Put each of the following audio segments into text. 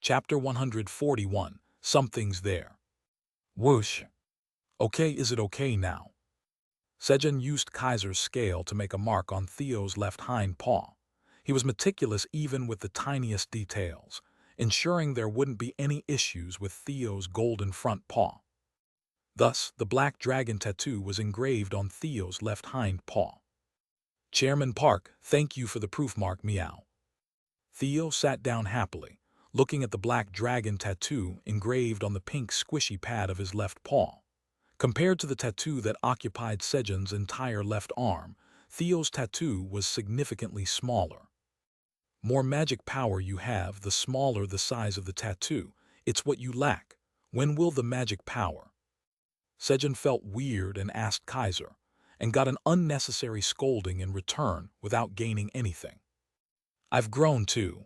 Chapter 141. Something's there. Whoosh. Okay, is it okay now? Sejun used Kaiser's scale to make a mark on Theo's left hind paw. He was meticulous even with the tiniest details, ensuring there wouldn't be any issues with Theo's golden front paw. Thus, the black dragon tattoo was engraved on Theo's left hind paw. Chairman Park, thank you for the proof mark, meow. Theo sat down happily, looking at the black dragon tattoo engraved on the pink squishy pad of his left paw. Compared to the tattoo that occupied Sejun's entire left arm, Theo's tattoo was significantly smaller. More magic power you have, the smaller the size of the tattoo. It's what you lack. When will the magic power? Sejun felt weird and asked Kaiser, and got an unnecessary scolding in return without gaining anything. I've grown too.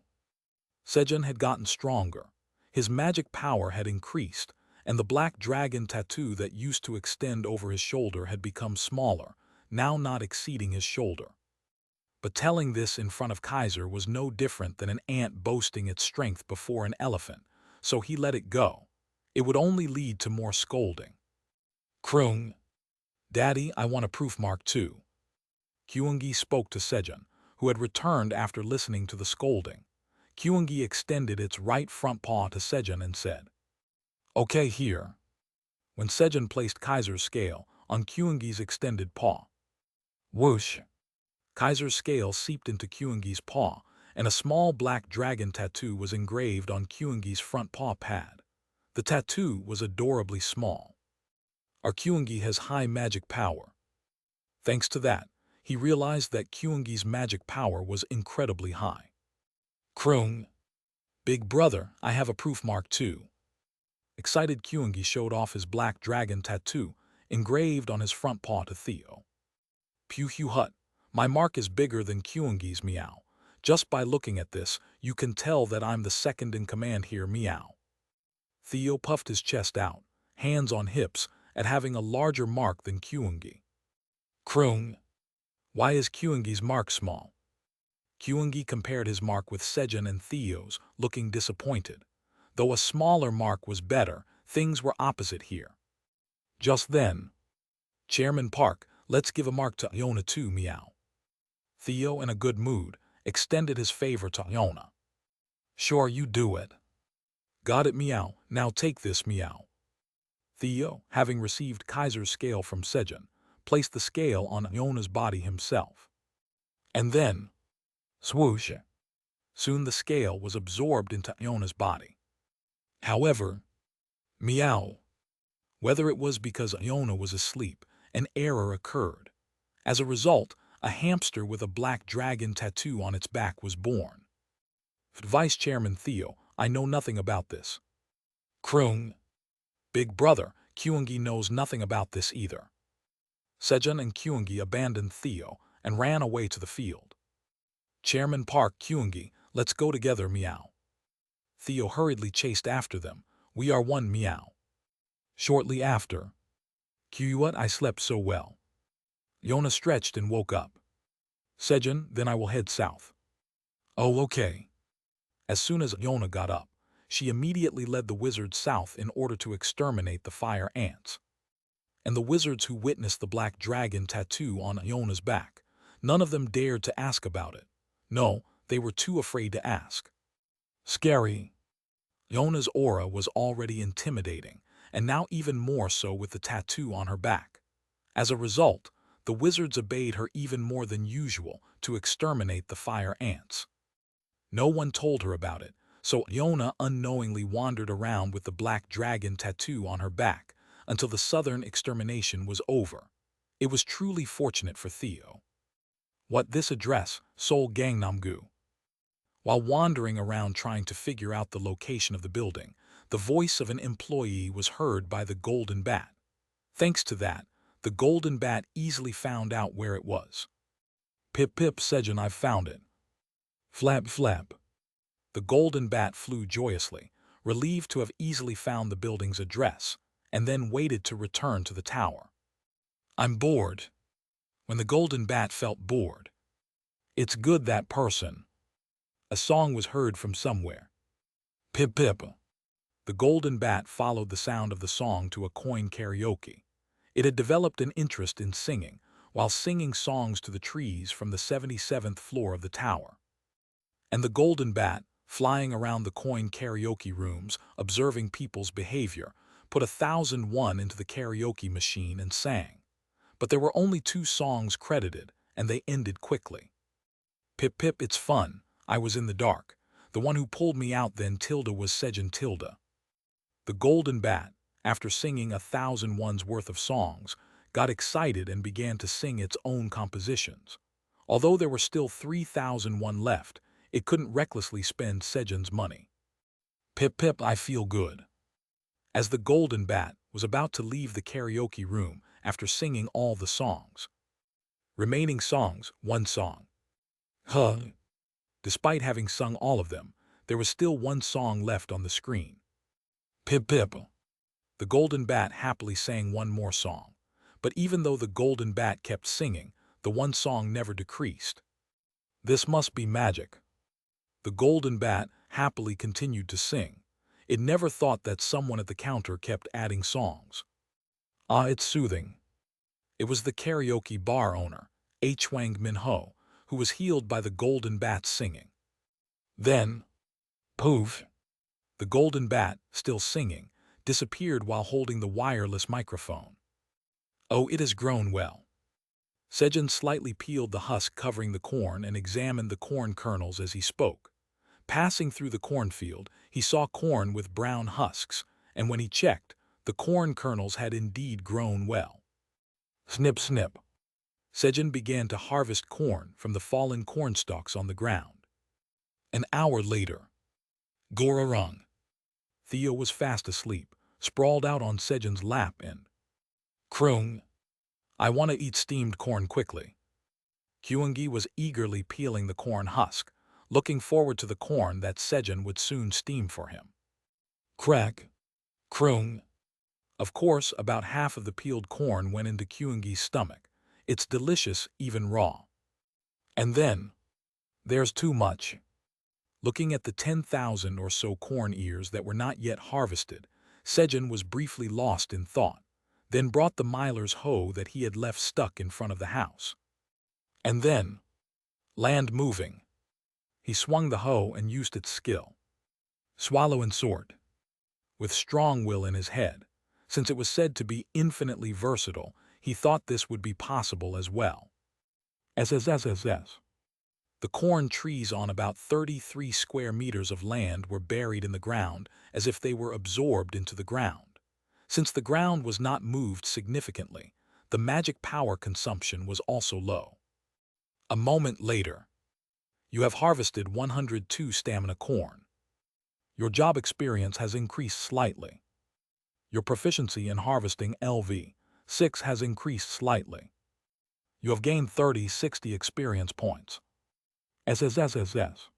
Sejun had gotten stronger. His magic power had increased, and the black dragon tattoo that used to extend over his shoulder had become smaller, now not exceeding his shoulder. But telling this in front of Kaiser was no different than an ant boasting its strength before an elephant, so he let it go. It would only lead to more scolding. Krung. Daddy, I want a proof mark too. Kyungi spoke to Sejun, who had returned after listening to the scolding. Kyungi extended its right front paw to Sejun and said, Okay, here. When Sejun placed Kaiser's scale on Kyungi's extended paw. Whoosh! Kaiser's scale seeped into Kyungi's paw, and a small black dragon tattoo was engraved on Kyungi's front paw pad. The tattoo was adorably small. Our Kyungi has high magic power. Thanks to that, he realized that Kyungi's magic power was incredibly high. Krung. Big brother, I have a proof mark too. Excited Kyungi showed off his black dragon tattoo, engraved on his front paw to Theo. Pew Hu Hut, my mark is bigger than Kyungi's, meow. Just by looking at this, you can tell that I'm the second in command here, meow. Theo puffed his chest out, hands on hips, at having a larger mark than Kyungi. Krung. Why is Kyungi's mark small? Kyungi compared his mark with Sejun and Theo's, looking disappointed. Though a smaller mark was better, things were opposite here. Just then, Chairman Park, let's give a mark to Iona too, meow. Theo, in a good mood, extended his favor to Iona. Sure, you do it. Got it, meow. Now take this, meow. Theo, having received Kaiser's scale from Sejun, placed the scale on Iona's body himself. And then, swoosh! Soon the scale was absorbed into Iona's body. However, meow. Whether it was because Iona was asleep, an error occurred. As a result, a hamster with a black dragon tattoo on its back was born. Vice Chairman Theo, I know nothing about this. Krung. Big brother, Kyungi knows nothing about this either. Sejun and Kyungi abandoned Theo and ran away to the field. Chairman Park, Kyungi, let's go together, meow. Theo hurriedly chased after them. We are one, meow. Shortly after, Kyuwat, I slept so well. Iona stretched and woke up. Sejun, then I will head south. Oh, okay. As soon as Iona got up, she immediately led the wizards south in order to exterminate the fire ants. And the wizards who witnessed the black dragon tattoo on Iona's back, none of them dared to ask about it. No, they were too afraid to ask. Scary. Iona's aura was already intimidating, and now even more so with the tattoo on her back. As a result, the wizards obeyed her even more than usual to exterminate the fire ants. No one told her about it, so Iona unknowingly wandered around with the black dragon tattoo on her back until the southern extermination was over. It was truly fortunate for Theo. What this address, Seoul Gangnam-gu. While wandering around trying to figure out the location of the building, the voice of an employee was heard by the Golden Bat. Thanks to that, the Golden Bat easily found out where it was. Pip pip, Sejun, I've found it. Flap flap. The Golden Bat flew joyously, relieved to have easily found the building's address, and then waited to return to the tower. I'm bored. When the Golden Bat felt bored. It's good that person. A song was heard from somewhere. Pip pip. The golden bat followed the sound of the song to a coin karaoke. It had developed an interest in singing, while singing songs to the trees from the 77th floor of the tower. And the golden bat, flying around the coin karaoke rooms, observing people's behavior, put 1,001 into the karaoke machine and sang. But there were only 2 songs credited, and they ended quickly. Pip pip, it's fun. I was in the dark. The one who pulled me out then tilde was Sejun tilde. The golden bat, after singing 1,001's worth of songs, got excited and began to sing its own compositions. Although there were still 3,001 left, it couldn't recklessly spend Sejun's money. Pip pip, I feel good. As the golden bat was about to leave the karaoke room after singing all the songs. Remaining songs, 1 song. Despite having sung all of them, there was still 1 song left on the screen. Pip pip. The golden bat happily sang 1 more song, but even though the golden bat kept singing, the 1 song never decreased. This must be magic. The golden bat happily continued to sing. It never thought that someone at the counter kept adding songs. Ah, it's soothing. It was the karaoke bar owner, Hwang Min-ho, who was healed by the golden bat's singing. Then, poof, the golden bat, still singing, disappeared while holding the wireless microphone. Oh, it has grown well. Sejun slightly peeled the husk covering the corn and examined the corn kernels as he spoke. Passing through the cornfield, he saw corn with brown husks, and when he checked, the corn kernels had indeed grown well. Snip snip. Sejun began to harvest corn from the fallen cornstalks on the ground. An hour later. Gorarung. Theo was fast asleep, sprawled out on Sejun's lap and croon. I want to eat steamed corn quickly. Kyungi was eagerly peeling the corn husk, looking forward to the corn that Sejun would soon steam for him. Crack. Croon. Of course, about half of the peeled corn went into Kyungi's stomach. It's delicious, even raw. And then, there's too much. Looking at the 10,000 or so corn ears that were not yet harvested, Sejun was briefly lost in thought, then brought the miler's hoe that he had left stuck in front of the house. And then, land moving. He swung the hoe and used its skill. Swallow and sort. With strong will in his head, since it was said to be infinitely versatile, he thought this would be possible as well. SSSSS. The corn trees on about 33 square meters of land were buried in the ground as if they were absorbed into the ground. Since the ground was not moved significantly, the magic power consumption was also low. A moment later. You have harvested 102 stamina corn. Your job experience has increased slightly. Your proficiency in harvesting LV6 has increased slightly. You have gained 30-60 experience points. SSSSS.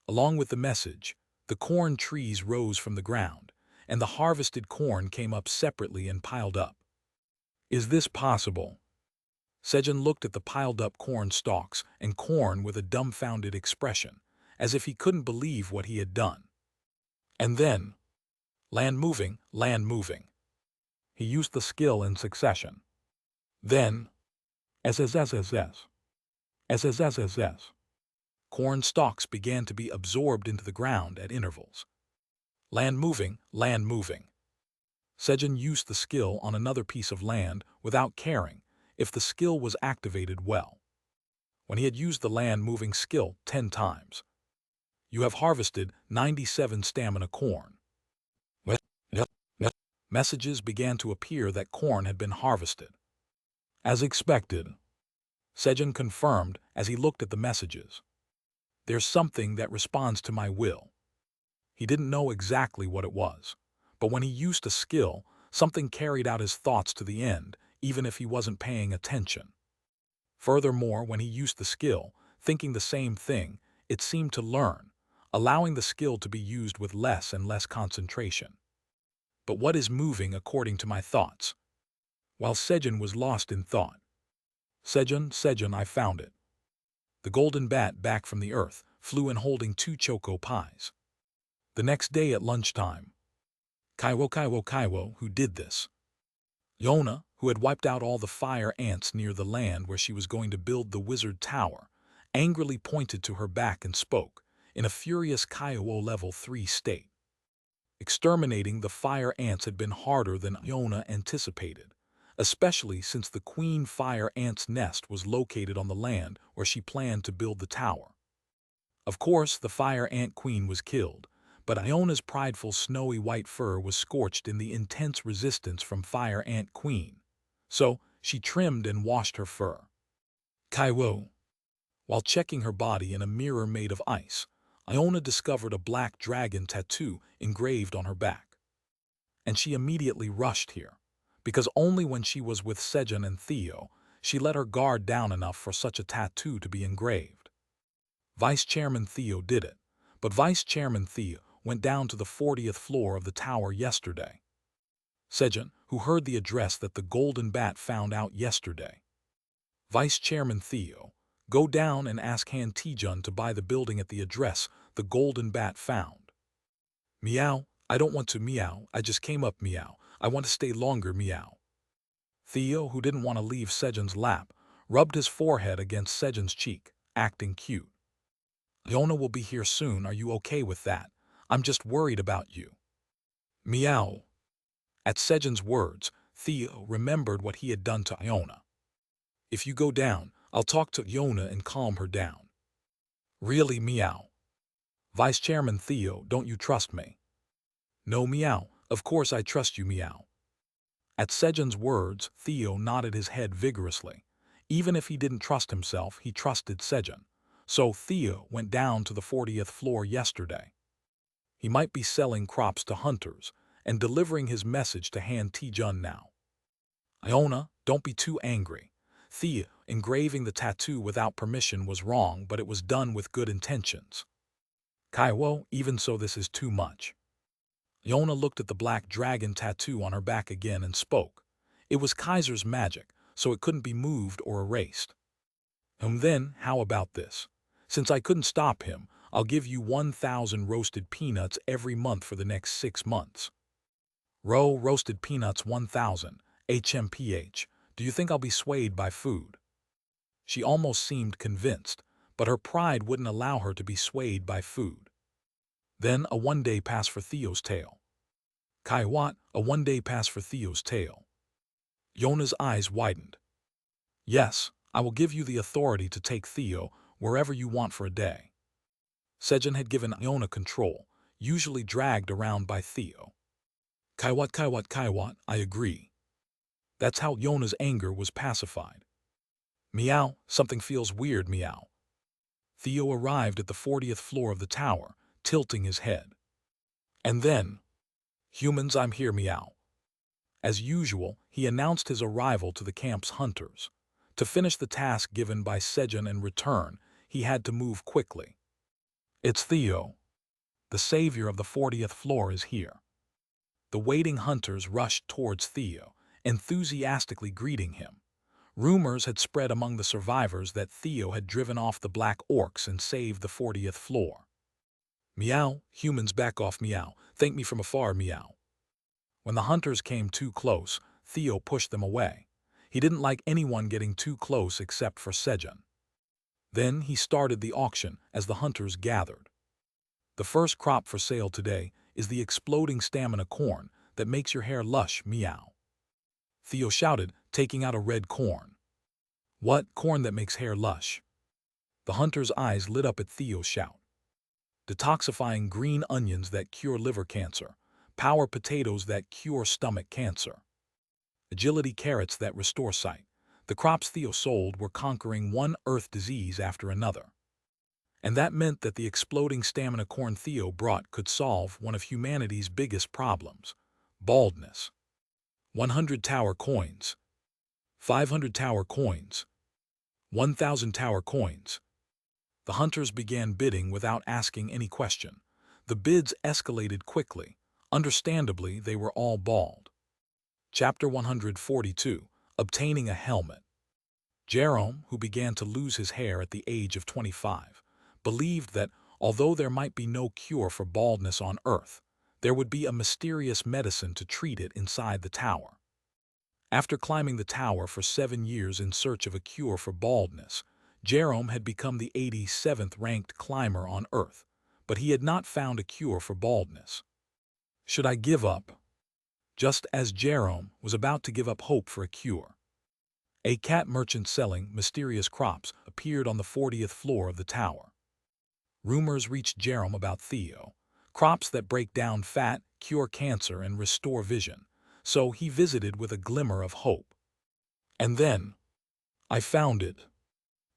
Along with the message, the corn trees rose from the ground, and the harvested corn came up separately and piled up. Is this possible? Sejun looked at the piled-up corn stalks and corn with a dumbfounded expression, as if he couldn't believe what he had done. And then, land moving, land moving. He used the skill in succession. Then, SSSSS. SSSSS. Corn stalks began to be absorbed into the ground at intervals. Land moving, land moving. Sejun used the skill on another piece of land without caring if the skill was activated well. When he had used the land-moving skill 10 times, you have harvested 97 stamina corn. Messages began to appear that corn had been harvested. As expected, Sejun confirmed as he looked at the messages. There's something that responds to my will. He didn't know exactly what it was, but when he used a skill, something carried out his thoughts to the end, even if he wasn't paying attention. Furthermore, when he used the skill, thinking the same thing, it seemed to learn, allowing the skill to be used with less and less concentration. But what is moving according to my thoughts? While Sejun was lost in thought. Sejun, I found it. The golden bat back from the earth flew in holding 2 choco pies. The next day at lunchtime, Kaiwo, who did this? Yona, who had wiped out all the fire ants near the land where she was going to build the wizard tower, angrily pointed to her back and spoke, in a furious Kaiwo level 3 state. Exterminating the fire ants had been harder than Yona anticipated, especially since the queen fire ant's nest was located on the land where she planned to build the tower. Of course, the fire ant queen was killed, but Iona's prideful snowy white fur was scorched in the intense resistance from fire ant queen, so she trimmed and washed her fur. Kaiwo. While checking her body in a mirror made of ice, Iona discovered a black dragon tattoo engraved on her back. And she immediately rushed here, because only when she was with Sejun and Theo, she let her guard down enough for such a tattoo to be engraved. Vice Chairman Theo did it, but Vice Chairman Theo went down to the 40th floor of the tower yesterday. Sejun, who heard the address that the Golden Bat found out yesterday. Vice Chairman Theo, go down and ask Han Taejun to buy the building at the address the Golden Bat found. Meow, I don't want to meow, I just came up meow, I want to stay longer meow. Theo, who didn't want to leave Sejun's lap, rubbed his forehead against Sejun's cheek, acting cute. Iona will be here soon, are you okay with that? I'm just worried about you. Meow. At Sejun's words, Theo remembered what he had done to Iona. If you go down, I'll talk to Iona and calm her down. Really, meow? Vice Chairman Theo, don't you trust me? No, meow, of course I trust you, meow. At Sejun's words, Theo nodded his head vigorously. Even if he didn't trust himself, he trusted Sejun. So Theo went down to the 40th floor yesterday. He might be selling crops to hunters and delivering his message to Han Taejun now. Iona, don't be too angry. Theo, engraving the tattoo without permission was wrong, but it was done with good intentions. Kaiwo, even so this is too much. Iona looked at the black dragon tattoo on her back again and spoke. It was Kaiser's magic, so it couldn't be moved or erased. Then, how about this? Since I couldn't stop him, I'll give you 1,000 roasted peanuts every month for the next 6 months. Roasted peanuts 1,000, HMPH. Do you think I'll be swayed by food? She almost seemed convinced, but her pride wouldn't allow her to be swayed by food. Then a 1-day pass for Theo's tail. Kaiwat, a 1-day pass for Theo's tail. Yona's eyes widened. Yes, I will give you the authority to take Theo wherever you want for a day. Sejun had given Iona control, usually dragged around by Theo. Kaiwat, I agree. That's how Yona's anger was pacified. Meow, something feels weird, meow. Theo arrived at the 40th floor of the tower, tilting his head. And then, humans, I'm here, meow. As usual, he announced his arrival to the camp's hunters. To finish the task given by Sejun and return, he had to move quickly. It's Theo. The savior of the 40th floor is here. The waiting hunters rushed towards Theo, enthusiastically greeting him. Rumors had spread among the survivors that Theo had driven off the black orcs and saved the 40th floor. Meow, humans back off, meow, thank me from afar, meow. When the hunters came too close, Theo pushed them away. He didn't like anyone getting too close except for Sejun. Then he started the auction as the hunters gathered. The first crop for sale today is the exploding stamina corn that makes your hair lush, meow. Theo shouted, taking out a red corn. What, corn that makes hair lush? The hunter's eyes lit up at Theo's shout. Detoxifying green onions that cure liver cancer, power potatoes that cure stomach cancer, agility carrots that restore sight. The crops Theo sold were conquering one earth disease after another. And that meant that the exploding stamina corn Theo brought could solve one of humanity's biggest problems, baldness. 100 tower coins, 500 tower coins, 1,000 tower coins. The hunters began bidding without asking any question. The bids escalated quickly. Understandably, they were all bald. Chapter 142, Obtaining a Helmet. Jerome, who began to lose his hair at the age of 25, believed that Although there might be no cure for baldness on Earth, there would be a mysterious medicine to treat it inside the tower. After climbing the tower for 7 years in search of a cure for baldness, Jerome had become the 87th ranked climber on Earth, but he had not found a cure for baldness. Should I give up? Just as Jerome was about to give up hope for a cure, a cat merchant selling mysterious crops appeared on the 40th floor of the tower. Rumors reached Jerome about Theo, crops that break down fat, cure cancer, and restore vision, so he visited with a glimmer of hope. And then, I found it.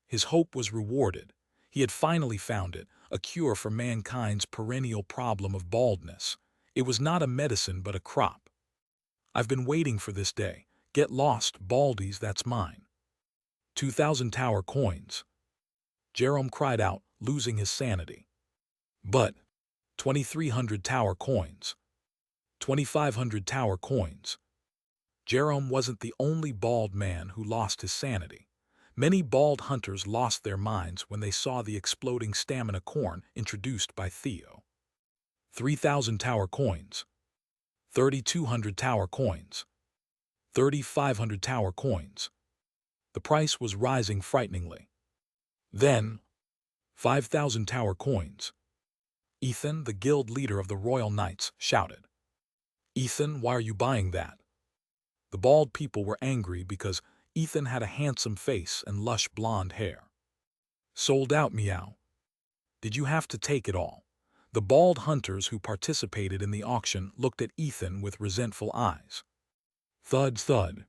His hope was rewarded. He had finally found it, a cure for mankind's perennial problem of baldness. It was not a medicine but a crop. I've been waiting for this day. Get lost, baldies, that's mine. 2,000 tower coins. Jerome cried out, losing his sanity. But 2,300 tower coins. 2,500 tower coins. Jerome wasn't the only bald man who lost his sanity. Many bald hunters lost their minds when they saw the exploding stamina corn introduced by Theo. 3,000 tower coins. 3,200 tower coins. 3,500 tower coins. The price was rising frighteningly. Then, 5,000 tower coins. Ethan, the guild leader of the Royal Knights, shouted. Ethan, why are you buying that? The bald people were angry because Ethan had a handsome face and lush blonde hair. Sold out, meow. Did you have to take it all? The bald hunters who participated in the auction looked at Ethan with resentful eyes. Thud, thud.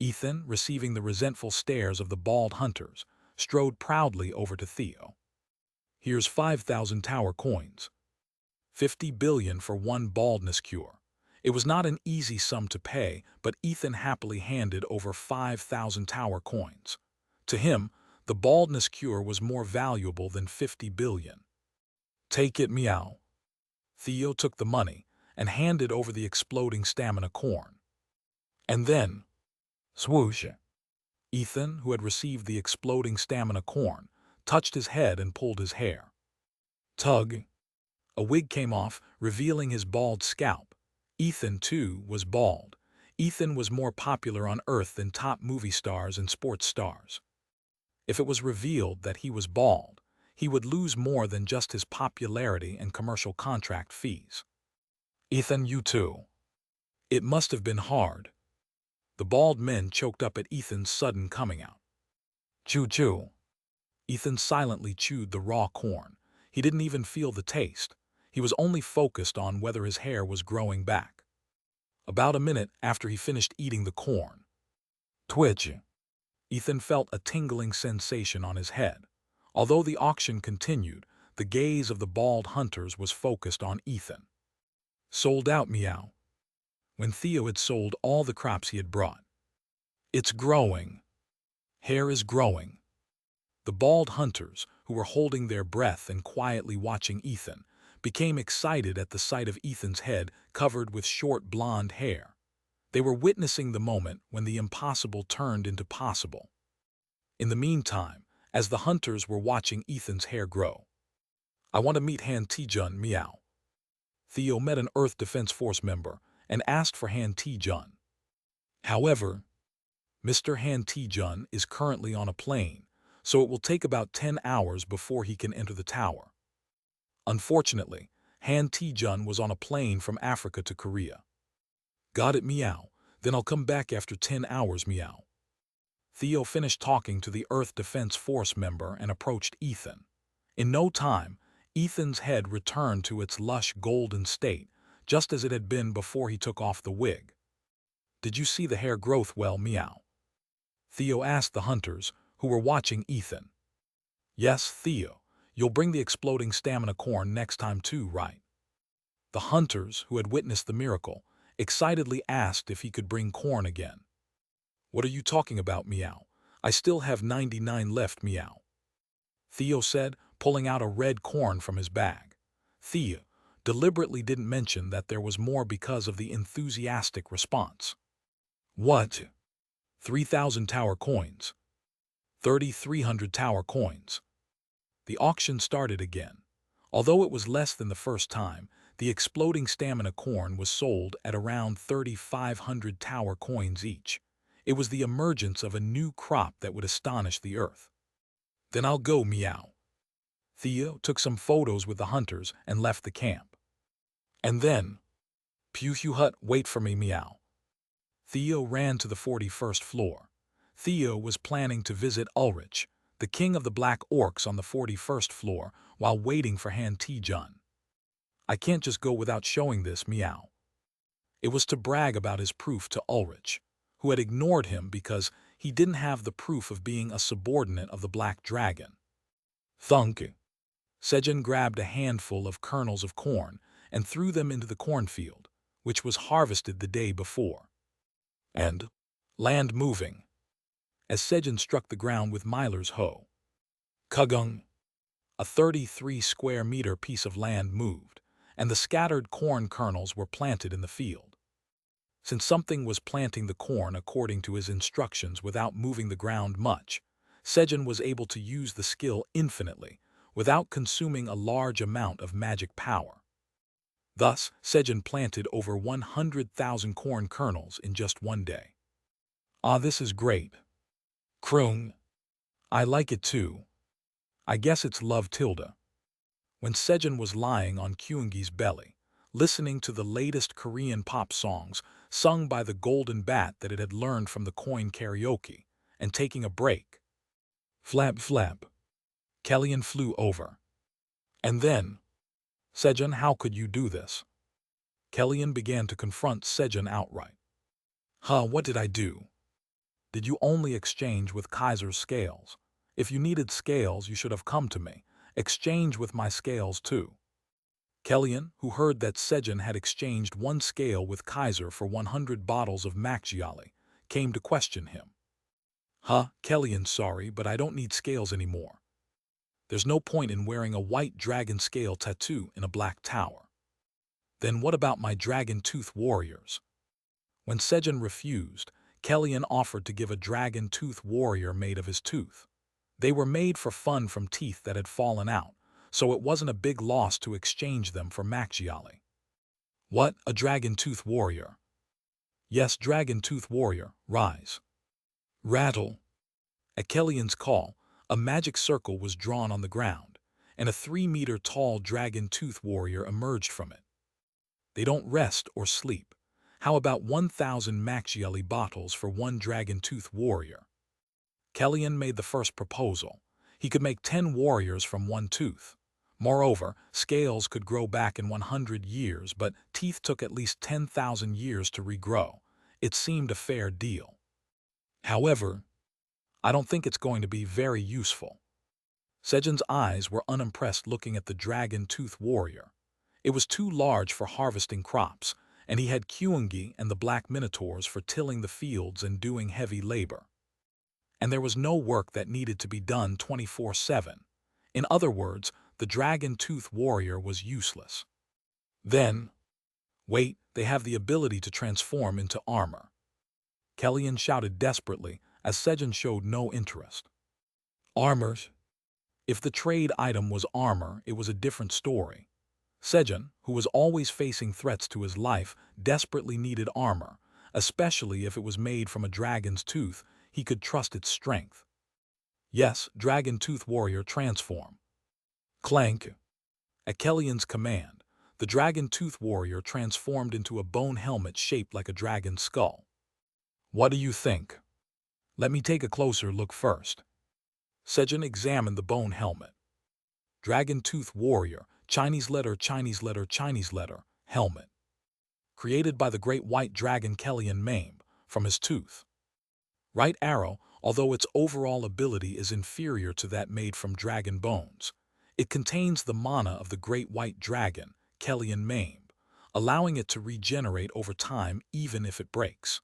Ethan, receiving the resentful stares of the bald hunters, strode proudly over to Theo. Here's 5,000 tower coins. 50 billion for one baldness cure. It was not an easy sum to pay, but Ethan happily handed over 5,000 tower coins. To him, the baldness cure was more valuable than 50 billion. Take it, meow. Theo took the money and handed over the exploding stamina corn. And then, swoosh. Ethan, who had received the exploding stamina corn, touched his head and pulled his hair. Tug. A wig came off, revealing his bald scalp. Ethan, too, was bald. Ethan was more popular on Earth than top movie stars and sports stars. If it was revealed that he was bald, he would lose more than just his popularity and commercial contract fees. Ethan, you too. It must have been hard. The bald men choked up at Ethan's sudden coming out. Chew. Ethan silently chewed the raw corn. He didn't even feel the taste. He was only focused on whether his hair was growing back. About a minute after he finished eating the corn. Twitch. Ethan felt a tingling sensation on his head. Although the auction continued, the gaze of the bald hunters was focused on Ethan. Sold out, meow. When Theo had sold all the crops he had brought. It's growing. Hair is growing. The bald hunters, who were holding their breath and quietly watching Ethan, became excited at the sight of Ethan's head covered with short blonde hair. They were witnessing the moment when the impossible turned into possible. In the meantime, as the hunters were watching Ethan's hair grow, I want to meet Han Tae-jun, meow. Theo met an Earth Defense Force member and asked for Han Tae-jun. However, Mr. Han Tae-jun is currently on a plane, so it will take about 10 hours before he can enter the tower. Unfortunately, Han Tae-jun was on a plane from Africa to Korea. Got it, meow. Then I'll come back after 10 hours, meow. Theo finished talking to the Earth Defense Force member and approached Ethan. In no time, Ethan's head returned to its lush golden state, just as it had been before he took off the wig. Did you see the hair growth well, meow? Theo asked the hunters, who were watching Ethan. Yes, Theo. You'll bring the exploding stamina corn next time too, right? The hunters, who had witnessed the miracle, excitedly asked if he could bring corn again. What are you talking about, meow? I still have 99 left, meow. Theo said, pulling out a red corn from his bag. Theo deliberately didn't mention that there was more because of the enthusiastic response. What? 3,000 tower coins. 3,300 tower coins. The auction started again. Although it was less than the first time, the exploding stamina corn was sold at around 3,500 tower coins each. It was the emergence of a new crop that would astonish the earth. Then I'll go, meow. Theo took some photos with the hunters and left the camp. And then, Pew Hut, wait for me, meow. Theo ran to the 41st floor. Theo was planning to visit Ulrich, the king of the Black Orcs, on the 41st floor while waiting for Han Taejun. I can't just go without showing this, meow. It was to brag about his proof to Ulrich, who had ignored him because he didn't have the proof of being a subordinate of the Black Dragon. Thunk. Sejun grabbed a handful of kernels of corn and threw them into the cornfield, which was harvested the day before. And land moving. As Sejun struck the ground with Myler's hoe. Kugung. A 33-square-meter piece of land moved, and the scattered corn kernels were planted in the field. Since something was planting the corn according to his instructions without moving the ground much, Sejun was able to use the skill infinitely, without consuming a large amount of magic power. Thus, Sejun planted over 100,000 corn kernels in just one day. Ah, this is great. Krung. I like it too. I guess it's love tilde. When Sejun was lying on Kyungi's belly, listening to the latest Korean pop songs sung by the golden bat that it had learned from the coin karaoke, and taking a break. Flap flap. Kellyan flew over. And then, Sejun, how could you do this? Kellyan began to confront Sejun outright. Huh, what did I do? Did you only exchange with Kaiser's scales? If you needed scales, you should have come to me. Exchange with my scales too. Kellyan, who heard that Sejun had exchanged one scale with Kaiser for 100 bottles of Maxiali, came to question him. Huh, Kellyan, sorry, but I don't need scales anymore. There's no point in wearing a white dragon scale tattoo in a black tower. Then what about my dragon tooth warriors? When Sejun refused, Kellyan offered to give a dragon tooth warrior made of his tooth. They were made for fun from teeth that had fallen out, so it wasn't a big loss to exchange them for Maxiali. What, a dragon tooth warrior? Yes, dragon tooth warrior, rise. Rattle. At Kellyan's call, a magic circle was drawn on the ground, and a 3-meter-tall dragon tooth warrior emerged from it. They don't rest or sleep. How about 1,000 Maxiali bottles for one dragon tooth warrior? Kellyan made the first proposal. He could make 10 warriors from one tooth. Moreover, scales could grow back in 100 years, but teeth took at least 10,000 years to regrow. It seemed a fair deal. However, I don't think it's going to be very useful. Sejun's eyes were unimpressed looking at the dragon tooth warrior. It was too large for harvesting crops, and he had Kyungi and the black minotaurs for tilling the fields and doing heavy labor. And there was no work that needed to be done 24/7. In other words, the dragon tooth warrior was useless. Then, wait, they have the ability to transform into armor. Kellyan shouted desperately as Sejun showed no interest. Armors? If the trade item was armor, it was a different story. Sejun, who was always facing threats to his life, desperately needed armor, especially if it was made from a dragon's tooth. He could trust its strength. Yes, dragon tooth warrior, transform. Clank. At Kellyan's command, the dragon tooth warrior transformed into a bone helmet shaped like a dragon's skull. What do you think? Let me take a closer look first. Sejun examined the bone helmet. Dragon tooth warrior, Chinese letter, Chinese letter, Chinese letter, helmet. Created by the great white dragon Kellyan Maimb, from his tooth. Right arrow, although its overall ability is inferior to that made from dragon bones, it contains the mana of the great white dragon, Kellyan Maimb, allowing it to regenerate over time even if it breaks.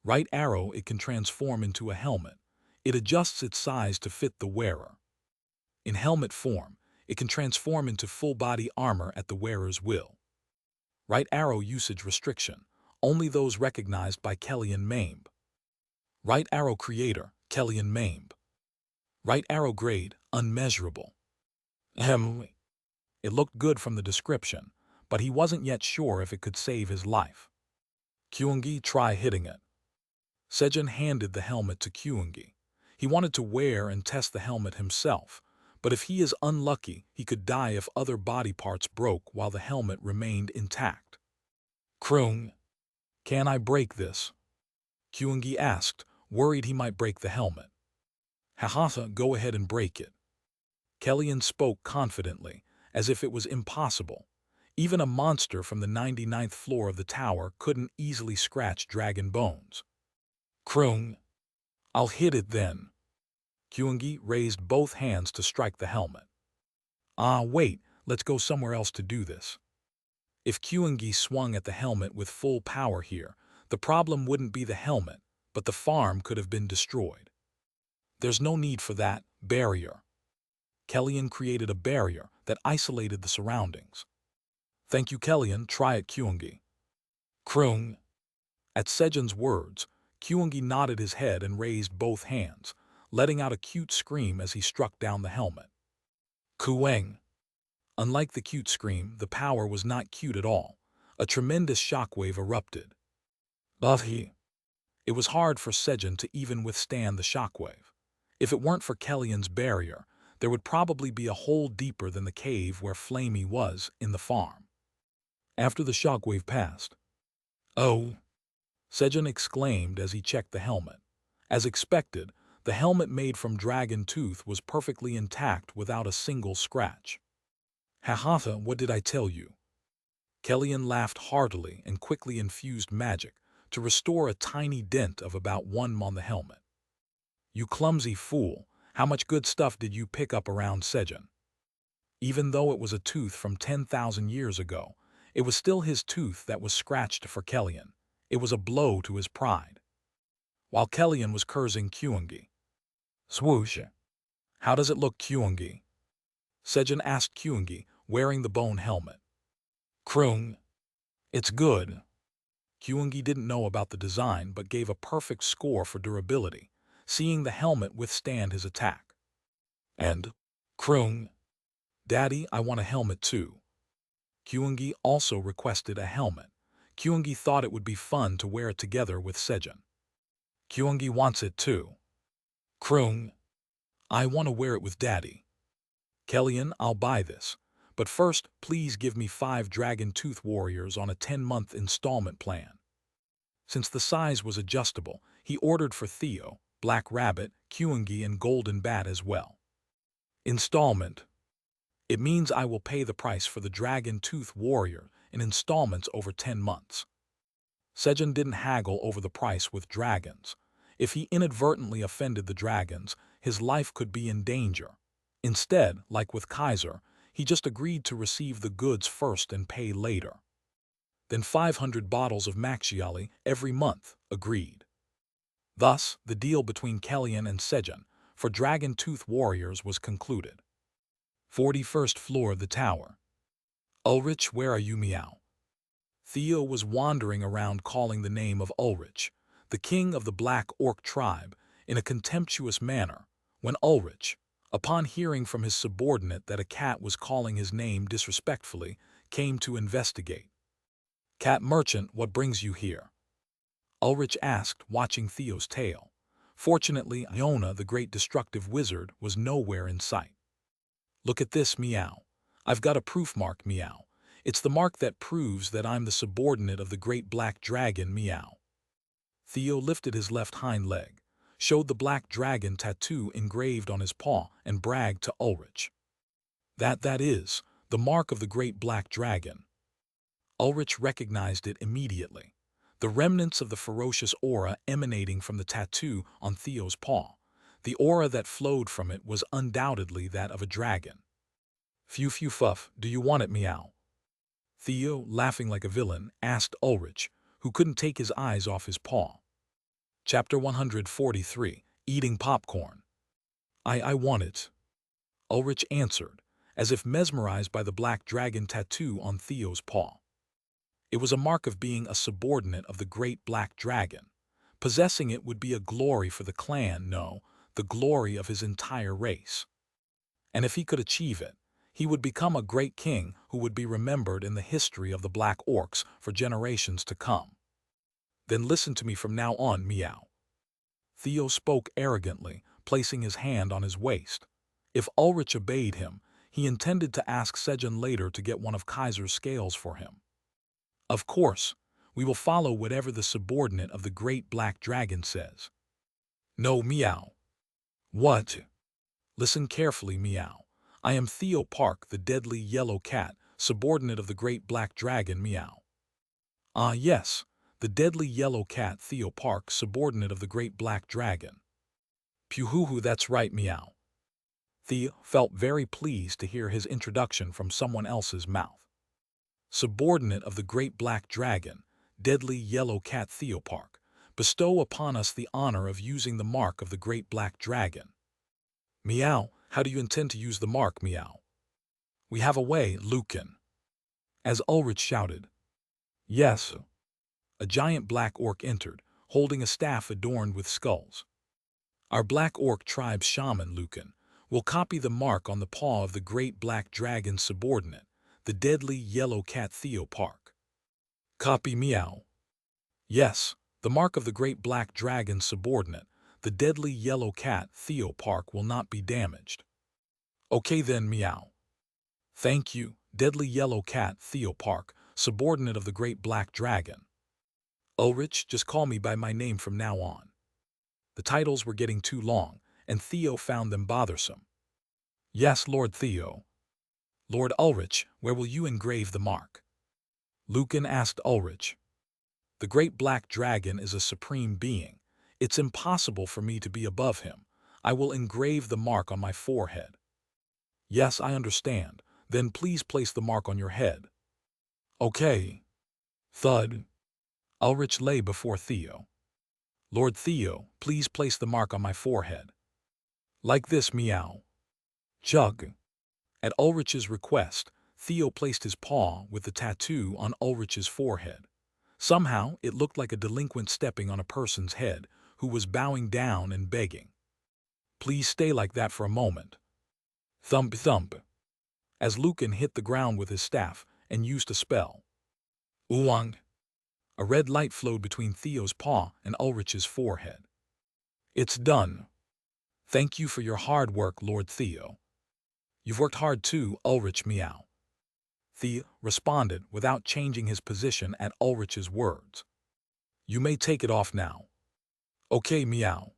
Right arrow, it can transform into a helmet. It adjusts its size to fit the wearer. In helmet form, it can transform into full-body armor at the wearer's will. Right arrow usage restriction, only those recognized by Kellyan Maimb. Right arrow creator, Kellyan Maimb. Right arrow grade, unmeasurable. It looked good from the description, but he wasn't yet sure if it could save his life. Kyungi, try hitting it. Sejun handed the helmet to Kyungi. He wanted to wear and test the helmet himself, but if he is unlucky, he could die if other body parts broke while the helmet remained intact. Krung, can I break this? Kyungi asked, worried he might break the helmet. Haha, go ahead and break it. Kellyan spoke confidently, as if it was impossible. Even a monster from the 99th floor of the tower couldn't easily scratch dragon bones. Krung, I'll hit it then. Kyungi raised both hands to strike the helmet. Wait, let's go somewhere else to do this. If Kyungi swung at the helmet with full power here, the problem wouldn't be the helmet, but the farm could have been destroyed. There's no need for that barrier. Kellyan created a barrier that isolated the surroundings. Thank you, Kellyan. Try it, Kyungi. Krung. At Sejun's words, Kyungi nodded his head and raised both hands, letting out a cute scream as he struck down the helmet. Kueng. Unlike the cute scream, the power was not cute at all. A tremendous shockwave erupted. Buffy. It was hard for Sejun to even withstand the shockwave. If it weren't for Kellyan's barrier, there would probably be a hole deeper than the cave where Flamey was in the farm. After the shockwave passed, "Oh!" Sejun exclaimed as he checked the helmet. As expected, the helmet made from dragon tooth was perfectly intact without a single scratch. Haha, what did I tell you? Kellyan laughed heartily and quickly infused magic to restore a tiny dent of about 1 on the helmet. You clumsy fool, how much good stuff did you pick up around Sejun? Even though it was a tooth from 10,000 years ago, it was still his tooth that was scratched for Kellyan. It was a blow to his pride. While Kellyan was cursing Kyungi. Swoosh. How does it look, Kyungi? Sejun asked Kyungi, wearing the bone helmet. Krung. It's good. Kyungi didn't know about the design but gave a perfect score for durability, seeing the helmet withstand his attack. And, Krung. Daddy, I want a helmet too. Kyungi also requested a helmet. Kyungi thought it would be fun to wear it together with Sejun. Kyungi wants it too. Krung. I want to wear it with Daddy. Kellyan, I'll buy this. But first, please give me 5 Dragon Tooth Warriors on a 10-month installment plan. Since the size was adjustable, he ordered for Theo, Black Rabbit, Kyungi, and Golden Bat as well. Installment. It means I will pay the price for the Dragon Tooth Warrior in installments over 10 months. Sejun didn't haggle over the price with dragons. If he inadvertently offended the dragons, his life could be in danger. Instead, like with Kaiser, he just agreed to receive the goods first and pay later. Then 500 bottles of Maxiali every month, agreed. Thus, the deal between Kellyan and Sejun for Dragon Tooth Warriors was concluded. 41st floor of the tower. Ulrich, where are you, meow? Theo was wandering around calling the name of Ulrich, the king of the Black Orc tribe, in a contemptuous manner, when Ulrich, upon hearing from his subordinate that a cat was calling his name disrespectfully, came to investigate. Cat merchant, what brings you here? Ulrich asked, watching Theo's tail. Fortunately, Iona, the great destructive wizard, was nowhere in sight. Look at this, meow. I've got a proof mark, meow. It's the mark that proves that I'm the subordinate of the great black dragon, meow. Theo lifted his left hind leg, showed the black dragon tattoo engraved on his paw, and bragged to Ulrich. That is, the mark of the great black dragon. Ulrich recognized it immediately. The remnants of the ferocious aura emanating from the tattoo on Theo's paw. The aura that flowed from it was undoubtedly that of a dragon. Phew phew fuff, do you want it, meow? Theo, laughing like a villain, asked Ulrich, who couldn't take his eyes off his paw. Chapter 143, Eating Popcorn. I want it. Ulrich answered, as if mesmerized by the black dragon tattoo on Theo's paw. It was a mark of being a subordinate of the great black dragon. Possessing it would be a glory for the clan, no, the glory of his entire race. And if he could achieve it, He would become a great king who would be remembered in the history of the black orcs for generations to come. Then listen to me from now on, meow. Theo spoke arrogantly, placing his hand on his waist. If Ulrich obeyed him, he intended to ask Sejun later to get one of Kaiser's scales for him. Of course, we will follow whatever the subordinate of the great black dragon says. No, meow. What? Listen carefully, meow. I am Theo Park, the deadly yellow cat, subordinate of the great black dragon, meow. Ah, yes, the deadly yellow cat Theo Park, subordinate of the great black dragon. Puhuhu, that's right, meow. Theo felt very pleased to hear his introduction from someone else's mouth. Subordinate of the great black dragon, deadly yellow cat Theo Park, bestow upon us the honor of using the mark of the great black dragon. Meow, how do you intend to use the mark, meow? We have a way, Lucan. As Ulrich shouted. Yes. A giant black orc entered, holding a staff adorned with skulls. Our black orc tribe's shaman, Lucan, will copy the mark on the paw of the great black dragon's subordinate, the deadly yellow cat Theo Park. Copy, meow. Yes, the mark of the great black dragon's subordinate, the deadly yellow cat Theo Park, will not be damaged. Okay then, meow. Thank you, deadly yellow cat Theo Park, subordinate of the great black dragon. Ulrich, just call me by my name from now on. The titles were getting too long, and Theo found them bothersome. Yes, Lord Theo. Lord Ulrich, where will you engrave the mark? Lucan asked Ulrich. The great black dragon is a supreme being. It's impossible for me to be above him. I will engrave the mark on my forehead. Yes, I understand. Then please place the mark on your head. Okay. Thud. Ulrich lay before Theo. Lord Theo, please place the mark on my forehead. Like this, meow. Chug. At Ulrich's request, Theo placed his paw with the tattoo on Ulrich's forehead. Somehow, it looked like a delinquent stepping on a person's head who was bowing down and begging. Please stay like that for a moment. Thump thump. As Lucan hit the ground with his staff and used a spell. Uwang. A red light flowed between Theo's paw and Ulrich's forehead. It's done. Thank you for your hard work, Lord Theo. You've worked hard too, Ulrich, meow. Theo responded without changing his position at Ulrich's words. You may take it off now. Okay, meow.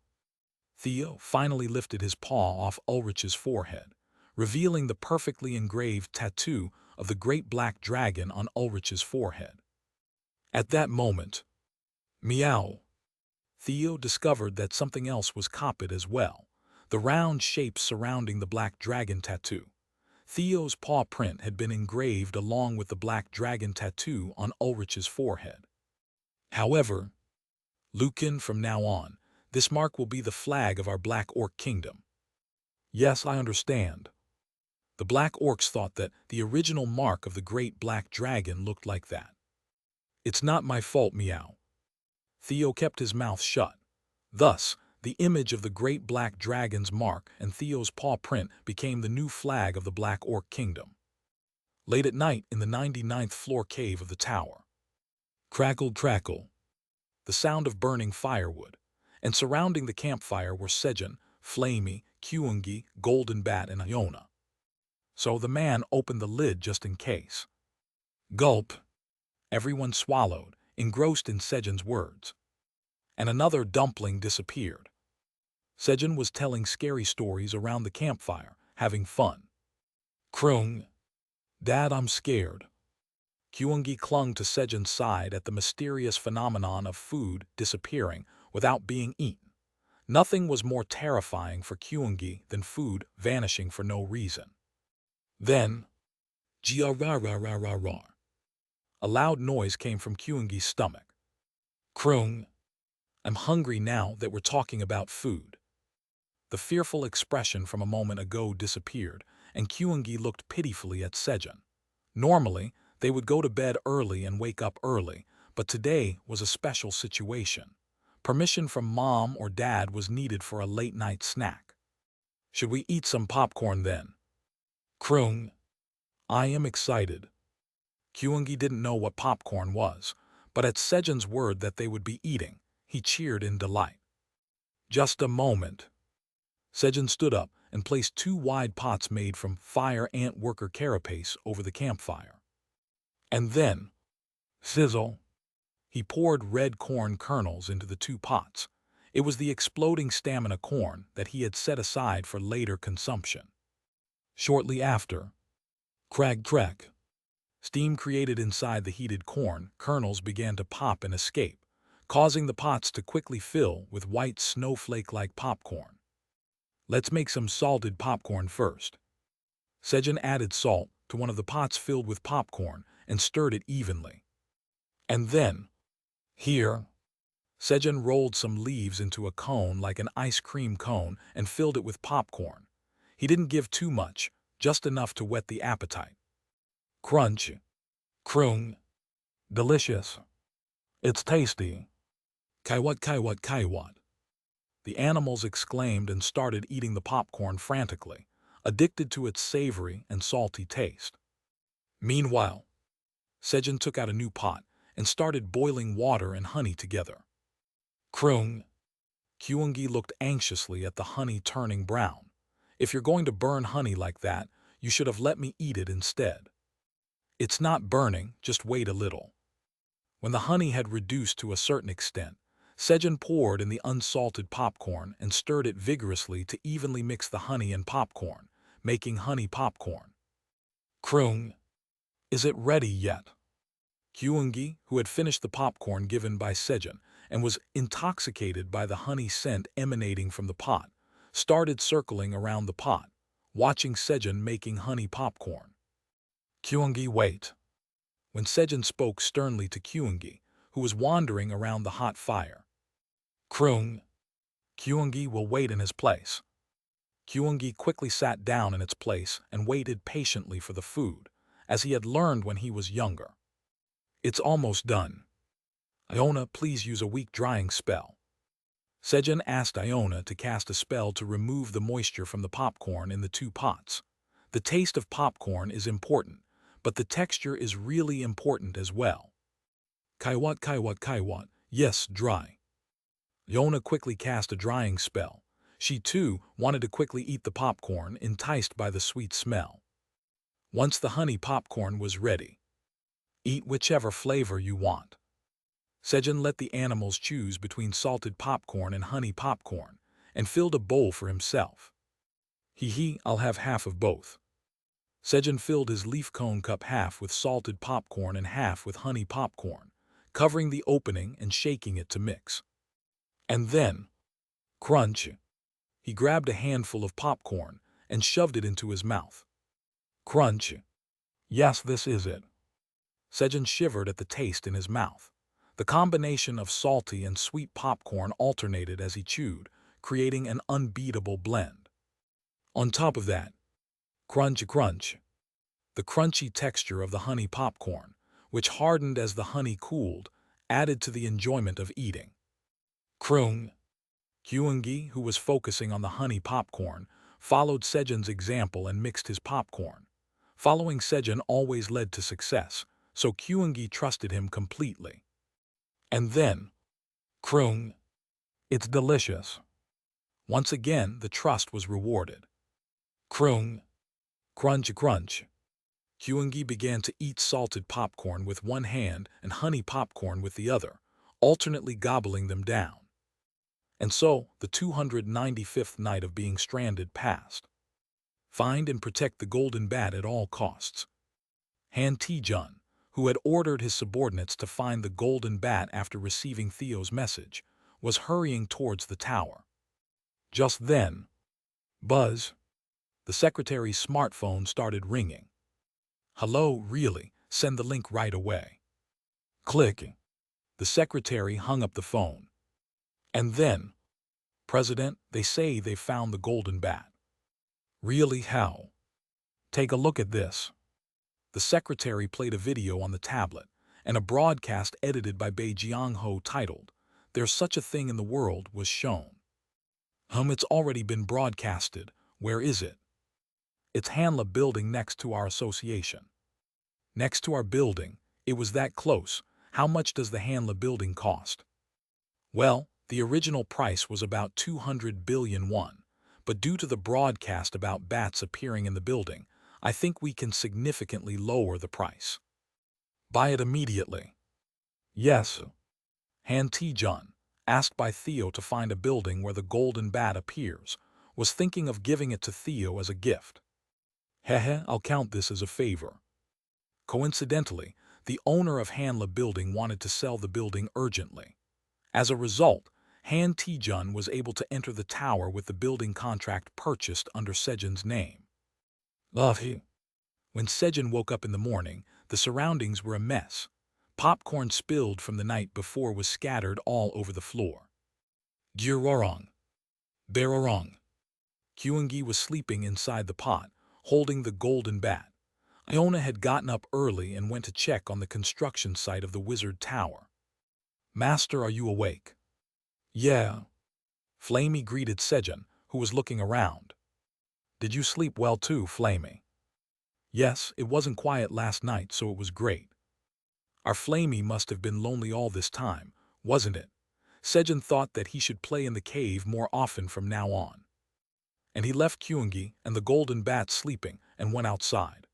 Theo finally lifted his paw off Ulrich's forehead, revealing the perfectly engraved tattoo of the great black dragon on Ulrich's forehead. At that moment, meow, Theo discovered that something else was copied as well, the round shapes surrounding the black dragon tattoo. Theo's paw print had been engraved along with the black dragon tattoo on Ulrich's forehead. However, Lucan, from now on, this mark will be the flag of our Black Orc Kingdom. Yes, I understand. The Black Orcs thought that the original mark of the great black dragon looked like that. It's not my fault, meow. Theo kept his mouth shut. Thus, the image of the great black dragon's mark and Theo's paw print became the new flag of the Black Orc Kingdom. Late at night in the 99th floor cave of the tower. Crackle, crackle. The sound of burning firewood, and surrounding the campfire were Sejun, Flamey, Kyungi, Golden Bat, and Iona. So the man opened the lid just in case. Gulp. Everyone swallowed, engrossed in Sejun's words. And another dumpling disappeared. Sejun was telling scary stories around the campfire, having fun. Krung. Dad, I'm scared. Kyungi clung to Sejun's side at the mysterious phenomenon of food disappearing without being eaten. Nothing was more terrifying for Kyungi than food vanishing for no reason. Then, G-R-R-R-R-R-R. A loud noise came from Kyungi's stomach. Krung. I'm hungry now that we're talking about food. The fearful expression from a moment ago disappeared, and Kyungi looked pitifully at Sejun. Normally, they would go to bed early and wake up early, but today was a special situation. Permission from mom or dad was needed for a late-night snack. Should we eat some popcorn then? Krung. I am excited. Kyungi didn't know what popcorn was, but at Sejun's word that they would be eating, he cheered in delight. Just a moment. Sejun stood up and placed 2 wide pots made from fire ant worker carapace over the campfire. And then, sizzle, he poured red corn kernels into the 2 pots. It was the exploding stamina corn that he had set aside for later consumption. Shortly after, crack crack, steam created inside the heated corn kernels began to pop and escape, causing the pots to quickly fill with white snowflake-like popcorn. Let's make some salted popcorn first. Sejun added salt to one of the pots filled with popcorn and stirred it evenly. And then, here, Sejun rolled some leaves into a cone like an ice cream cone and filled it with popcorn. He didn't give too much, just enough to whet the appetite. Crunch. Krung. Delicious. It's tasty. Kaiwat kaiwat kaiwat. The animals exclaimed and started eating the popcorn frantically, addicted to its savory and salty taste. Meanwhile, Sejun took out a new pot and started boiling water and honey together. Krung. Kyungi looked anxiously at the honey turning brown. If you're going to burn honey like that, you should have let me eat it instead. It's not burning, just wait a little. When the honey had reduced to a certain extent, Sejun poured in the unsalted popcorn and stirred it vigorously to evenly mix the honey and popcorn, making honey popcorn. Krung. Is it ready yet? Kyungi, who had finished the popcorn given by Sejun and was intoxicated by the honey scent emanating from the pot, started circling around the pot, watching Sejun making honey popcorn. Kyungi, wait. When Sejun spoke sternly to Kyungi, who was wandering around the hot fire. Krung. Kyungi will wait in his place. Kyungi quickly sat down in its place and waited patiently for the food, as he had learned when he was younger. It's almost done. Iona, please use a weak drying spell. Sejun asked Iona to cast a spell to remove the moisture from the popcorn in the 2 pots. The taste of popcorn is important, but the texture is really important as well. Kaiwat kaiwat kaiwat, yes, dry. Iona quickly cast a drying spell. She too wanted to quickly eat the popcorn, enticed by the sweet smell. Once the honey popcorn was ready, eat whichever flavor you want. Sejun let the animals choose between salted popcorn and honey popcorn, and filled a bowl for himself. I'll have half of both. Sejun filled his leaf cone cup half with salted popcorn and half with honey popcorn, covering the opening and shaking it to mix. And then, crunch, he grabbed a handful of popcorn and shoved it into his mouth. Crunch. Yes, this is it. Sejun shivered at the taste in his mouth. The combination of salty and sweet popcorn alternated as he chewed, creating an unbeatable blend. On top of that, crunch crunch, the crunchy texture of the honey popcorn, which hardened as the honey cooled, added to the enjoyment of eating. Krung. Kyungi, who was focusing on the honey popcorn, followed Sejun's example and mixed his popcorn. Following Sejun always led to success, so Kyungi trusted him completely. And then, Krung. It's delicious. Once again, the trust was rewarded. Krung. Crunch crunch. Kyungi began to eat salted popcorn with one hand and honey popcorn with the other, alternately gobbling them down. And so, the 295th night of being stranded passed. Find and protect the golden bat at all costs. Han Taejun, who had ordered his subordinates to find the golden bat after receiving Theo's message, was hurrying towards the tower. Just then, buzz, the secretary's smartphone started ringing. Hello, really, send the link right away. Clicking. The secretary hung up the phone. And then, President, they say they found the golden bat. Really, how? Take a look at this. The secretary played a video on the tablet, and a broadcast edited by Bae Jiang-ho titled, There's Such a Thing in the World was shown. It's already been broadcasted. Where is it? It's Hanla building next to our association. Next to our building, it was that close. How much does the Hanla building cost? Well, the original price was about 200 billion won, but due to the broadcast about bats appearing in the building, I think we can significantly lower the price. Buy it immediately. Yes. Han Tae-jun, asked by Theo to find a building where the golden bat appears, was thinking of giving it to Theo as a gift. Hehe, I'll count this as a favor. Coincidentally, the owner of Hanla building wanted to sell the building urgently. As a result, Han Tae-jun was able to enter the tower with the building contract purchased under Sejun's name. When Sejun woke up in the morning, the surroundings were a mess. Popcorn spilled from the night before was scattered all over the floor. Gyurorong. Berorong. Kyungi was sleeping inside the pot, holding the golden bat. Iona had gotten up early and went to check on the construction site of the wizard tower. Master, are you awake? Yeah. Flamey greeted Sejun, who was looking around. Did you sleep well too, Flamey? Yes, it wasn't quiet last night, so it was great. Our Flamey must have been lonely all this time, wasn't it? Sejun thought that he should play in the cave more often from now on. And he left Kyungi and the golden bat sleeping and went outside.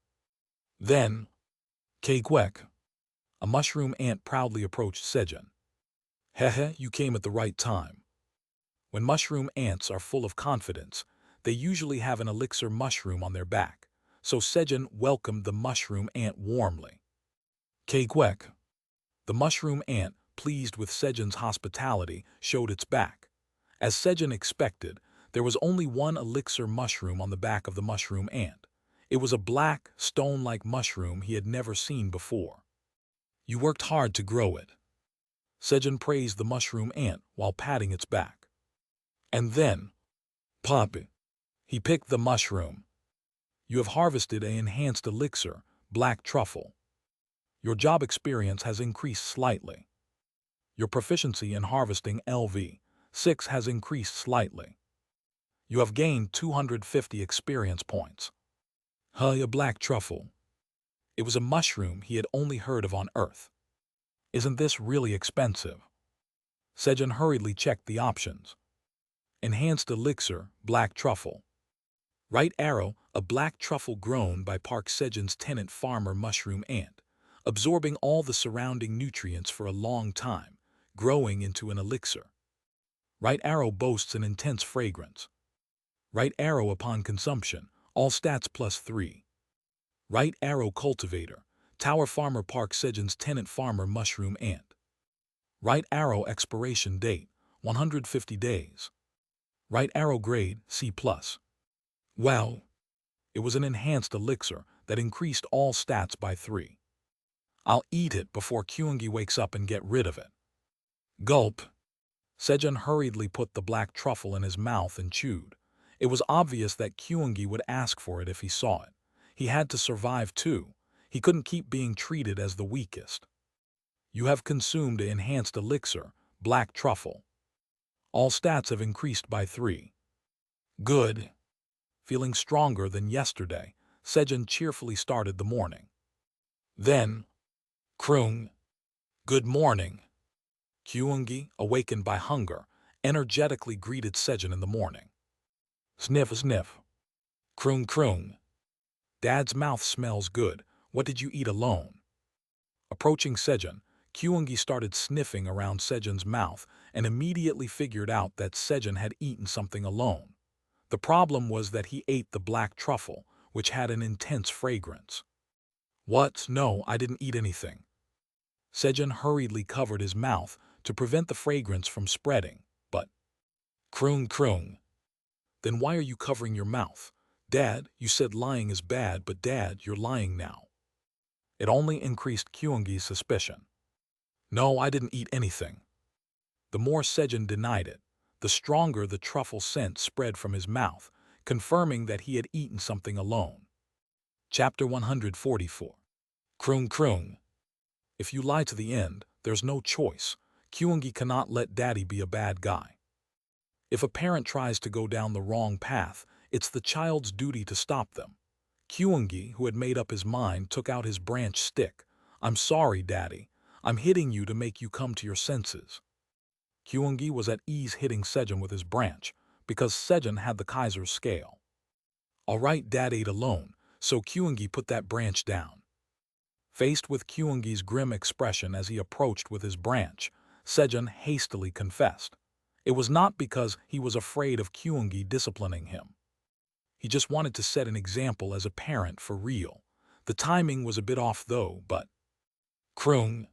Then, Kwek, a mushroom ant proudly approached Sejun. Hehe, you came at the right time. When mushroom ants are full of confidence, they usually have an elixir mushroom on their back, so Sejun welcomed the mushroom ant warmly. Kwek, the mushroom ant, pleased with Sejun's hospitality, showed its back. As Sejun expected, there was only one elixir mushroom on the back of the mushroom ant. It was a black, stone-like mushroom he had never seen before. You worked hard to grow it. Sejun praised the mushroom ant while patting its back. And then, Poppy, he picked the mushroom. You have harvested an enhanced elixir, black truffle. Your job experience has increased slightly. Your proficiency in harvesting LV6 has increased slightly. You have gained 250 experience points. A black truffle. It was a mushroom he had only heard of on Earth. Isn't this really expensive? Sejun hurriedly checked the options. Enhanced elixir, black truffle. Right arrow, a black truffle grown by Park Sejun's tenant farmer mushroom ant, absorbing all the surrounding nutrients for a long time, growing into an elixir. Right arrow boasts an intense fragrance. Right arrow upon consumption, all stats +3. Right arrow cultivator, Tower Farmer Park Sejun's tenant farmer mushroom ant. Right arrow expiration date, 150 days. Right arrow grade, C+. Wow! It was an enhanced elixir that increased all stats by 3. I'll eat it before Kyungi wakes up and get rid of it. Gulp! Sejun hurriedly put the black truffle in his mouth and chewed. It was obvious that Kyungi would ask for it if he saw it. He had to survive too. He couldn't keep being treated as the weakest. You have consumed an enhanced elixir, black truffle. All stats have increased by 3. Good. Feeling stronger than yesterday, Sejun cheerfully started the morning. Then, Krung. Good morning. Kyungi, awakened by hunger, energetically greeted Sejun in the morning. Sniff, sniff. Krung, krung. Dad's mouth smells good. What did you eat alone? Approaching Sejun, Kyungi started sniffing around Sejun's mouth and immediately figured out that Sejun had eaten something alone. The problem was that he ate the black truffle, which had an intense fragrance. What? No, I didn't eat anything. Sejun hurriedly covered his mouth to prevent the fragrance from spreading, but... Krung, krung. Then why are you covering your mouth? Dad, you said lying is bad, but Dad, you're lying now. It only increased Kyungi's suspicion. No, I didn't eat anything. The more Sejun denied it, the stronger the truffle scent spread from his mouth, confirming that he had eaten something alone. Chapter 144. Krung, krung. If you lie to the end, there's no choice. Kyungi cannot let Daddy be a bad guy. If a parent tries to go down the wrong path, it's the child's duty to stop them. Kyungi, who had made up his mind, took out his branch stick. "I'm sorry, Daddy. I'm hitting you to make you come to your senses." Kyungi was at ease hitting Sejun with his branch, because Sejun had the Kaiser's scale. "All right, Dad ate alone, so Kyungi put that branch down." Faced with Kyungi's grim expression as he approached with his branch, Sejun hastily confessed. It was not because he was afraid of Kyungi disciplining him. He just wanted to set an example as a parent for real. The timing was a bit off though, but… Krung.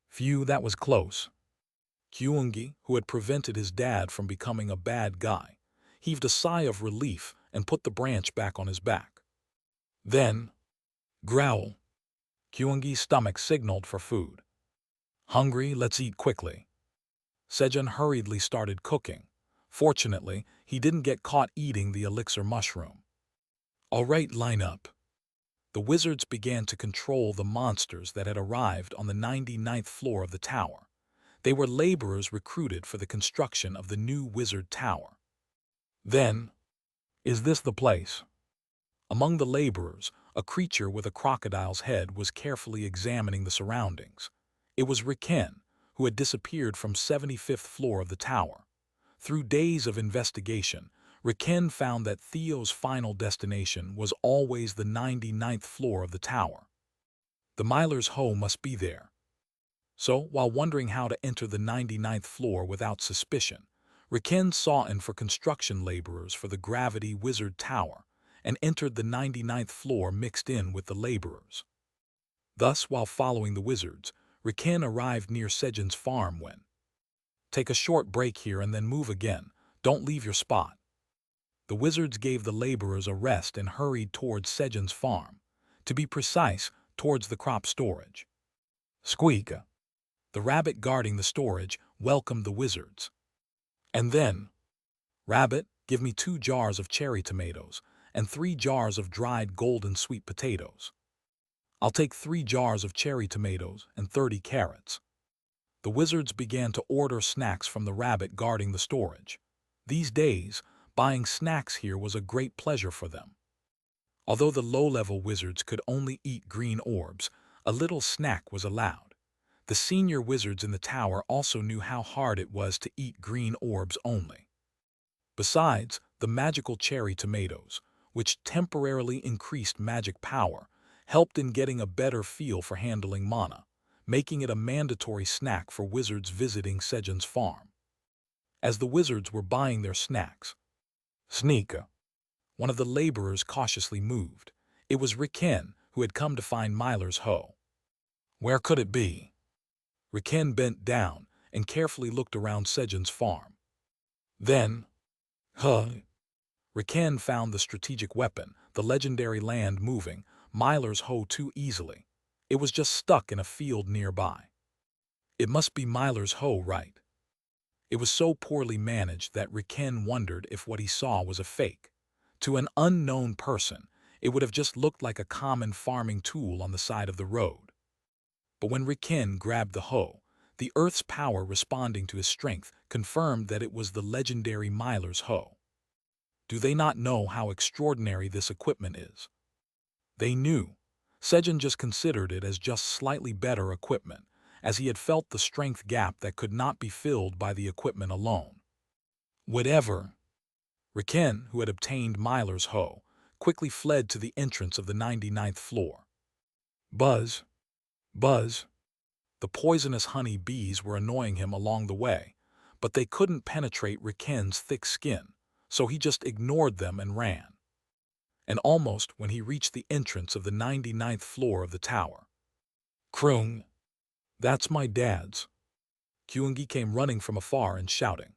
Phew, that was close. Kyungi, who had prevented his dad from becoming a bad guy, heaved a sigh of relief and put the branch back on his back. Then, growl. Kyungi's stomach signaled for food. "Hungry, let's eat quickly." Sejun hurriedly started cooking. Fortunately, he didn't get caught eating the elixir mushroom. "All right, line up." The wizards began to control the monsters that had arrived on the 99th floor of the tower. They were laborers recruited for the construction of the new wizard tower. Then, "Is this the place?" Among the laborers, a creature with a crocodile's head was carefully examining the surroundings. It was Riken, who had disappeared from 75th floor of the tower. Through days of investigation, Riken found that Theo's final destination was always the 99th floor of the tower. The Myler's hoe must be there. So, while wondering how to enter the 99th floor without suspicion, Riken sought in for construction laborers for the Gravity Wizard Tower and entered the 99th floor mixed in with the laborers. Thus, while following the wizards, Riken arrived near Sejun's farm when… "Take a short break here and then move again. Don't leave your spot." The wizards gave the laborers a rest and hurried towards Sejun's farm. To be precise, towards the crop storage. Squeak. The rabbit guarding the storage welcomed the wizards. And then, "Rabbit, give me 2 jars of cherry tomatoes and 3 jars of dried golden sweet potatoes." "I'll take 3 jars of cherry tomatoes and 30 carrots." The wizards began to order snacks from the rabbit guarding the storage. These days, buying snacks here was a great pleasure for them. Although the low-level wizards could only eat green orbs, a little snack was allowed. The senior wizards in the tower also knew how hard it was to eat green orbs only. Besides, the magical cherry tomatoes, which temporarily increased magic power, helped in getting a better feel for handling mana, making it a mandatory snack for wizards visiting Sejun's farm. As the wizards were buying their snacks, Sneaka, one of the laborers, cautiously moved. It was Riken, who had come to find Myler's hoe. Where could it be? Riken bent down and carefully looked around Sejun's farm. Then, Riken found the strategic weapon, the legendary land-moving Myler's hoe, too easily. It was just stuck in a field nearby. It must be Myler's hoe, right? It was so poorly managed that Riken wondered if what he saw was a fake. To an unknown person, it would have just looked like a common farming tool on the side of the road. But when Riken grabbed the hoe, the earth's power responding to his strength confirmed that it was the legendary Myler's hoe. Do they not know how extraordinary this equipment is? They knew. Sejun just considered it as just slightly better equipment, as he had felt the strength gap that could not be filled by the equipment alone. Whatever. Riken, who had obtained Myler's hoe, quickly fled to the entrance of the 99th floor. Buzz. Buzz. The poisonous honey bees were annoying him along the way, but they couldn't penetrate Riken's thick skin, so he just ignored them and ran. And almost when he reached the entrance of the 99th floor of the tower, Krung. That's my dad's. Kyungi came running from afar and shouting.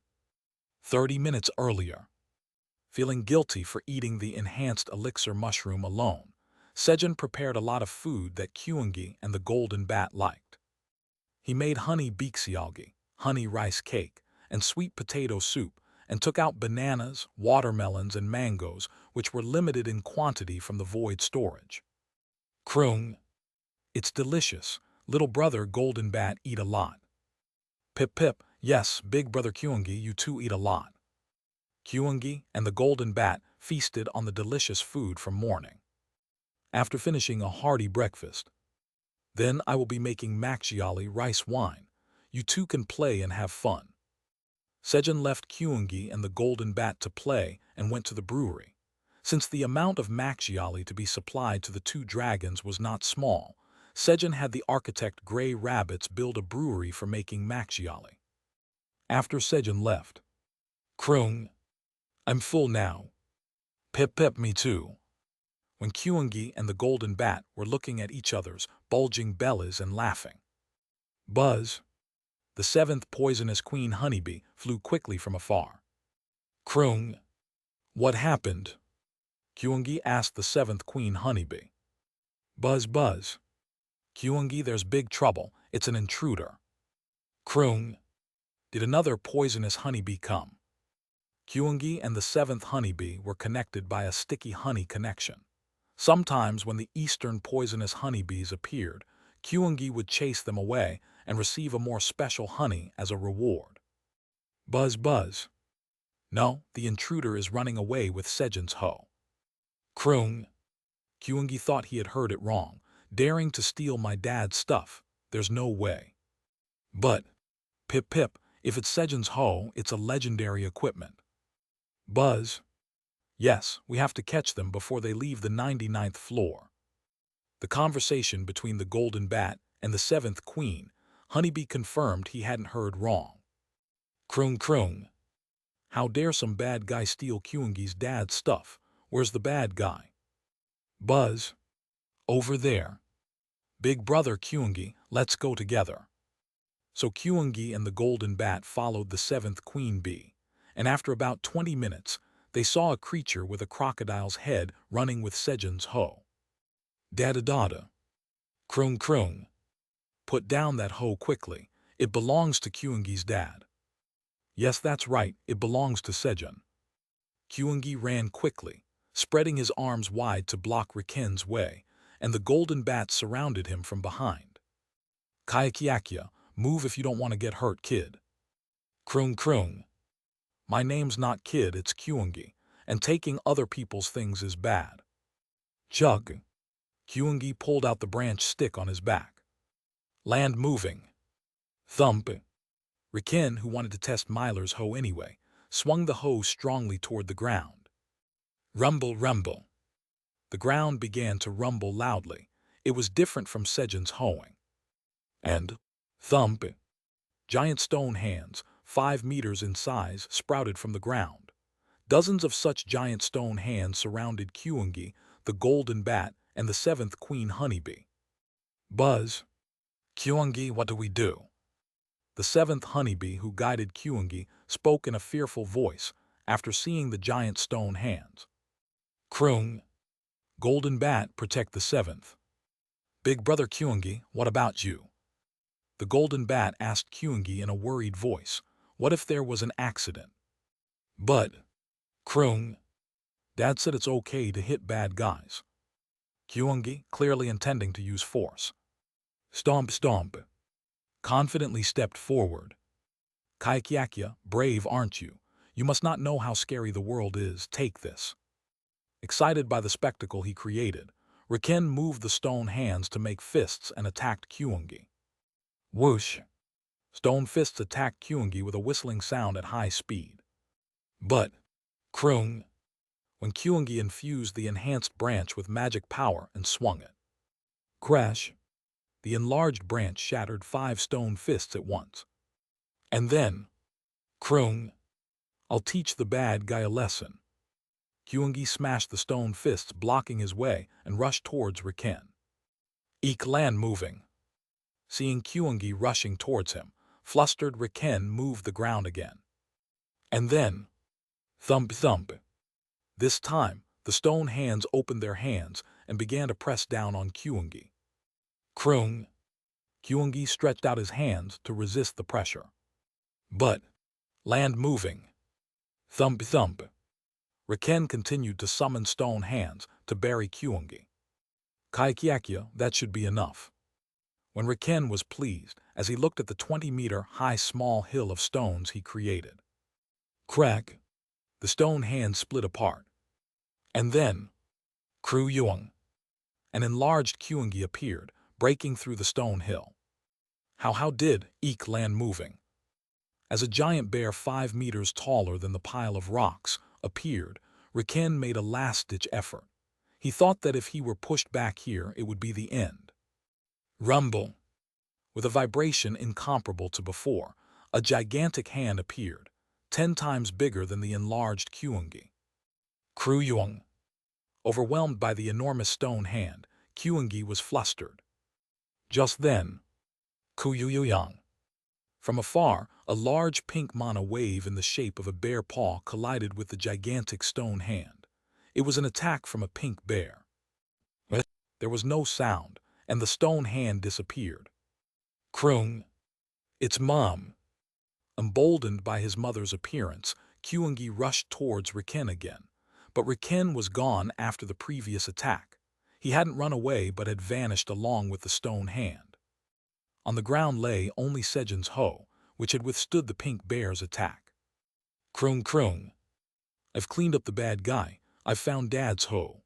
30 minutes earlier. Feeling guilty for eating the enhanced elixir mushroom alone, Sejun prepared a lot of food that Kyungi and the golden bat liked. He made honey bixialgi, honey rice cake, and sweet potato soup, and took out bananas, watermelons, and mangoes, which were limited in quantity from the void storage. Krung. It's delicious. Little brother golden bat eat a lot. Pip pip, yes, big brother Kyungi, you too eat a lot. Kyungi and the golden bat feasted on the delicious food from morning. after finishing a hearty breakfast. Then I will be making makgeolli rice wine. You two can play and have fun. Sejun left Kyungi and the Golden Bat to play and went to the brewery. Since the amount of makgeolli to be supplied to the two dragons was not small, Sejun had the architect Grey Rabbits build a brewery for making makgeolli. After Sejun left, Krung, I'm full now. Pip pip, me too. When Kyungi and the Golden Bat were looking at each other's bulging bellies and laughing. Buzz, the seventh poisonous queen honeybee, flew quickly from afar. Krung, what happened? Kyungi asked the seventh queen honeybee. Buzz, buzz. Kyungi, there's big trouble. It's an intruder. Krung, did another poisonous honeybee come? Kyungi and the seventh honeybee were connected by a sticky honey connection. Sometimes when the eastern poisonous honeybees appeared, Kyungi would chase them away and receive a more special honey as a reward. Buzz, buzz. No, the intruder is running away with Sejun's hoe. Krung. Kyungi thought he had heard it wrong. Daring to steal my dad's stuff. There's no way. But, pip pip, if it's Sejun's hoe, it's a legendary equipment. Buzz. Yes, we have to catch them before they leave the 99th floor. The conversation between the Golden Bat and the seventh queen, Honeybee confirmed he hadn't heard wrong. Krung krung. How dare some bad guy steal Kyungi's dad's stuff? Where's the bad guy? Buzz. Over there. Big brother Kyungi, let's go together. So Kyungi and the Golden Bat followed the seventh queen bee, and after about 20 minutes, they saw a creature with a crocodile's head running with Sejun's hoe. Dada. Krung krung. Put down that hoe quickly. It belongs to Kyungi's dad. Yes, that's right, it belongs to Sejun. Kyungi ran quickly, spreading his arms wide to block Riken's way, and the Golden Bat surrounded him from behind. Kayakyakya, move if you don't want to get hurt, kid. Krung krung. My name's not Kid, it's Kyungi, and taking other people's things is bad. Chug. Kyungi pulled out the branch stick on his back. Land moving. Thump. Riken, who wanted to test Myler's hoe anyway, swung the hoe strongly toward the ground. Rumble, rumble. The ground began to rumble loudly. It was different from Sejun's hoeing. And thump. Giant stone hands, 5 meters in size, sprouted from the ground. Dozens of such giant stone hands surrounded Kyungi, the Golden Bat, and the seventh queen honeybee. Buzz. Kyungi, what do we do? The seventh honeybee, who guided Kyungi, spoke in a fearful voice after seeing the giant stone hands. Krung. Golden Bat, protect the seventh. Big brother Kyungi, what about you? The Golden Bat asked Kyungi in a worried voice. What if there was an accident? But, Krung, Dad said it's okay to hit bad guys. Kyungi, clearly intending to use force. Stomp stomp. Confidently stepped forward. Kayakyakya, brave aren't you? You must not know how scary the world is, take this. Excited by the spectacle he created, Riken moved the stone hands to make fists and attacked Kyungi. Whoosh! Stone fists attacked Kyungi with a whistling sound at high speed. But, Krung, when Kyungi infused the enhanced branch with magic power and swung it. Crash! The enlarged branch shattered 5 stone fists at once. And then, Krung, I'll teach the bad guy a lesson. Kyungi smashed the stone fists blocking his way and rushed towards Riken. Eek land moving. Seeing Kyungi rushing towards him, flustered Riken moved the ground again. And then, thump thump. This time, the stone hands opened their hands and began to press down on Kyungi. Krung. Kyungi stretched out his hands to resist the pressure. But, land moving. Thump thump. Riken continued to summon stone hands to bury Kyungi. Kayakyakya, that should be enough. When Riken was pleased as he looked at the 20-meter-high small hill of stones he created. Crack! The stone hands split apart. And then, Kru Yung. An enlarged Kyungi appeared, breaking through the stone hill. How did Eek land moving? As a giant bear 5 meters taller than the pile of rocks appeared, Riken made a last-ditch effort. He thought that if he were pushed back here, it would be the end. Rumble! With a vibration incomparable to before, a gigantic hand appeared, 10 times bigger than the enlarged Kyungi. Kruyung! Overwhelmed by the enormous stone hand, Kyungi was flustered. Just then, Kuyuyuyang! From afar, a large pink mana wave in the shape of a bear paw collided with the gigantic stone hand. It was an attack from a pink bear. There was no sound, and the stone hand disappeared. Krung! It's Mom! Emboldened by his mother's appearance, Kyungi rushed towards Riken again. But Riken was gone after the previous attack. He hadn't run away but had vanished along with the stone hand. On the ground lay only Sejun's hoe, which had withstood the pink bear's attack. Krung! I've cleaned up the bad guy. I've found Dad's hoe.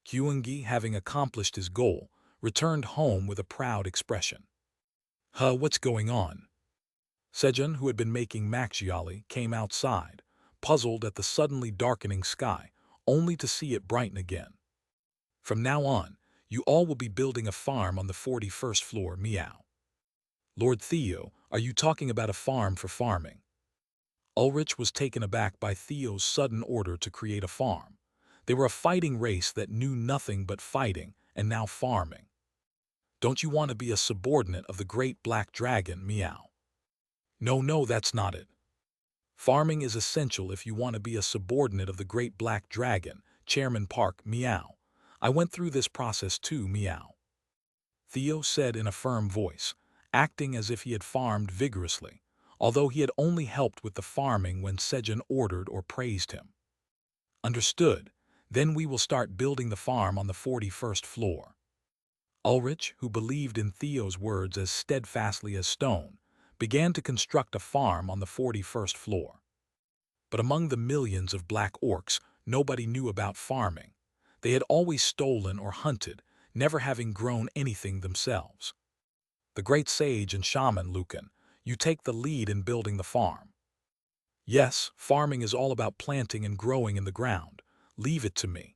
Kyungi, having accomplished his goal, returned home with a proud expression. What's going on? Sejun, who had been making makgeolli, came outside, puzzled at the suddenly darkening sky, only to see it brighten again. From now on, you all will be building a farm on the 41st floor, meow. Lord Theo, are you talking about a farm for farming? Ulrich was taken aback by Theo's sudden order to create a farm. They were a fighting race that knew nothing but fighting and now farming. Don't you want to be a subordinate of the great black dragon, meow? No, that's not it. Farming is essential if you want to be a subordinate of the great black dragon, Chairman Park, meow. I went through this process too, meow. Theo said in a firm voice, acting as if he had farmed vigorously, although he had only helped with the farming when Sejun ordered or praised him. Understood. Then we will start building the farm on the 41st floor. Ulrich, who believed in Theo's words as steadfastly as stone, began to construct a farm on the 41st floor. But among the millions of black orcs, nobody knew about farming. They had always stolen or hunted, never having grown anything themselves. The great sage and shaman Lucan, you take the lead in building the farm. Yes, farming is all about planting and growing in the ground. Leave it to me.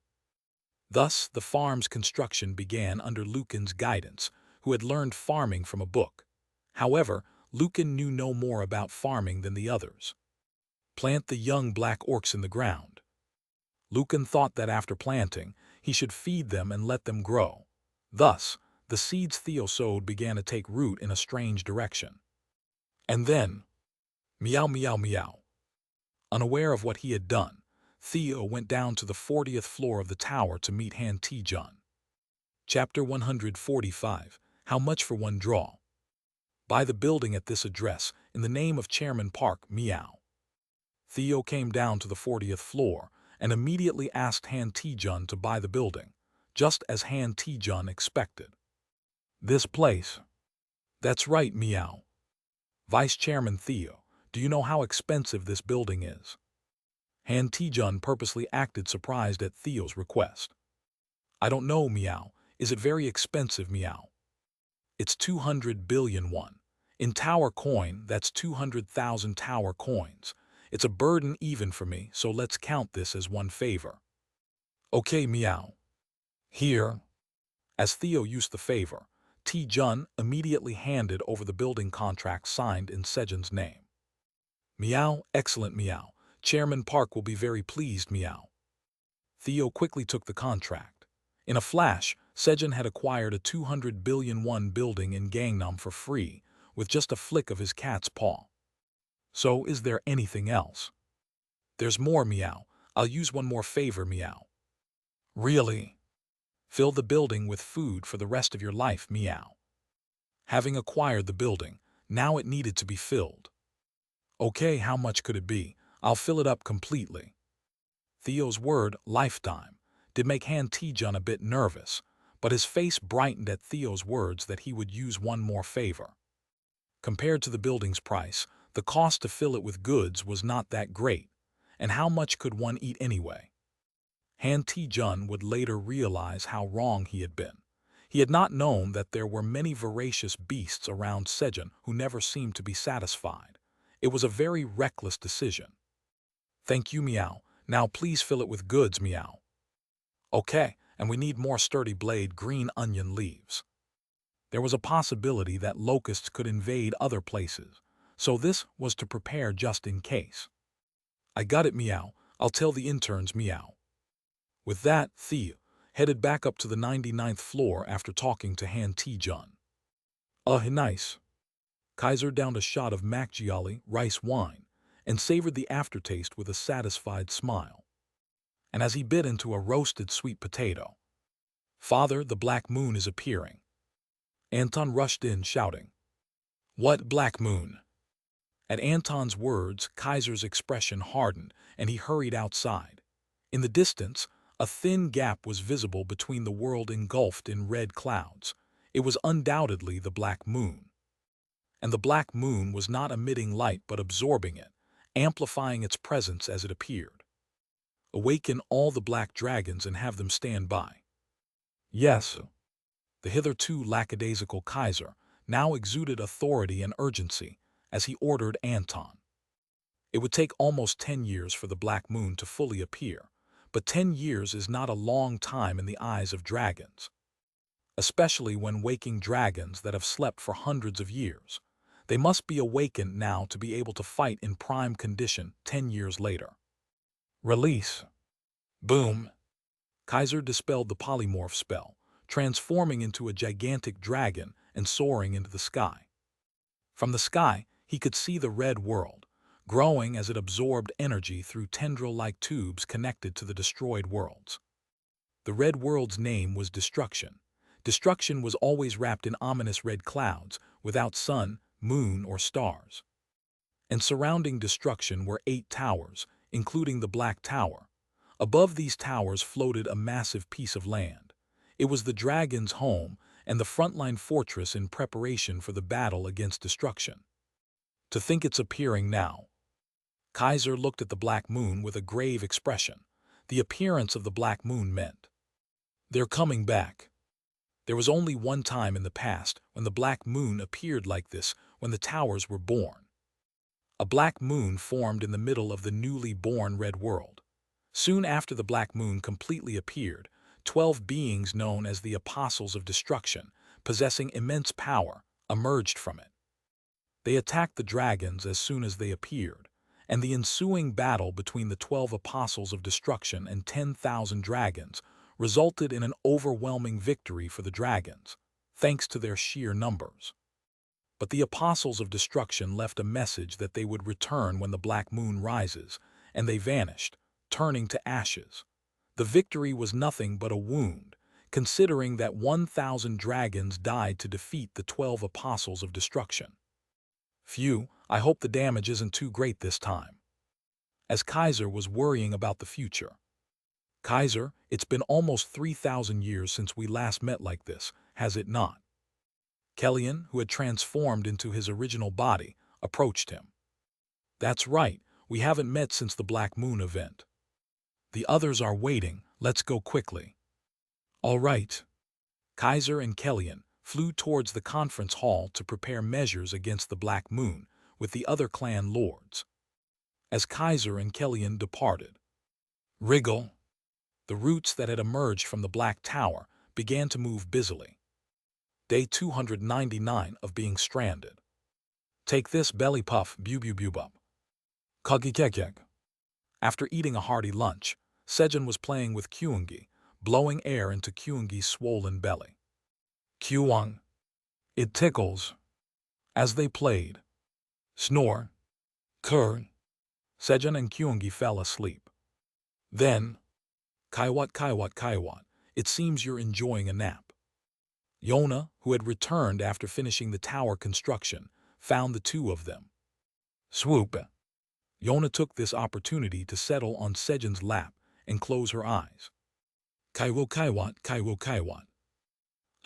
Thus, the farm's construction began under Lucan's guidance, who had learned farming from a book. However, Lucan knew no more about farming than the others. Plant the young black orcs in the ground. Lucan thought that after planting, he should feed them and let them grow. Thus, the seeds Theo sowed began to take root in a strange direction. And then, meow. Unaware of what he had done, Theo went down to the 40th floor of the tower to meet Han Taejun. Chapter 145, How Much for One Draw? Buy the building at this address, in the name of Chairman Park, meow. Theo came down to the 40th floor and immediately asked Han Taejun to buy the building, just as Han Taejun expected. This place. That's right, meow. Vice Chairman Theo, do you know how expensive this building is? Han Taejun purposely acted surprised at Theo's request. I don't know, meow. Is it very expensive, meow? It's 200 billion won. In tower coin, that's 200,000 tower coins. It's a burden even for me, so let's count this as one favor. Okay, meow. Here. As Theo used the favor, Taejun immediately handed over the building contract signed in Sejun's name. Meow, excellent, meow. Chairman Park will be very pleased, meow. Theo quickly took the contract. In a flash, Sejun had acquired a 200 billion won building in Gangnam for free, with just a flick of his cat's paw. So, is there anything else? There's more, meow. I'll use one more favor, meow. Really? Fill the building with food for the rest of your life, meow. Having acquired the building, now it needed to be filled. Okay, how much could it be? I'll fill it up completely. Theo's word, lifetime, did make Han Taejun a bit nervous, but his face brightened at Theo's words that he would use one more favor. Compared to the building's price, the cost to fill it with goods was not that great, and how much could one eat anyway? Han Ti-jun would later realize how wrong he had been. He had not known that there were many voracious beasts around Sejun who never seemed to be satisfied. It was a very reckless decision. Thank you, Meow. Now please fill it with goods, Meow. Okay, and we need more sturdy blade green onion leaves. There was a possibility that locusts could invade other places, so this was to prepare just in case. I got it, Meow. I'll tell the interns, Meow. With that, Theo headed back up to the 99th floor after talking to Han Ti-jun. Nice. Kaiser downed a shot of Macchiali rice wine and savored the aftertaste with a satisfied smile. And as he bit into a roasted sweet potato, Father, the black moon is appearing. Anton rushed in, shouting, What black moon? At Anton's words, Kaiser's expression hardened, and he hurried outside. In the distance, a thin gap was visible between the world engulfed in red clouds. It was undoubtedly the black moon. And the black moon was not emitting light but absorbing it, amplifying its presence as it appeared. Awaken all the black dragons and have them stand by. Yes. The hitherto lackadaisical Kaiser now exuded authority and urgency as he ordered Anton. It would take almost 10 years for the black moon to fully appear, but 10 years is not a long time in the eyes of dragons, especially when waking dragons that have slept for hundreds of years. They must be awakened now to be able to fight in prime condition 10 years later. Release. Boom. Kaiser dispelled the polymorph spell, transforming into a gigantic dragon and soaring into the sky. From the sky, he could see the red world, growing as it absorbed energy through tendril-like tubes connected to the destroyed worlds. The red world's name was Destruction. Destruction was always wrapped in ominous red clouds, without sun, moon, or stars. And surrounding Destruction were 8 towers, including the Black Tower. Above these towers floated a massive piece of land. It was the dragon's home and the frontline fortress in preparation for the battle against Destruction. To think it's appearing now. Kaiser looked at the black moon with a grave expression. The appearance of the black moon meant, they're coming back. There was only one time in the past when the black moon appeared like this, when the towers were born. A black moon formed in the middle of the newly born red world. Soon after the black moon completely appeared, 12 beings known as the Apostles of Destruction, possessing immense power, emerged from it. They attacked the dragons as soon as they appeared, and the ensuing battle between the 12 Apostles of Destruction and 10,000 dragons resulted in an overwhelming victory for the dragons, thanks to their sheer numbers. But the Apostles of Destruction left a message that they would return when the black moon rises, and they vanished, turning to ashes. The victory was nothing but a wound, considering that 1,000 dragons died to defeat the 12 Apostles of Destruction. Phew, I hope the damage isn't too great this time. As Kaiser was worrying about the future. Kaiser, it's been almost 3,000 years since we last met like this, has it not? Kellyan, who had transformed into his original body, approached him. That's right, we haven't met since the Black Moon event. The others are waiting, let's go quickly. All right. Kaiser and Kellyan flew towards the conference hall to prepare measures against the Black Moon with the other clan lords. As Kaiser and Kellyan departed, Wriggle, the roots that had emerged from the Black Tower, began to move busily. Day 299 of being stranded. Take this belly puff, bu-bu-bu-bub. Kuggy-keg-keg. After eating a hearty lunch, Sejun was playing with Kyungi, blowing air into Kyungi's swollen belly. Kyung. It tickles. As they played. Snore. Kurr. Sejun and Kyungi fell asleep. Then, Kaiwat, it seems you're enjoying a nap. Yona, who had returned after finishing the tower construction, found the two of them. Swoop. Yona took this opportunity to settle on Sejun's lap and close her eyes. Kaiwat.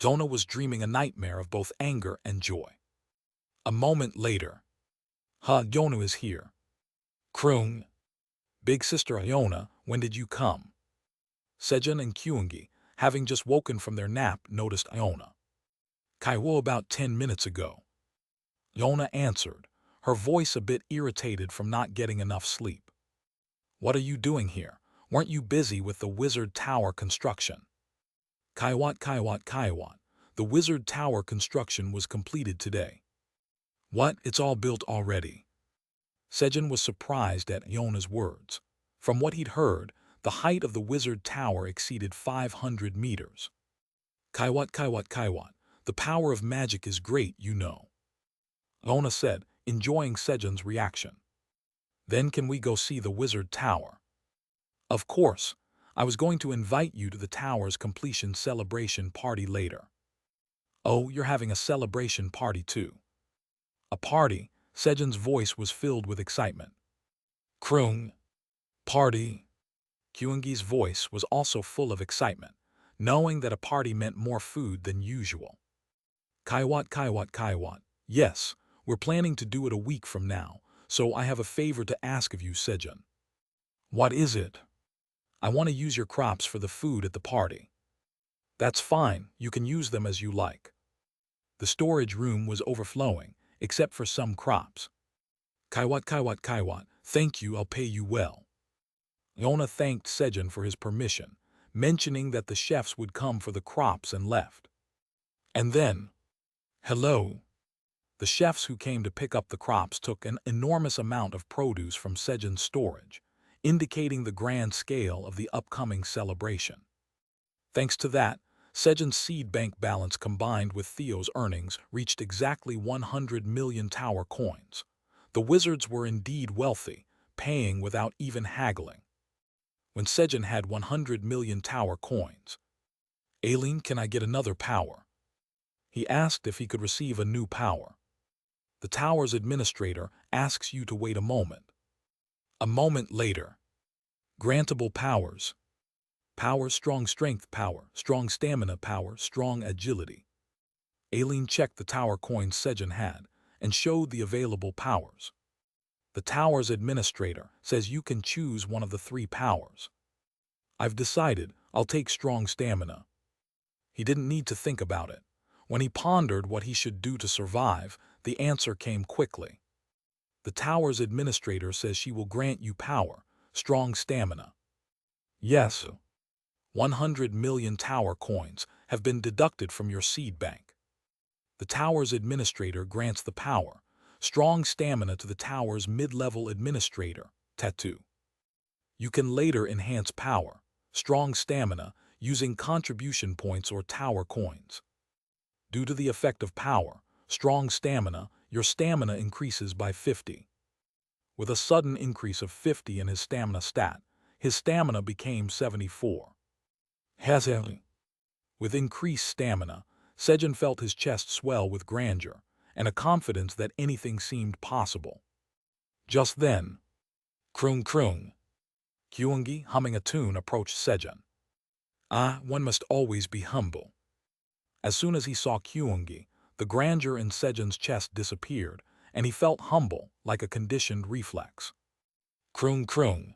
Yona was dreaming a nightmare of both anger and joy. A moment later. Yona is here. Kroon. Big sister Yona, when did you come? Sejun and Kyungi, having just woken from their nap, noticed Iona. Kaiwo about 10 minutes ago. Iona answered, her voice a bit irritated from not getting enough sleep. What are you doing here? Weren't you busy with the wizard tower construction? Kaiwat. The wizard tower construction was completed today. What? It's all built already. Sejun was surprised at Iona's words. From what he'd heard, the height of the wizard tower exceeded 500 meters. Kaiwat. The power of magic is great, you know. Iona said, enjoying Sejun's reaction. Then can we go see the wizard tower? Of course. I was going to invite you to the tower's completion celebration party later. Oh, you're having a celebration party too. A party? Sejun's voice was filled with excitement. Krung. Party. Kyungi's voice was also full of excitement, knowing that a party meant more food than usual. Kaiwat. Yes, we're planning to do it a week from now, so I have a favor to ask of you, Sejun. What is it? I want to use your crops for the food at the party. That's fine, you can use them as you like. The storage room was overflowing, except for some crops. Kaiwat. Thank you, I'll pay you well. Iona thanked Sejun for his permission, mentioning that the chefs would come for the crops and left. And then, hello. The chefs who came to pick up the crops took an enormous amount of produce from Sejun's storage, indicating the grand scale of the upcoming celebration. Thanks to that, Sejun's seed bank balance combined with Theo's earnings reached exactly 100 million tower coins. The wizards were indeed wealthy, paying without even haggling. When Sejun had 100 million tower coins, Aileen, can I get another power? He asked if he could receive a new power. The tower's administrator asks you to wait a moment. A moment later. Grantable powers. Power, strong strength power, strong stamina power, strong agility. Aileen checked the tower coins Sejun had and showed the available powers. The tower's administrator says you can choose one of the 3 powers. I've decided I'll take strong stamina. He didn't need to think about it. When he pondered what he should do to survive, the answer came quickly. The tower's administrator says she will grant you power, strong stamina. Yes. 100 million tower coins have been deducted from your seed bank. The tower's administrator grants the power, strong stamina to the tower's mid-level administrator, Tattoo. You can later enhance power, strong stamina, using contribution points or tower coins. Due to the effect of power, strong stamina, your stamina increases by 50. With a sudden increase of 50 in his stamina stat, his stamina became 74. With increased stamina, Sejun felt his chest swell with grandeur and a confidence that anything seemed possible. Just then, Krung. Kyungi, humming a tune, approached Sejun. One must always be humble. As soon as he saw Kyungi, the grandeur in Sejun's chest disappeared, and he felt humble like a conditioned reflex. Krung.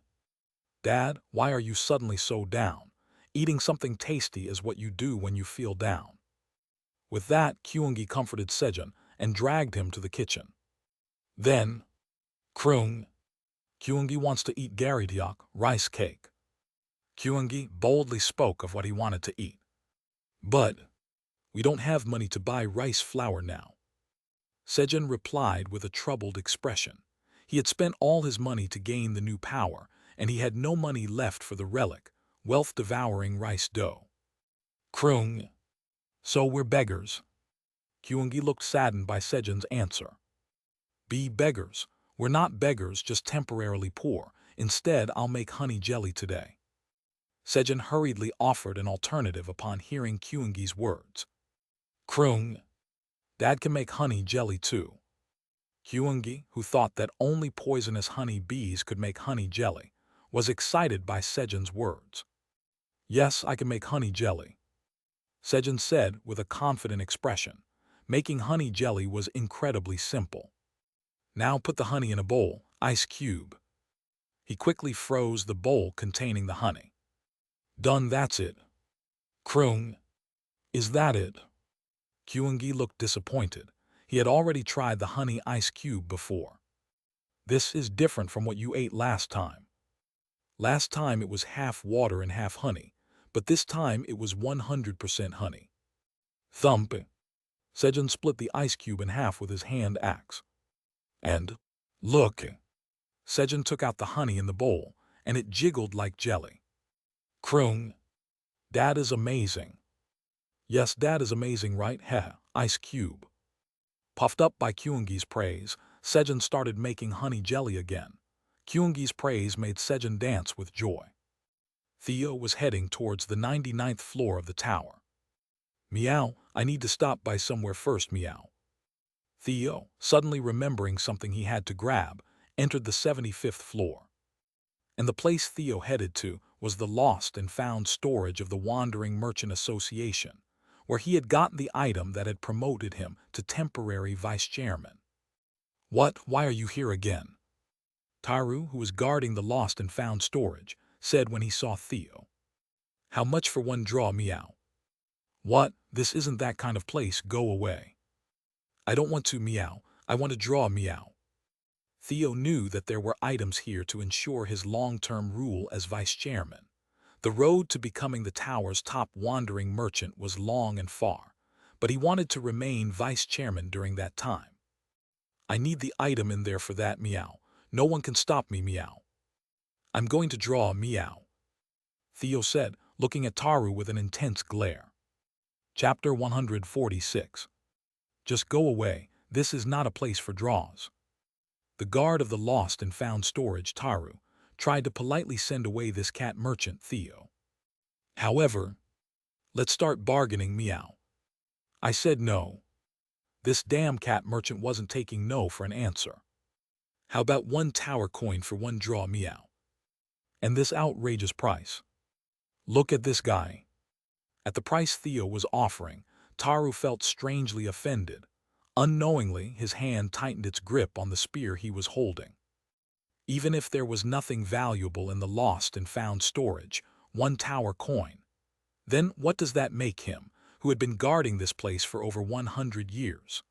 Dad, why are you suddenly so down? Eating something tasty is what you do when you feel down. With that, Kyungi comforted Sejun and dragged him to the kitchen. Then, Krung. Kyungi wants to eat garidyeok, rice cake. Kyungi boldly spoke of what he wanted to eat. But we don't have money to buy rice flour now. Sejun replied with a troubled expression. He had spent all his money to gain the new power, and he had no money left for the relic, wealth-devouring rice dough. Krung. So we're beggars. Kyungi looked saddened by Sejun's answer. Be beggars. We're not beggars, just temporarily poor. Instead, I'll make honey jelly today. Sejun hurriedly offered an alternative upon hearing Kyungi's words. Krung. Dad can make honey jelly too. Kyungi, who thought that only poisonous honey bees could make honey jelly, was excited by Sejun's words. Yes, I can make honey jelly. Sejun said with a confident expression. Making honey jelly was incredibly simple. Now put the honey in a bowl, ice cube. He quickly froze the bowl containing the honey. Done, that's it. Kroong. Is that it? Kyungi looked disappointed. He had already tried the honey ice cube before. This is different from what you ate last time. Last time it was half water and half honey, but this time it was 100% honey. Thump. Sejun split the ice cube in half with his hand axe. And, look. Sejun took out the honey in the bowl, and it jiggled like jelly. Kroong. That is amazing. Yes, that is amazing, right? Heh, ice cube. Puffed up by Kyungi's praise, Sejun started making honey jelly again. Kyungi's praise made Sejun dance with joy. Theo was heading towards the 99th floor of the tower. Meow, I need to stop by somewhere first, meow. Theo, suddenly remembering something he had to grab, entered the 75th floor. And the place Theo headed to was the lost and found storage of the Wandering Merchant Association, where he had gotten the item that had promoted him to temporary vice-chairman. What? Why are you here again? Taru, who was guarding the lost and found storage, said when he saw Theo. How much for one draw, meow? What? This isn't that kind of place, go away. I don't want to, meow. I want to draw, meow. Theo knew that there were items here to ensure his long-term rule as vice-chairman. The road to becoming the tower's top wandering merchant was long and far, but he wanted to remain vice-chairman during that time. I need the item in there for that, meow. No one can stop me, meow. I'm going to draw, meow. Theo said, looking at Taru with an intense glare. Chapter 146. Just go away, this is not a place for draws. The guard of the lost and found storage, Taru, tried to politely send away this cat merchant, Theo. However, let's start bargaining, meow. I said no. This damn cat merchant wasn't taking no for an answer. How about 1 tower coin for 1 draw, meow? And this outrageous price. Look at this guy. At the price Theo was offering, Taru felt strangely offended. Unknowingly, his hand tightened its grip on the spear he was holding. Even if there was nothing valuable in the lost and found storage, 1 tower coin, then what does that make him, who had been guarding this place for over 100 years?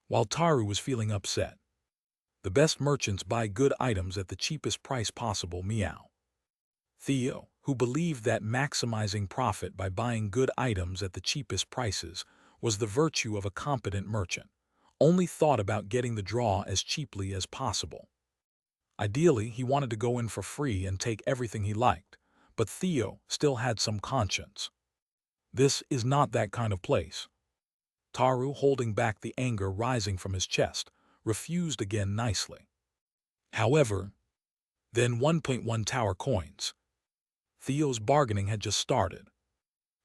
While Taru was feeling upset, the best merchants buy good items at the cheapest price possible, meow. Theo, who believed that maximizing profit by buying good items at the cheapest prices was the virtue of a competent merchant, only thought about getting the draw as cheaply as possible. Ideally, he wanted to go in for free and take everything he liked, but Theo still had some conscience. This is not that kind of place. Taru, holding back the anger rising from his chest, refused again nicely. However, then 1.1 tower coins. Theo's bargaining had just started.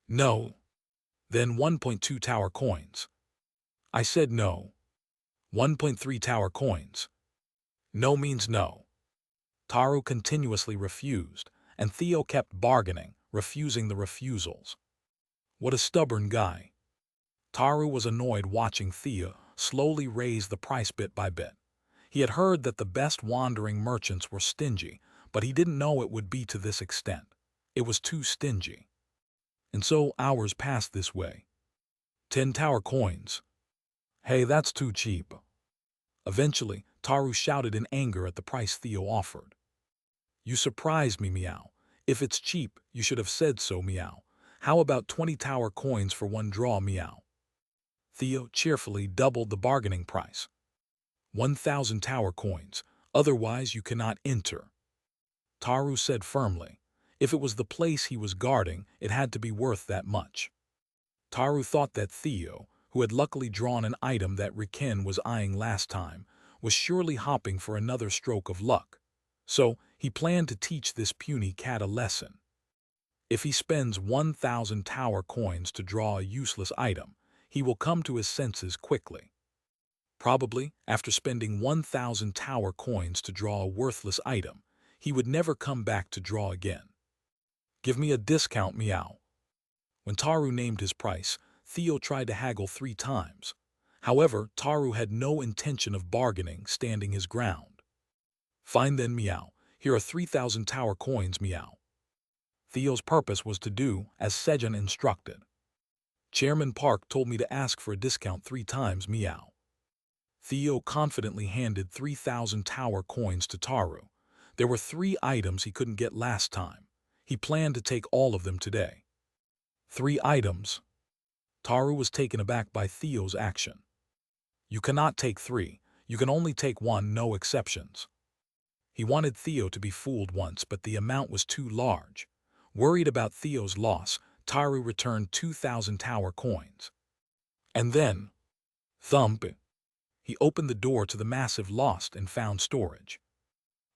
No. Then 1.2 tower coins. I said no. 1.3 tower coins. No means no. Taru continuously refused, and Theo kept bargaining, refusing the refusals. What a stubborn guy. Taru was annoyed watching Theo slowly raise the price bit by bit. He had heard that the best wandering merchants were stingy, but he didn't know it would be to this extent. It was too stingy. And so hours passed this way. 10 tower coins. Hey, that's too cheap. Eventually, Taru shouted in anger at the price Theo offered. You surprised me, meow. If it's cheap, you should have said so, meow. How about 20 tower coins for 1 draw, meow? Theo cheerfully doubled the bargaining price. 1,000 tower coins, otherwise you cannot enter. Taru said firmly. If it was the place he was guarding, it had to be worth that much. Taru thought that Theo, who had luckily drawn an item that Riken was eyeing last time, was surely hopping for another stroke of luck. So he planned to teach this puny cat a lesson. If he spends 1,000 tower coins to draw a useless item, he will come to his senses quickly. Probably, after spending 1,000 tower coins to draw a worthless item, he would never come back to draw again. Give me a discount, meow. When Taru named his price, Theo tried to haggle 3 times. However, Taru had no intention of bargaining, standing his ground. Fine then, meow. Here are 3,000 tower coins, meow. Theo's purpose was to do as Sejun instructed. Chairman Park told me to ask for a discount 3 times, meow. Theo confidently handed 3,000 tower coins to Taru. There were 3 items he couldn't get last time. He planned to take all of them today. 3 items? Taru was taken aback by Theo's action. You cannot take 3. You can only take 1, no exceptions. He wanted Theo to be fooled once, but the amount was too large. Worried about Theo's loss, Taru returned 2,000 tower coins. And then, thump, he opened the door to the massive lost and found storage.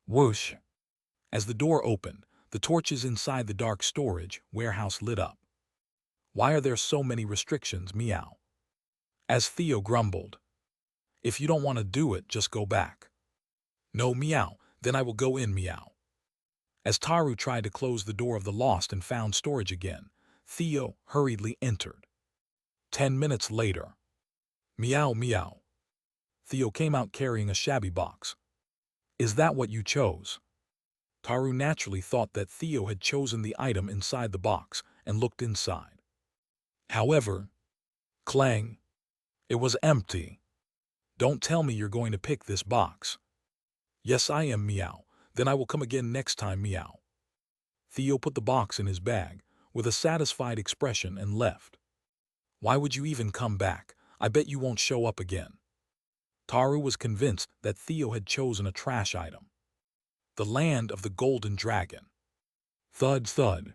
Whoosh! As the door opened, the torches inside the dark storage warehouse lit up. Why are there so many restrictions, meow? As Theo grumbled. If you don't want to do it, just go back. No, meow, then I will go in, meow. As Taru tried to close the door of the lost and found storage again, Theo hurriedly entered. 10 minutes later. Meow, meow. Theo came out carrying a shabby box. Is that what you chose? Taru naturally thought that Theo had chosen the item inside the box and looked inside. However, clang, it was empty. Don't tell me you're going to pick this box. Yes, I am, meow. Then I will come again next time, meow. Theo put the box in his bag with a satisfied expression and left. Why would you even come back? I bet you won't show up again. Taru was convinced that Theo had chosen a trash item. The land of the golden dragon. Thud, thud.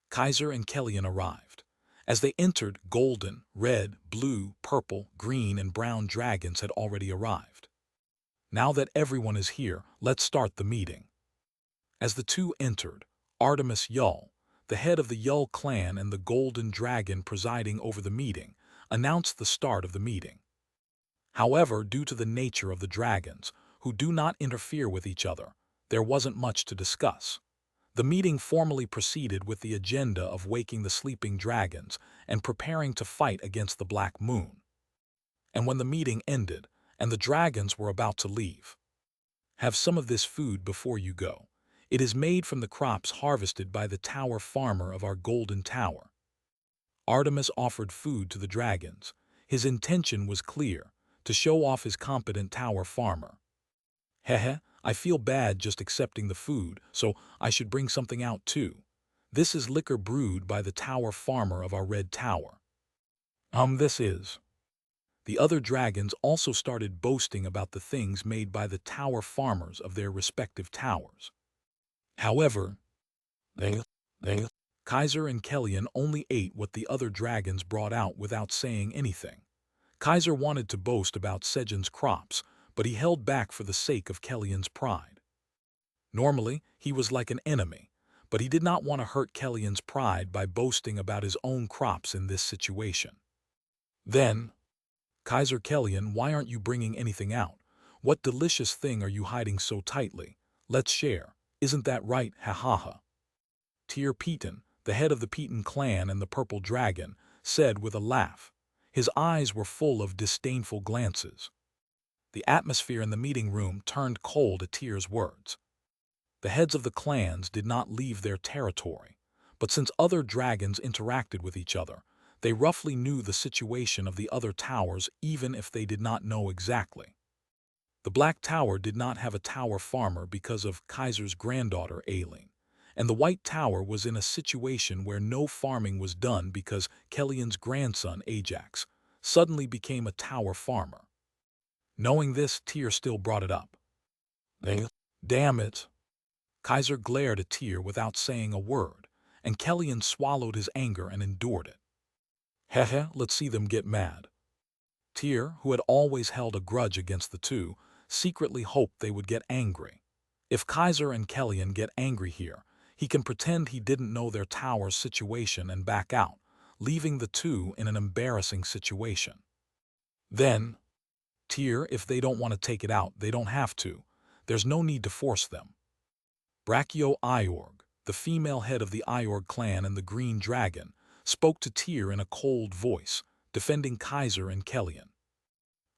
Kaiser and Kellyan arrived. As they entered, golden, red, blue, purple, green, and brown dragons had already arrived. Now that everyone is here, let's start the meeting. As the two entered, Artemis Yull, the head of the Yull clan and the golden dragon presiding over the meeting, announced the start of the meeting. However, due to the nature of the dragons, who do not interfere with each other, there wasn't much to discuss. The meeting formally proceeded with the agenda of waking the sleeping dragons and preparing to fight against the Black Moon. And when the meeting ended, and the dragons were about to leave, have some of this food before you go. It is made from the crops harvested by the tower farmer of our golden tower. Artemis offered food to the dragons. His intention was clear, to show off his competent tower farmer. Heh, I feel bad just accepting the food, so I should bring something out too. This is liquor brewed by the tower farmer of our red tower. This is. The other dragons also started boasting about the things made by the tower farmers of their respective towers. However, Kaiser and Kellyan only ate what the other dragons brought out without saying anything. Kaiser wanted to boast about Sejun's crops, but he held back for the sake of Kellyan's pride. Normally, he was like an enemy, but he did not want to hurt Kellyan's pride by boasting about his own crops in this situation. Then, Kaiser Kellyan, why aren't you bringing anything out? What delicious thing are you hiding so tightly? Let's share. Isn't that right, ha ha ha? Tyr Peton, the head of the Peton clan and the purple dragon, said with a laugh. His eyes were full of disdainful glances. The atmosphere in the meeting room turned cold at Tyr's words. The heads of the clans did not leave their territory, but since other dragons interacted with each other, they roughly knew the situation of the other towers even if they did not know exactly. The Black Tower did not have a tower farmer because of Kaiser's granddaughter Aileen, and the White Tower was in a situation where no farming was done because Kellyan's grandson Ajax suddenly became a tower farmer. Knowing this, Tyr still brought it up. Damn it! Kaiser glared at Tyr without saying a word, and Kellyan swallowed his anger and endured it. Heh, let's see them get mad. Tyr, who had always held a grudge against the two, secretly hoped they would get angry. If Kaiser and Kellyan get angry here, he can pretend he didn't know their tower's situation and back out, leaving the two in an embarrassing situation. Then, Tyr, if they don't want to take it out, they don't have to. There's no need to force them. Brachio Iorg, the female head of the Iorg clan and the Green Dragon, spoke to Tyr in a cold voice, defending Kaiser and Kellyan.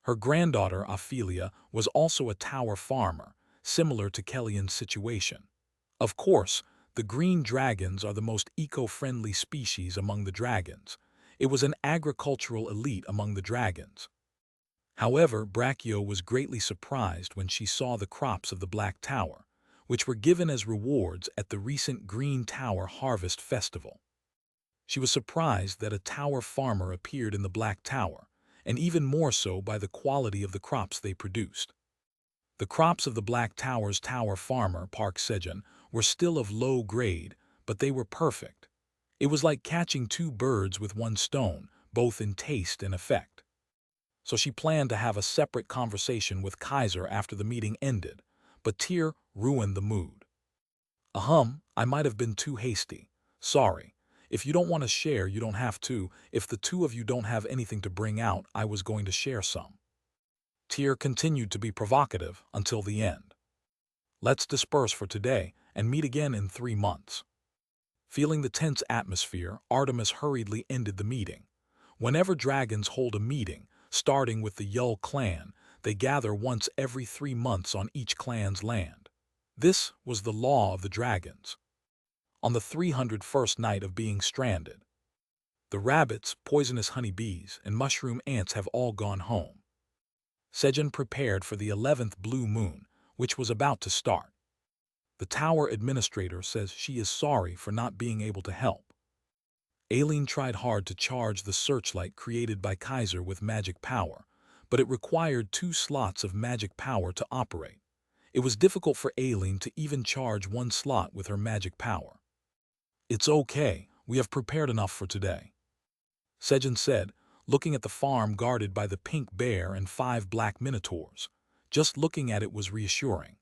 Her granddaughter, Ophelia, was also a tower farmer, similar to Kellyan's situation. Of course, The green dragons are the most eco-friendly species among the dragons. It was an agricultural elite among the dragons. However, Brachio was greatly surprised when she saw the crops of the Black Tower, which were given as rewards at the recent Green Tower Harvest Festival. She was surprised that a tower farmer appeared in the Black Tower, and even more so by the quality of the crops they produced. The crops of the Black Tower's tower farmer, Park Sejun, were still of low grade, but they were perfect. It was like catching two birds with one stone, both in taste and effect. So she planned to have a separate conversation with Kaiser after the meeting ended, but Tyr ruined the mood. I might have been too hasty. Sorry. If you don't want to share, you don't have to. If the two of you don't have anything to bring out, I was going to share some. Tyr continued to be provocative until the end. Let's disperse for today and meet again in 3 months. Feeling the tense atmosphere, Artemis hurriedly ended the meeting. Whenever dragons hold a meeting, starting with the Yul clan, they gather once every 3 months on each clan's land. This was the law of the dragons. On the 301st night of being stranded, the rabbits, poisonous honeybees, and mushroom ants have all gone home. Sejun prepared for the 11th blue moon, which was about to start. The tower administrator says she is sorry for not being able to help. Aileen tried hard to charge the searchlight created by Kaiser with magic power, but it required 2 slots of magic power to operate. It was difficult for Aileen to even charge 1 slot with her magic power. It's okay, we have prepared enough for today, Sejun said, looking at the farm guarded by the pink bear and 5 black minotaurs. Just looking at it was reassuring.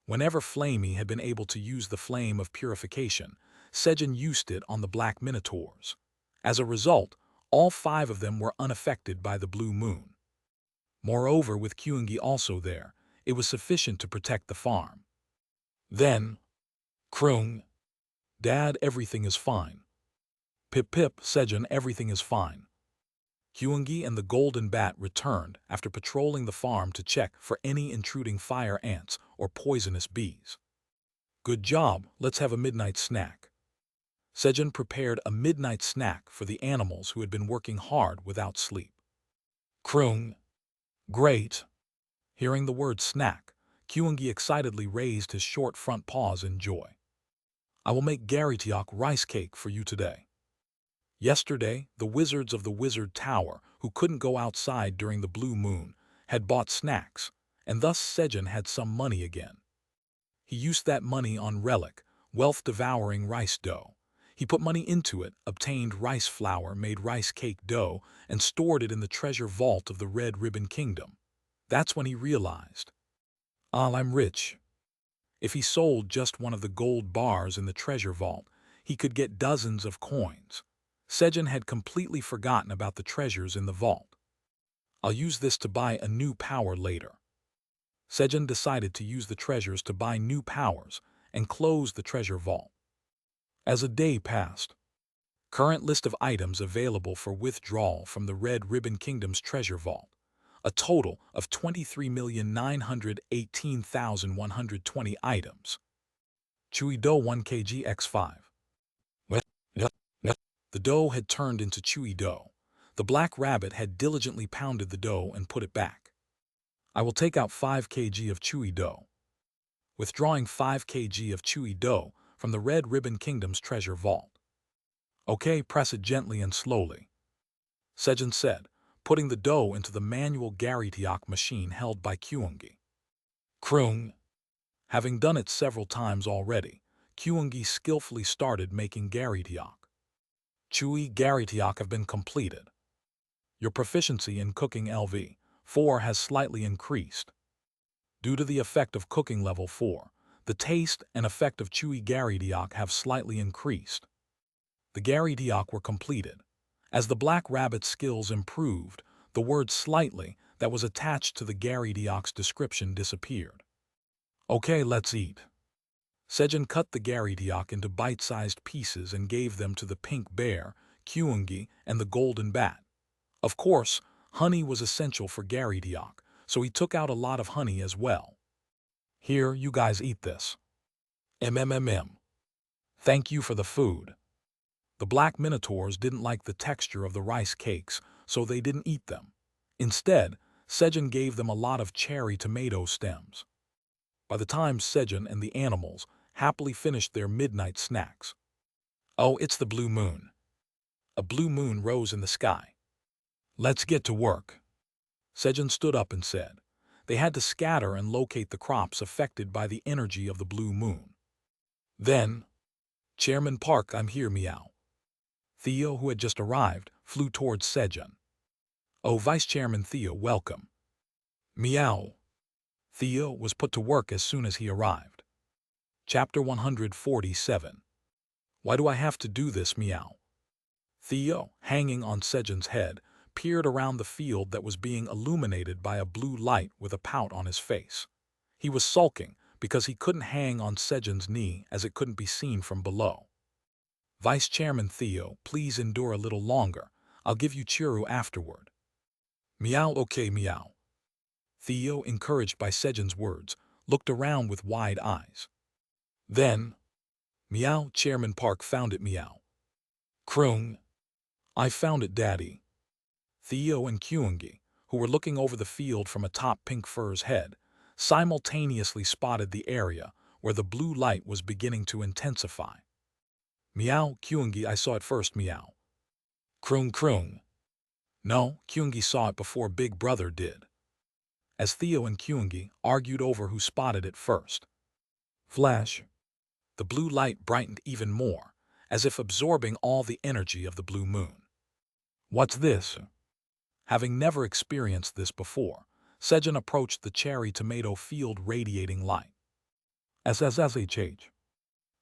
Whenever Flamey had been able to use the flame of purification, Sejun used it on the black minotaurs. As a result, all 5 of them were unaffected by the blue moon. Moreover, with Kyungi also there, it was sufficient to protect the farm. Then, Krung, Dad, everything is fine. Pip Pip, Sejun, everything is fine. Kyungi and the golden bat returned after patrolling the farm to check for any intruding fire ants or poisonous bees. Good job, let's have a midnight snack. Sejun prepared a midnight snack for the animals who had been working hard without sleep. Krung. Great. Hearing the word snack, Kyungi excitedly raised his short front paws in joy. I will make Garitiok rice cake for you today. Yesterday, the wizards of the Wizard Tower, who couldn't go outside during the blue moon, had bought snacks, and thus Sejun had some money again. He used that money on relic, wealth-devouring rice dough. He put money into it, obtained rice flour, made rice cake dough, and stored it in the treasure vault of the Red Ribbon Kingdom. That's when he realized, I'm rich. If he sold just one of the gold bars in the treasure vault, he could get dozens of coins. Sejun had completely forgotten about the treasures in the vault. I'll use this to buy a new power later. Sejun decided to use the treasures to buy new powers and close the treasure vault. As a day passed, current list of items available for withdrawal from the Red Ribbon Kingdom's treasure vault. A total of 23,918,120 items. Chewy dough 1 kg x5. The dough had turned into chewy dough. The black rabbit had diligently pounded the dough and put it back. I will take out 5 kg of chewy dough. Withdrawing 5 kg of chewy dough from the Red Ribbon Kingdom's treasure vault. Okay, press it gently and slowly, Sejun said, putting the dough into the manual Garitiok machine held by Kyungi. Krung. Having done it several times already, Kyungi skillfully started making Garitiok. Chewy Garitiok have been completed. Your proficiency in cooking LV4 has slightly increased. Due to the effect of cooking level 4, the taste and effect of chewy Garitiok have slightly increased. The Garitiok were completed. As the black rabbit's skills improved, the word slightly that was attached to the Garitiok's description disappeared. Okay, let's eat. Sejun cut the Garitiok into bite-sized pieces and gave them to the pink bear, Kyungi, and the golden bat. Of course, honey was essential for Garitiok, so he took out a lot of honey as well. Here, you guys eat this. MMMM. Thank you for the food. The black minotaurs didn't like the texture of the rice cakes, so they didn't eat them. Instead, Sejun gave them a lot of cherry tomato stems. By the time Sejun and the animals happily finished their midnight snacks. Oh, it's the blue moon. A blue moon rose in the sky. Let's get to work. Sejun stood up and said. They had to scatter and locate the crops affected by the energy of the blue moon. Then, Chairman Park, I'm here, meow. Theo, who had just arrived, flew towards Sejun. Oh, Vice Chairman Theo, welcome. Meow. Theo was put to work as soon as he arrived. Chapter 147. Why do I have to do this, meow? Theo, hanging on Sejun's head, peered around the field that was being illuminated by a blue light with a pout on his face. He was sulking because he couldn't hang on Sejun's knee as it couldn't be seen from below. Vice Chairman Theo, please endure a little longer. I'll give you Chiru afterward. Meow, okay, meow. Theo, encouraged by Sejun's words, looked around with wide eyes. Then, meow, Chairman Park found it, meow. Kroong. I found it, Daddy. Theo and Kyungi, who were looking over the field from atop Pink Fur's head, simultaneously spotted the area where the blue light was beginning to intensify. Meow, Kyungi, I saw it first, meow. Kroong, kroong. No, Kyungi saw it before Big Brother did. As Theo and Kyungi argued over who spotted it first. Flash. The blue light brightened even more, as if absorbing all the energy of the blue moon. What's this? Having never experienced this before, Sejun approached the cherry tomato field radiating light. SSSHH.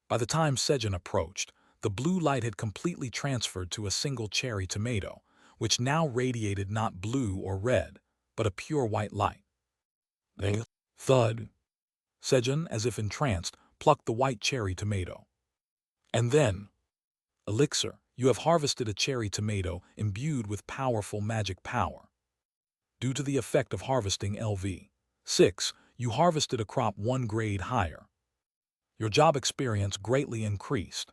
By the time Sejun approached, the blue light had completely transferred to a single cherry tomato, which now radiated not blue or red, but a pure white light. Thud. Sejun, as if entranced, plucked the white cherry tomato. And then, Elixir, you have harvested a cherry tomato imbued with powerful magic power. Due to the effect of harvesting LV6, you harvested a crop 1 grade higher. Your job experience greatly increased.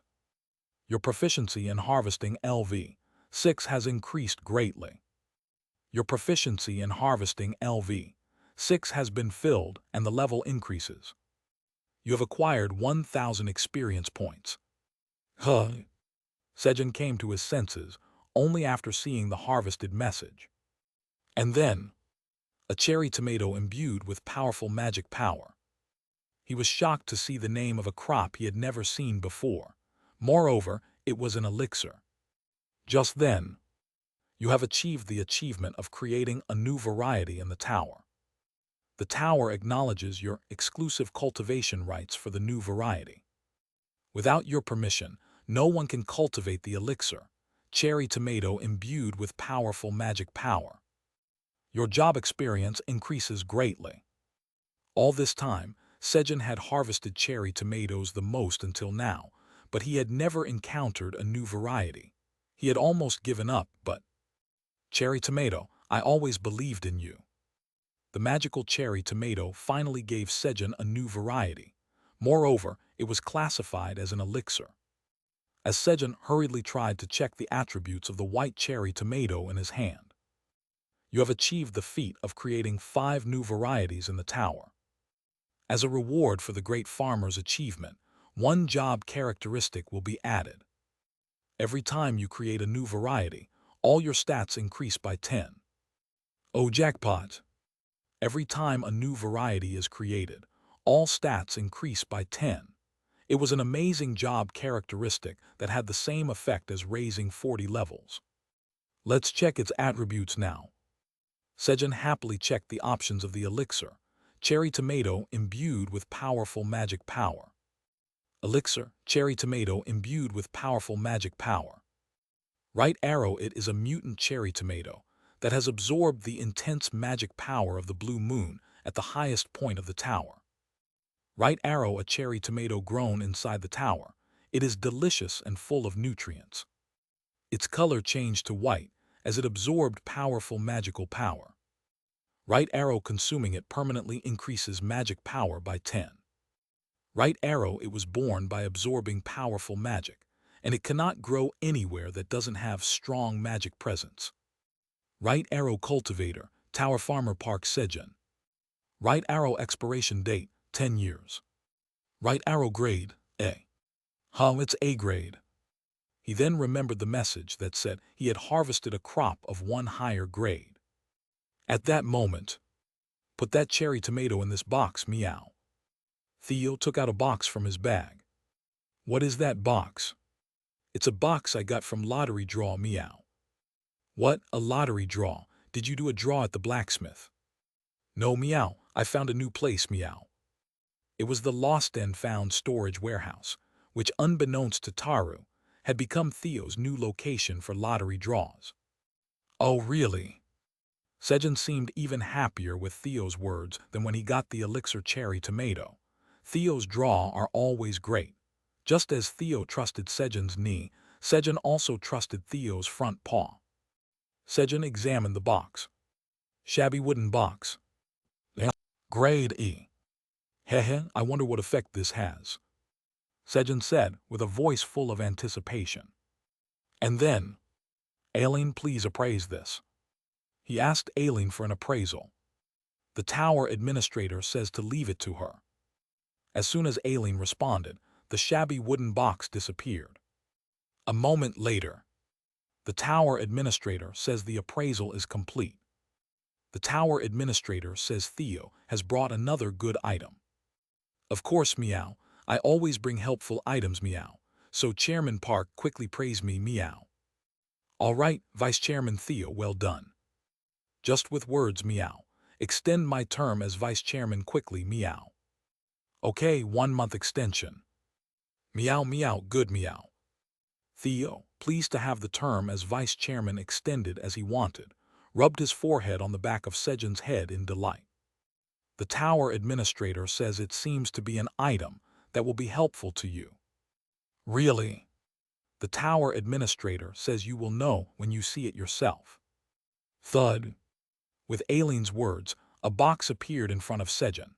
Your proficiency in harvesting LV6 has increased greatly. Your proficiency in harvesting LV6 has been filled and the level increases. You have acquired 1,000 experience points. Sejun came to his senses only after seeing the harvested message. And then, a cherry tomato imbued with powerful magic power. He was shocked to see the name of a crop he had never seen before. Moreover, it was an elixir. Just then, you have achieved the achievement of creating a new variety in the tower. The tower acknowledges your exclusive cultivation rights for the new variety. Without your permission, no one can cultivate the elixir, cherry tomato imbued with powerful magic power. Your job experience increases greatly. All this time, Sejun had harvested cherry tomatoes the most until now, but he had never encountered a new variety. He had almost given up, but... Cherry tomato, I always believed in you. The magical cherry tomato finally gave Sejun a new variety. Moreover, it was classified as an elixir. As Sejun hurriedly tried to check the attributes of the white cherry tomato in his hand. You have achieved the feat of creating 5 new varieties in the tower. As a reward for the great farmer's achievement, 1 job characteristic will be added. Every time you create a new variety, all your stats increase by 10. Oh, jackpot! Every time a new variety is created, all stats increase by 10. It was an amazing job characteristic that had the same effect as raising 40 levels. Let's check its attributes now. Sejun happily checked the options of the elixir, cherry tomato imbued with powerful magic power. Elixir, cherry tomato imbued with powerful magic power. Right arrow, it is a mutant cherry tomato that has absorbed the intense magic power of the blue moon at the highest point of the tower. Right arrow, a cherry tomato grown inside the tower. It is delicious and full of nutrients. Its color changed to white as it absorbed powerful magical power. Right arrow, consuming it permanently increases magic power by 10. Right arrow, it was born by absorbing powerful magic, and it cannot grow anywhere that doesn't have strong magic presence. Right arrow cultivator, Tower Farmer Park Sejun. Right arrow expiration date, 10 years. Right arrow grade, A. It's A grade. He then remembered the message that said he had harvested a crop of one higher grade. At that moment, put that cherry tomato in this box, meow. Theo took out a box from his bag. What is that box? It's a box I got from lottery draw, meow. What, a lottery draw? Did you do a draw at the blacksmith? No, meow, I found a new place, meow. It was the lost and found storage warehouse, which unbeknownst to Taru, had become Theo's new location for lottery draws. Oh, really? Sejun seemed even happier with Theo's words than when he got the elixir cherry tomato. Theo's draw are always great. Just as Theo trusted Sejun's knee, Sejun also trusted Theo's front paw. Sejun examined the box. Shabby wooden box. Grade E. Hehe, I wonder what effect this has. Sejun said with a voice full of anticipation. And then, Aileen, please appraise this. He asked Aileen for an appraisal. The tower administrator says to leave it to her. As soon as Aileen responded, the shabby wooden box disappeared. A moment later, the tower administrator says the appraisal is complete. The tower administrator says Theo has brought another good item. Of course, meow, I always bring helpful items, meow, so Chairman Park quickly praised me, meow. All right, Vice Chairman Theo, well done. Just with words, meow. Extend my term as Vice Chairman quickly, meow. Okay, 1 month extension. Meow, meow, good, meow. Theo, pleased to have the term as Vice Chairman extended as he wanted, rubbed his forehead on the back of Sejun's head in delight. The tower administrator says it seems to be an item that will be helpful to you. Really? The tower administrator says you will know when you see it yourself. Thud. With Aileen's words, a box appeared in front of Sejun.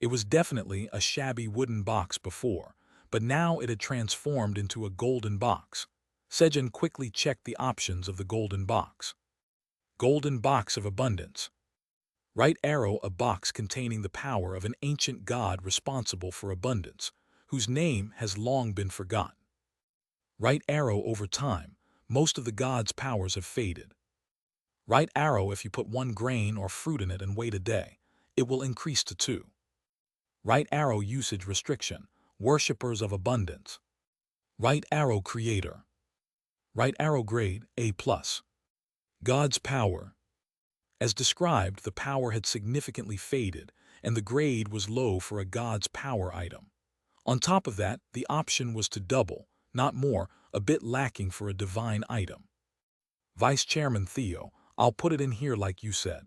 It was definitely a shabby wooden box before, but now it had transformed into a golden box. Sejun quickly checked the options of the golden box. Golden box of abundance. Right arrow, a box containing the power of an ancient god responsible for abundance, whose name has long been forgotten. Right arrow, over time, most of the god's powers have faded. Right arrow, if you put 1 grain or fruit in it and wait a day, it will increase to 2. Right arrow, usage restriction, worshippers of abundance. Right arrow, creator. Right arrow, grade, A+. God's power. As described, the power had significantly faded, and the grade was low for a god's power item. On top of that, the option was to double, not more, a bit lacking for a divine item. Vice Chairman Theo, I'll put it in here like you said.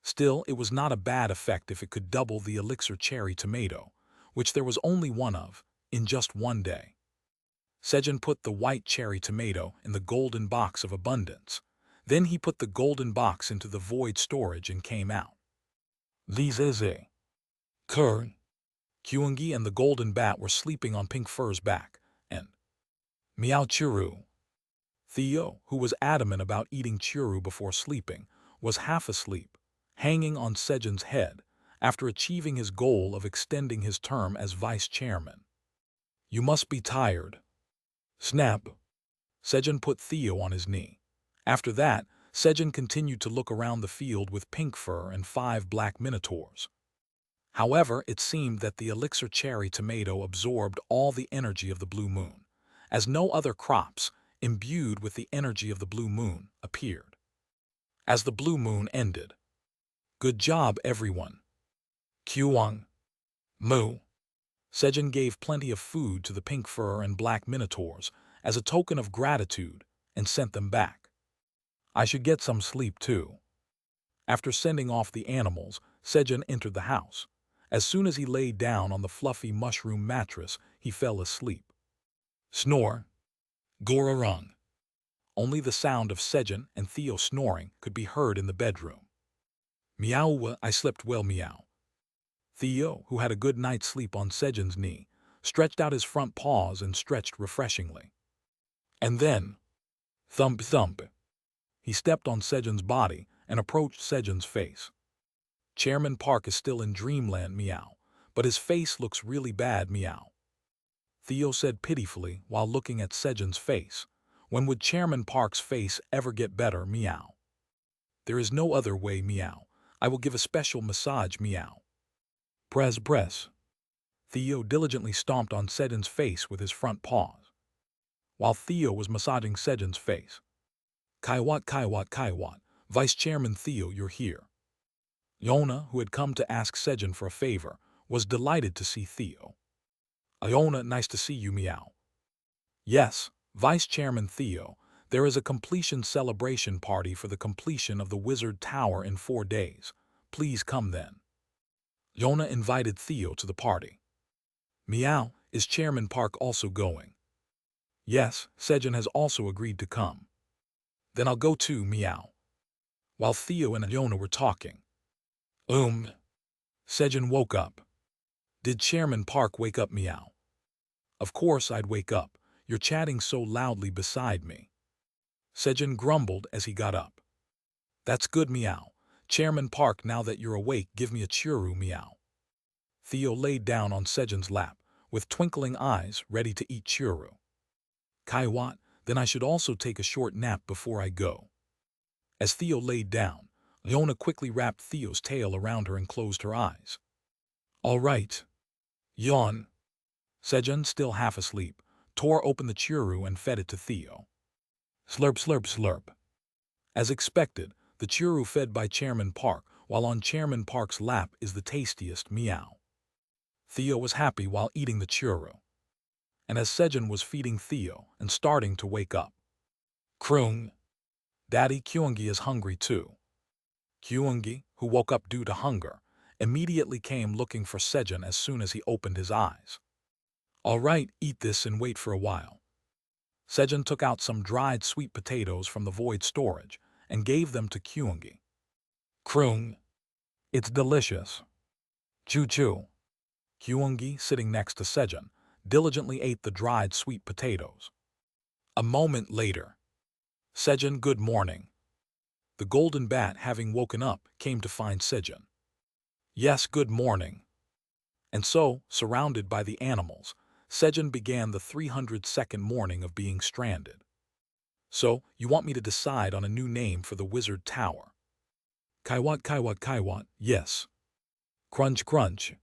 Still, it was not a bad effect if it could double the elixir cherry tomato, which there was only one of, in just 1 day. Sejun put the white cherry tomato in the golden box of abundance. Then he put the golden box into the void storage and came out. These is a Kurn. Kyungi and the golden bat were sleeping on Pink Fur's back, and Meow Churu. Theo, who was adamant about eating churu before sleeping, was half asleep, hanging on Sejun's head, after achieving his goal of extending his term as vice chairman. You must be tired. Snap. Sejun put Theo on his knee. After that, Sejun continued to look around the field with Pink Fur and 5 black minotaurs. However, it seemed that the elixir cherry tomato absorbed all the energy of the blue moon, as no other crops, imbued with the energy of the blue moon, appeared. As the blue moon ended, good job, everyone. Kyuang. Moo. Sejun gave plenty of food to the Pink Fur and black minotaurs as a token of gratitude and sent them back. I should get some sleep too. After sending off the animals, Sejun entered the house. As soon as he lay down on the fluffy mushroom mattress, he fell asleep. Snore. Gorarung. Only the sound of Sejun and Theo snoring could be heard in the bedroom. Meow, I slept well, meow. Theo, who had a good night's sleep on Sejun's knee, stretched out his front paws and stretched refreshingly. And then, thump thump, he stepped on Sejun's body and approached Sejun's face. Chairman Park is still in dreamland, meow, but his face looks really bad, meow. Theo said pitifully while looking at Sejun's face. When would Chairman Park's face ever get better, meow? There is no other way, meow. I will give a special massage, meow. Press, press. Theo diligently stomped on Sejun's face with his front paws. While Theo was massaging Sejun's face. Kaiwat, Kaiwat, Kaiwat, Vice Chairman Theo, you're here. Iona, who had come to ask Sejun for a favor, was delighted to see Theo. Iona, nice to see you, meow. Yes, Vice Chairman Theo, there is a completion celebration party for the completion of the Wizard Tower in 4 days. Please come then. Iona invited Theo to the party. Meow, is Chairman Park also going? Yes, Sejun has also agreed to come. Then I'll go too, meow. While Theo and Iona were talking. Sejun woke up. Did Chairman Park wake up, meow? Of course I'd wake up. You're chatting so loudly beside me. Sejun grumbled as he got up. That's good, meow. Chairman Park, now that you're awake, give me a churu, meow. Theo laid down on Sejun's lap, with twinkling eyes, ready to eat churu. Kaiwat, then I should also take a short nap before I go. As Theo laid down, Iona quickly wrapped Theo's tail around her and closed her eyes. All right. Yawn. Sejun, still half asleep, tore open the churu and fed it to Theo. Slurp, slurp, slurp. As expected, the churu fed by Chairman Park, while on Chairman Park's lap is the tastiest, meow. Theo was happy while eating the churu. And as Sejun was feeding Theo and starting to wake up. Kroong. Daddy, Kyungi is hungry too. Kyungi, who woke up due to hunger, immediately came looking for Sejun as soon as he opened his eyes. All right, eat this and wait for a while. Sejun took out some dried sweet potatoes from the void storage and gave them to Kyungi. Kroong. It's delicious. Choo choo. Kyungi, sitting next to Sejun, diligently ate the dried sweet potatoes. A moment later. Sejun, good morning. The golden bat, having woken up, came to find Sejun. Yes, good morning. And so, surrounded by the animals, Sejun began the 302nd morning of being stranded. So, you want me to decide on a new name for the Wizard Tower? Kaiwat, Kaiwat, Kaiwat, yes. Crunch, crunch.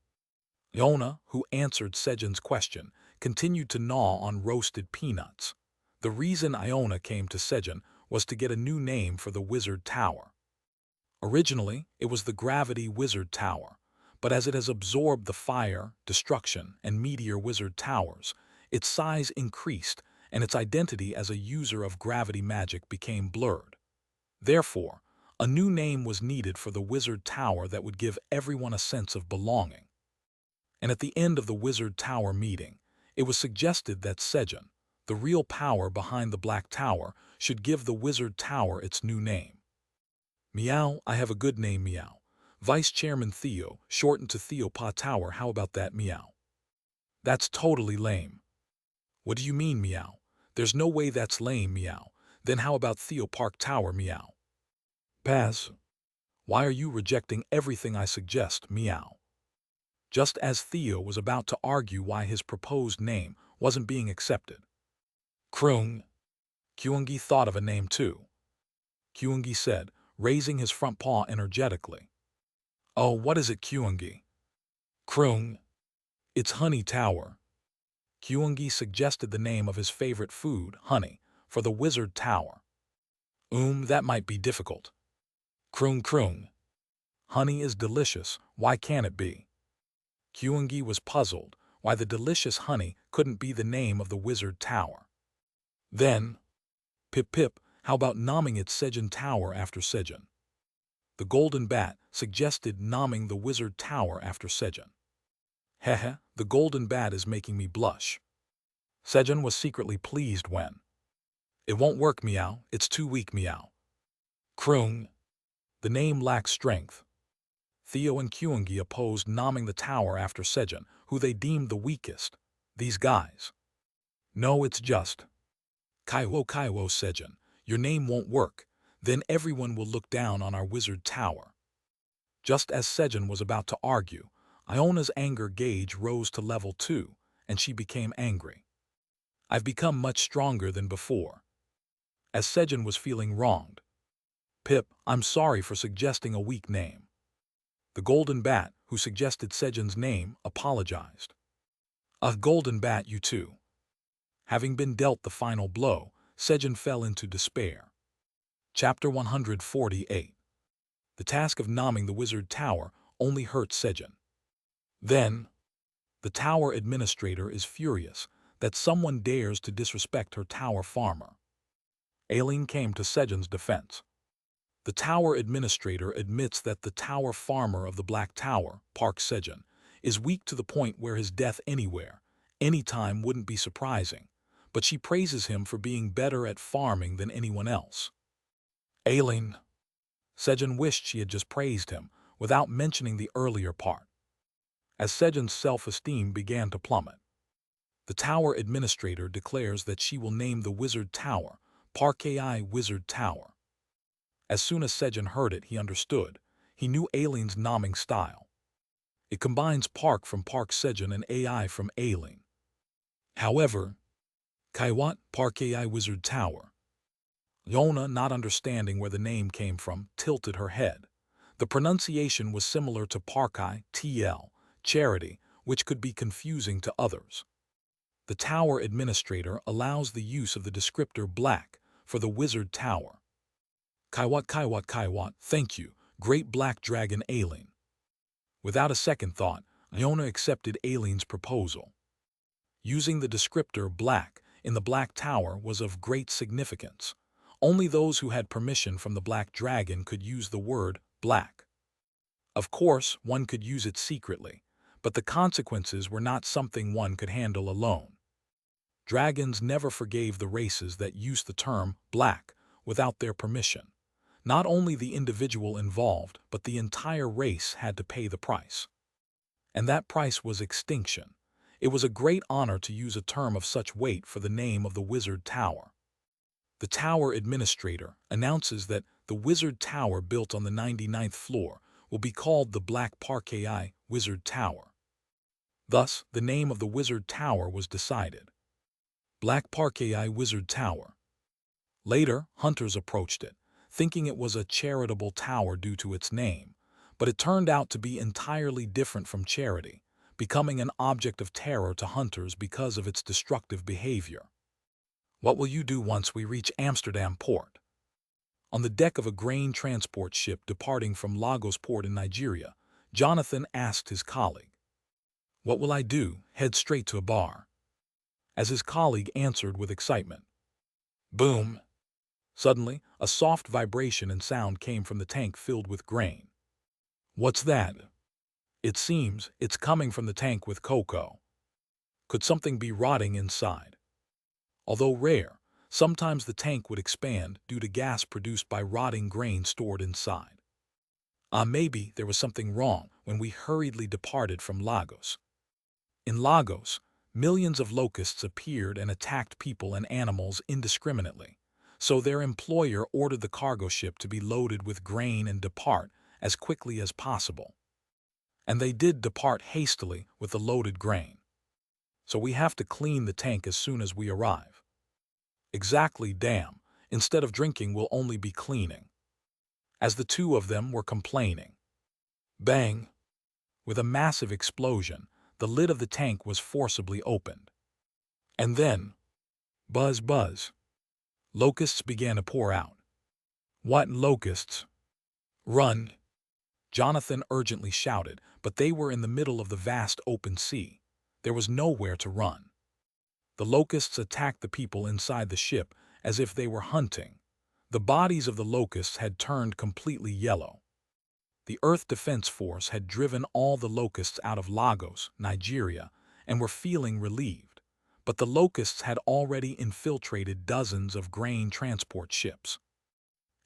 Iona, who answered Sejun's question, continued to gnaw on roasted peanuts. The reason Iona came to Sejun was to get a new name for the Wizard Tower. Originally, it was the Gravity Wizard Tower, but as it has absorbed the Fire, Destruction, and Meteor Wizard Towers, its size increased and its identity as a user of gravity magic became blurred. Therefore, a new name was needed for the Wizard Tower that would give everyone a sense of belonging. And at the end of the Wizard Tower meeting, it was suggested that Sejun, the real power behind the Black Tower, should give the Wizard Tower its new name. Meow, I have a good name, meow. Vice Chairman Theo, shortened to Theo Pa Tower, how about that, meow? That's totally lame. What do you mean, meow? There's no way that's lame, meow. Then how about Theo Park Tower, meow? Pass. Why are you rejecting everything I suggest, meow? Just as Theo was about to argue why his proposed name wasn't being accepted. Kroong. Kyungi thought of a name too. Kyungi said, raising his front paw energetically. Oh, what is it, Kyungi? Kroong. It's Honey Tower. Kyungi suggested the name of his favorite food, honey, for the Wizard Tower. That might be difficult. Kroong, kroong. Honey is delicious, why can't it be? Kyungi was puzzled why the delicious honey couldn't be the name of the Wizard Tower. Then, Pip Pip, how about naming it Sejun Tower after Sejun? The Golden Bat suggested naming the Wizard Tower after Sejun. Hehe, the Golden Bat is making me blush. Sejun was secretly pleased when. It won't work, meow, it's too weak, meow. Kroong. The name lacks strength. Theo and Kyungi opposed naming the tower after Sejun, who they deemed the weakest. These guys. No, it's just. Kaiwo Kaiwo Sejun, your name won't work. Then everyone will look down on our wizard tower. Just as Sejun was about to argue, Iona's anger gauge rose to level 2, and she became angry. I've become much stronger than before. As Sejun was feeling wronged. Pip, I'm sorry for suggesting a weak name. The Golden Bat, who suggested Sejun's name, apologized. A Golden Bat, you too. Having been dealt the final blow, Sejun fell into despair. Chapter 148. The task of naming the wizard tower only hurt Sejun. Then, the tower administrator is furious that someone dares to disrespect her tower farmer. Aileen came to Sejun's defense. The tower administrator admits that the tower farmer of the Black Tower, Park Sejun, is weak to the point where his death anywhere, anytime wouldn't be surprising, but she praises him for being better at farming than anyone else. Aileen. Sejun wished she had just praised him, without mentioning the earlier part. As Sejun's self-esteem began to plummet, the tower administrator declares that she will name the wizard tower Park AI Wizard Tower. As soon as Sejun heard it, he understood. He knew Aileen's naming style. It combines Park from Park Sejun and AI from Aileen. However, Kaiwat Park AI Wizard Tower. Yona, not understanding where the name came from, tilted her head. The pronunciation was similar to Parkai, TL, charity, which could be confusing to others. The tower administrator allows the use of the descriptor black for the wizard tower. Kaiwat Kaiwat Kaiwat, thank you, great black dragon Aileen. Without a second thought, Iona accepted Aileen's proposal. Using the descriptor black in the Black Tower was of great significance. Only those who had permission from the Black Dragon could use the word black. Of course, one could use it secretly, but the consequences were not something one could handle alone. Dragons never forgave the races that used the term black without their permission. Not only the individual involved, but the entire race had to pay the price. And that price was extinction. It was a great honor to use a term of such weight for the name of the Wizard Tower. The tower administrator announces that the Wizard Tower built on the 99th floor will be called the Black Park AI Wizard Tower. Thus, the name of the Wizard Tower was decided. Black Park AI Wizard Tower. Later, hunters approached it, thinking it was a charitable tower due to its name, but it turned out to be entirely different from charity, becoming an object of terror to hunters because of its destructive behavior. What will you do once we reach Amsterdam port? On the deck of a grain transport ship departing from Lagos port in Nigeria, Jonathan asked his colleague. What will I do? Head straight to a bar. As his colleague answered with excitement. Boom! Suddenly, a soft vibration and sound came from the tank filled with grain. What's that? It seems it's coming from the tank with cocoa. Could something be rotting inside? Although rare, sometimes the tank would expand due to gas produced by rotting grain stored inside. Maybe there was something wrong when we hurriedly departed from Lagos. In Lagos, millions of locusts appeared and attacked people and animals indiscriminately. So their employer ordered the cargo ship to be loaded with grain and depart as quickly as possible. And they did depart hastily with the loaded grain. So we have to clean the tank as soon as we arrive. Exactly, damn. Instead of drinking, we'll only be cleaning. As the two of them were complaining. Bang! With a massive explosion, the lid of the tank was forcibly opened. And then, buzz buzz. Locusts began to pour out. What locusts? Run! Jonathan urgently shouted, but they were in the middle of the vast open sea. There was nowhere to run. The locusts attacked the people inside the ship as if they were hunting. The bodies of the locusts had turned completely yellow. The Earth Defense Force had driven all the locusts out of Lagos, Nigeria, and were feeling relieved. But the locusts had already infiltrated dozens of grain transport ships.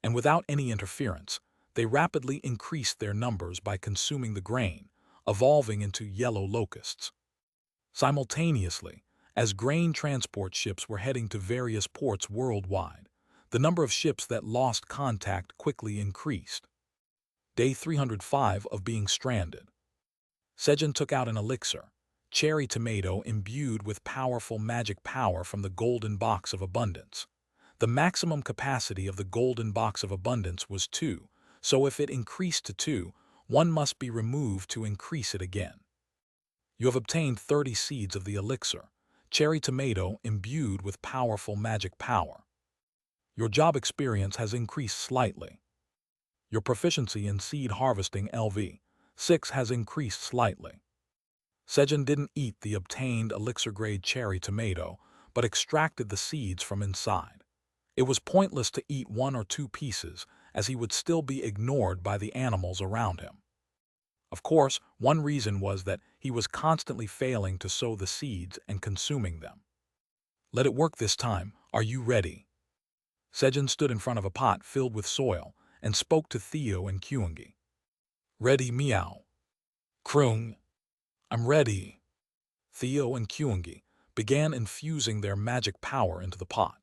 And without any interference, They rapidly increased their numbers by consuming the grain, evolving into yellow locusts. Simultaneously, as grain transport ships were heading to various ports worldwide, the number of ships that lost contact quickly increased. Day 305 of being stranded. Sejun took out an elixir, cherry tomato imbued with powerful magic power from the golden box of abundance. The maximum capacity of the golden box of abundance was 2, so if it increased to 2, one must be removed to increase it again. You have obtained 30 seeds of the elixir, cherry tomato imbued with powerful magic power. Your job experience has increased slightly. Your proficiency in seed harvesting LV6 has increased slightly. Sejun didn't eat the obtained elixir-grade cherry tomato, but extracted the seeds from inside. It was pointless to eat 1 or 2 pieces, as he would still be ignored by the animals around him. Of course, one reason was that he was constantly failing to sow the seeds and consuming them. Let it work this time. Are you ready? Sejun stood in front of a pot filled with soil and spoke to Theo and Kyungi. Ready, meow. Krung. I'm ready. Theo and Kyungi began infusing their magic power into the pot.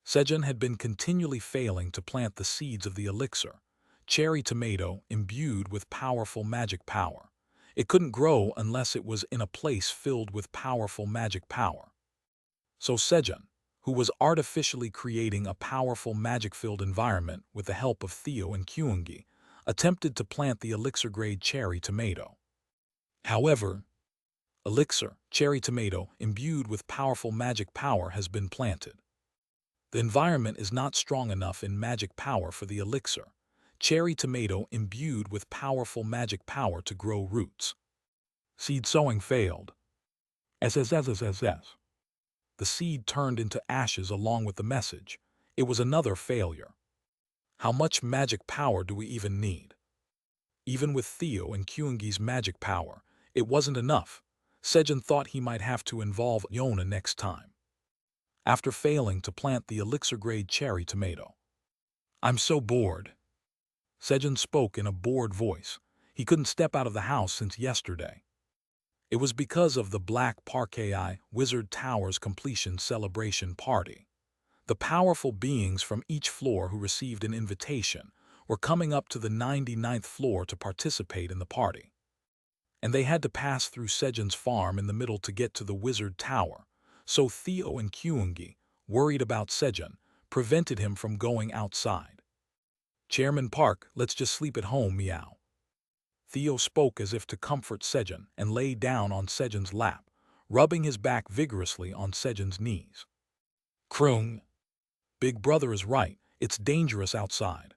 Sejun had been continually failing to plant the seeds of the elixir, cherry tomato imbued with powerful magic power. It couldn't grow unless it was in a place filled with powerful magic power. So Sejun, who was artificially creating a powerful magic-filled environment with the help of Theo and Kyungi, attempted to plant the elixir-grade cherry tomato. However, elixir, cherry tomato, imbued with powerful magic power has been planted. The environment is not strong enough in magic power for the elixir, cherry tomato imbued with powerful magic power to grow roots. Seed sowing failed. SSSSSS. The seed turned into ashes along with the message. It was another failure. How much magic power do we even need? Even with Theo and Kyungi's magic power, it wasn't enough. Sejun thought he might have to involve Yona next time. After failing to plant the elixir-grade cherry tomato. I'm so bored. Sejun spoke in a bored voice. He couldn't step out of the house since yesterday. It was because of the Black Parkai Wizard Tower's completion celebration party. The powerful beings from each floor who received an invitation were coming up to the 99th floor to participate in the party. And they had to pass through Sejun's farm in the middle to get to the Wizard Tower, so Theo and Kyungi, worried about Sejun, prevented him from going outside. Chairman Park, let's just sleep at home, meow. Theo spoke as if to comfort Sejun and lay down on Sejun's lap, rubbing his back vigorously on Sejun's knees. Krung. Big brother is right, it's dangerous outside.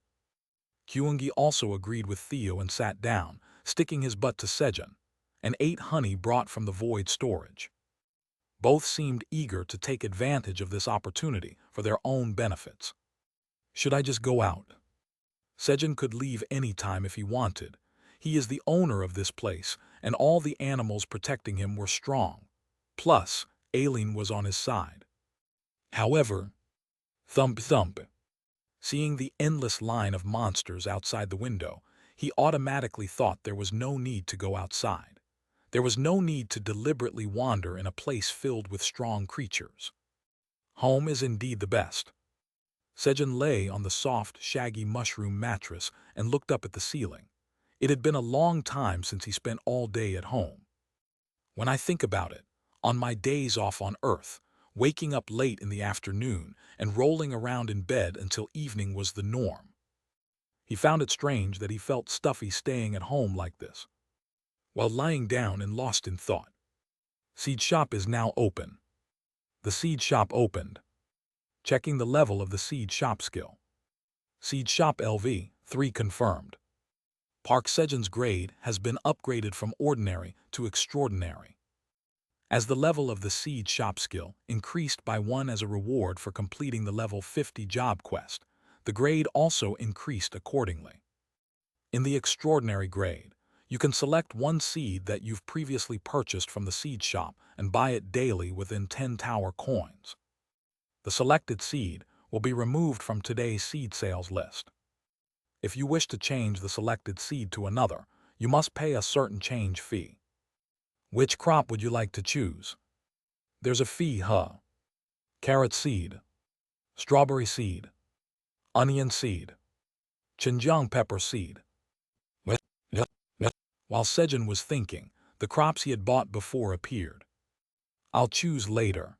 Kyungi also agreed with Theo and sat down, sticking his butt to Sejun, and ate honey brought from the void storage. Both seemed eager to take advantage of this opportunity for their own benefits. Should I just go out? Sejun could leave any time if he wanted. He is the owner of this place, and all the animals protecting him were strong. Plus, Aileen was on his side. However, thump thump. Seeing the endless line of monsters outside the window, he automatically thought there was no need to go outside. There was no need to deliberately wander in a place filled with strong creatures. Home is indeed the best. Sejun lay on the soft, shaggy mushroom mattress and looked up at the ceiling. It had been a long time since he spent all day at home. When I think about it, on my days off on Earth, waking up late in the afternoon and rolling around in bed until evening was the norm. He found it strange that he felt stuffy staying at home like this. While lying down and lost in thought. Seed shop is now open. The seed shop opened. Checking the level of the seed shop skill. Seed shop LV3 confirmed. Park Sejun's grade has been upgraded from ordinary to extraordinary. As the level of the seed shop skill increased by 1 as a reward for completing the level 50 job quest, the grade also increased accordingly. In the extraordinary grade, you can select one seed that you've previously purchased from the seed shop and buy it daily within 10 tower coins. The selected seed will be removed from today's seed sales list. If you wish to change the selected seed to another, you must pay a certain change fee. Which crop would you like to choose? There's a fee, huh? Carrot seed, strawberry seed, onion seed, Xinjiang pepper seed. While Sejun was thinking, the crops he had bought before appeared. I'll choose later.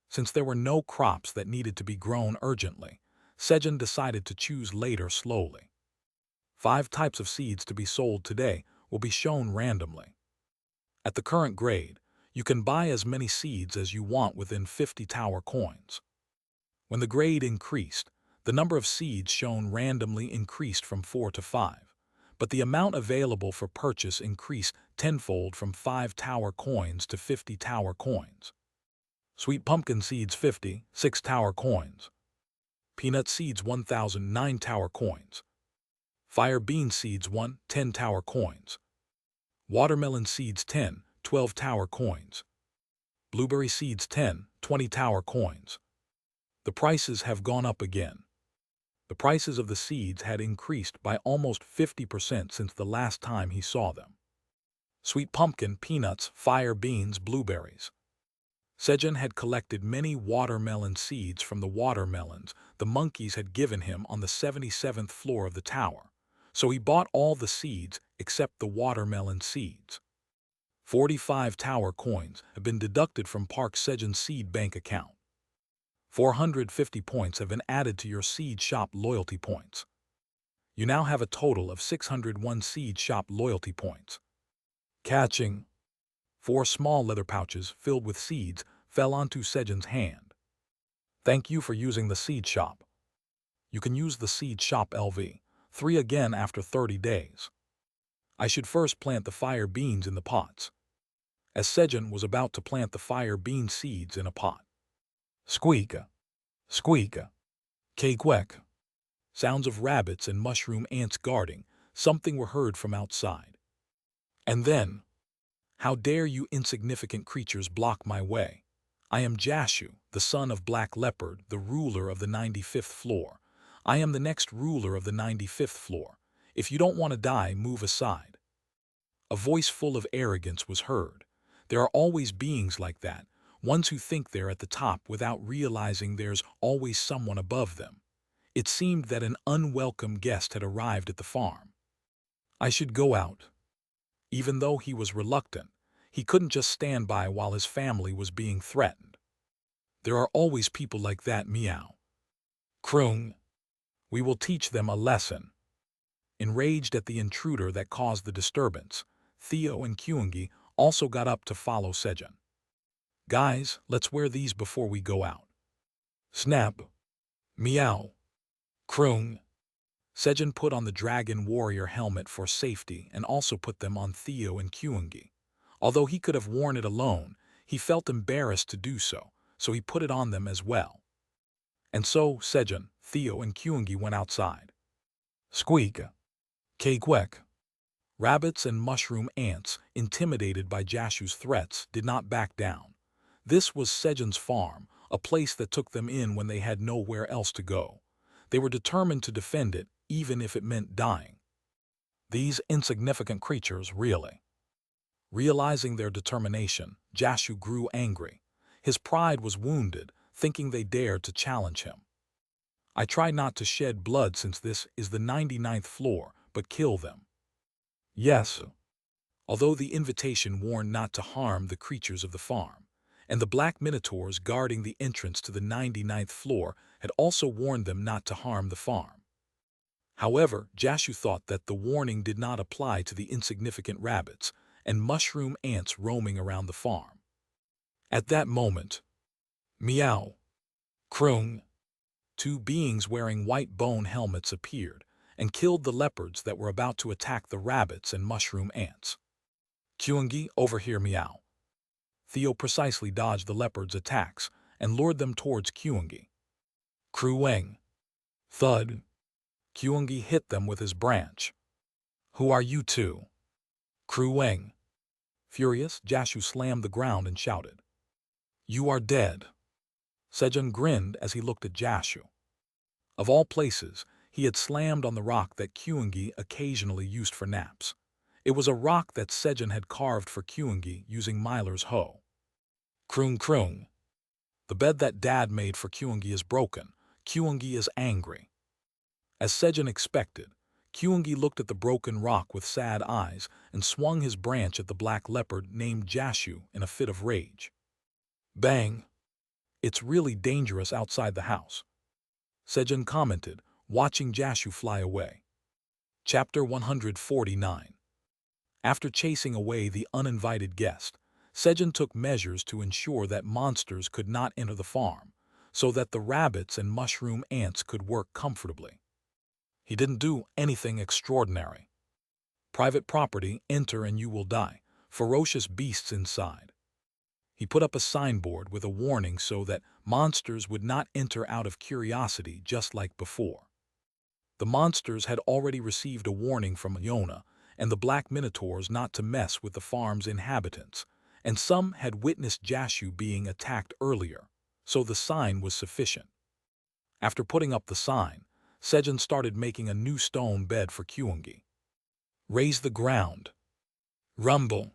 Since there were no crops that needed to be grown urgently, Sejun decided to choose later slowly. 5 types of seeds to be sold today will be shown randomly. At the current grade, you can buy as many seeds as you want within 50 tower coins. When the grade increased, the number of seeds shown randomly increased from 4 to 5, but the amount available for purchase increased tenfold from 5 tower coins to 50 tower coins. Sweet pumpkin seeds 50, 6 tower coins. Peanut seeds 1,009 tower coins. Fire bean seeds 1, 10 tower coins. Watermelon seeds 10, 12 tower coins. Blueberry seeds 10, 20 tower coins. The prices have gone up again. The prices of the seeds had increased by almost 50% since the last time he saw them. Sweet pumpkin, peanuts, fire beans, blueberries. Sejun had collected many watermelon seeds from the watermelons the monkeys had given him on the 77th floor of the tower, so he bought all the seeds except the watermelon seeds. 45 tower coins have been deducted from Park Sejun's seed bank account. 450 points have been added to your seed shop loyalty points. You now have a total of 601 seed shop loyalty points. Catching. 4 small leather pouches filled with seeds fell onto Sejun's hand. Thank you for using the seed shop. You can use the seed shop LV3 again after 30 days. I should first plant the fire beans in the pots. As Sejun was about to plant the fire bean seeds in a pot. Squeak, squeak, quack. Sounds of rabbits and mushroom ants guarding something were heard from outside. And then, how dare you insignificant creatures block my way? I am Jashu, the son of Black Leopard, the ruler of the 95th floor. I am the next ruler of the 95th floor. If you don't want to die, move aside. A voice full of arrogance was heard. There are always beings like that, ones who think they're at the top without realizing there's always someone above them. It seemed that an unwelcome guest had arrived at the farm. I should go out. Even though he was reluctant, he couldn't just stand by while his family was being threatened. There are always people like that, meow. Krung. We will teach them a lesson. Enraged at the intruder that caused the disturbance, Theo and Kyungi also got up to follow Sejun. Guys, let's wear these before we go out. Snap. Meow. Krung. Sejun put on the Dragon Warrior helmet for safety and also put them on Theo and Kyungi. Although he could have worn it alone, he felt embarrassed to do so, so he put it on them as well. And so Sejun, Theo and Kyungi went outside. Squeak. Quack. Rabbits and mushroom ants, intimidated by Jashu's threats, did not back down. This was Sejun's farm, a place that took them in when they had nowhere else to go. They were determined to defend it, even if it meant dying. These insignificant creatures, really. Realizing their determination, Jashu grew angry. His pride was wounded, thinking they dared to challenge him. I try not to shed blood since this is the 99th floor, but kill them. Yes. Although the invitation warned not to harm the creatures of the farm, and the black minotaurs guarding the entrance to the 99th floor had also warned them not to harm the farm. However, Jashu thought that the warning did not apply to the insignificant rabbits and mushroom ants roaming around the farm. At that moment, meow, krung, 2 beings wearing white bone helmets appeared and killed the leopards that were about to attack the rabbits and mushroom ants. Kyungi, over here, meow. Theo precisely dodged the leopards' attacks and lured them towards Kyungi. Krueng. Thud. Kyungi hit them with his branch. Who are you two? Krueng. Furious, Jashu slammed the ground and shouted. You are dead. Sejun grinned as he looked at Jashu. Of all places, he had slammed on the rock that Kyungi occasionally used for naps. It was a rock that Sejun had carved for Kyungi using Myler's hoe. Kroong kroong. The bed that Dad made for Kyungi is broken. Kyungi is angry. As Sejun expected, Kyungi looked at the broken rock with sad eyes and swung his branch at the black leopard named Jashu in a fit of rage. Bang! It's really dangerous outside the house, Sejun commented, watching Jashu fly away. Chapter 149. After chasing away the uninvited guest, Sejun took measures to ensure that monsters could not enter the farm, so that the rabbits and mushroom ants could work comfortably. He didn't do anything extraordinary. Private property, enter and you will die. Ferocious beasts inside. He put up a signboard with a warning so that monsters would not enter out of curiosity just like before. The monsters had already received a warning from Iona and the black minotaurs not to mess with the farm's inhabitants, and some had witnessed Jashu being attacked earlier, so the sign was sufficient. After putting up the sign, Sejun started making a new stone bed for Kyungi. Raise the ground. Rumble.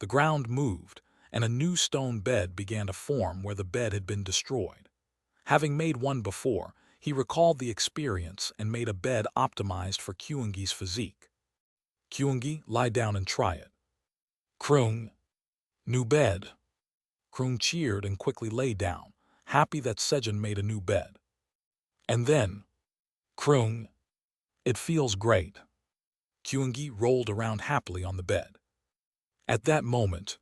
The ground moved, and a new stone bed began to form where the bed had been destroyed. Having made one before, he recalled the experience and made a bed optimized for Kyungi's physique. Kyungi, lie down and try it. Kroong. New bed. Kroong cheered and quickly lay down, happy that Sejun made a new bed. And then, Kroong. It feels great. Kyungi rolled around happily on the bed. At that moment,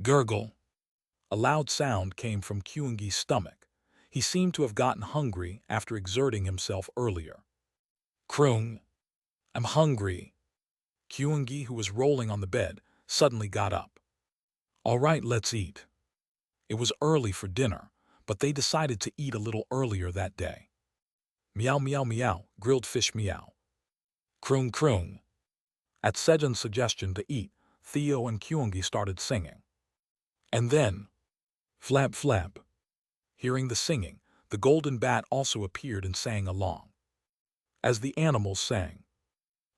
gurgle. A loud sound came from Kyungi's stomach. He seemed to have gotten hungry after exerting himself earlier. Kroong. I'm hungry. Kyungi, who was rolling on the bed, suddenly got up. All right, let's eat. It was early for dinner, but they decided to eat a little earlier that day. Meow meow meow, grilled fish meow. Kroong kroong. At Sejun's suggestion to eat, Theo and Kyungi started singing. And then, flap flap. Hearing the singing, the golden bat also appeared and sang along. As the animals sang,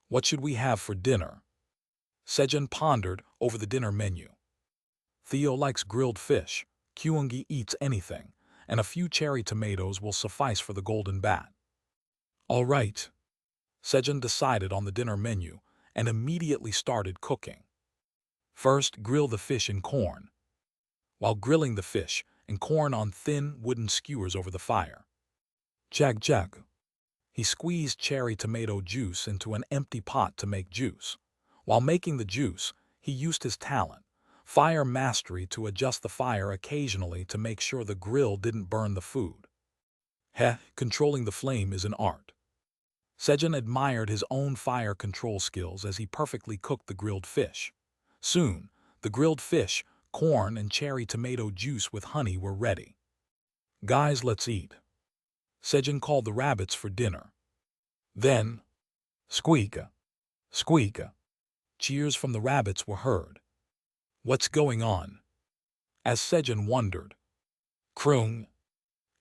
what should we have for dinner? Sejun pondered over the dinner menu. Theo likes grilled fish, Kyungi eats anything, and a few cherry tomatoes will suffice for the golden bat. All right. Sejun decided on the dinner menu and immediately started cooking. First, grill the fish in corn. While grilling the fish and corn on thin wooden skewers over the fire. Jag jag. He squeezed cherry tomato juice into an empty pot to make juice. While making the juice, he used his talent, fire mastery, to adjust the fire occasionally to make sure the grill didn't burn the food. Controlling the flame is an art. Sejun admired his own fire control skills as he perfectly cooked the grilled fish. Soon, the grilled fish, corn, and cherry tomato juice with honey were ready. Guys, let's eat. Sejun called the rabbits for dinner. Then, squeak-a, squeak-a. Cheers from the rabbits were heard. What's going on? As Sejun wondered. Kroong.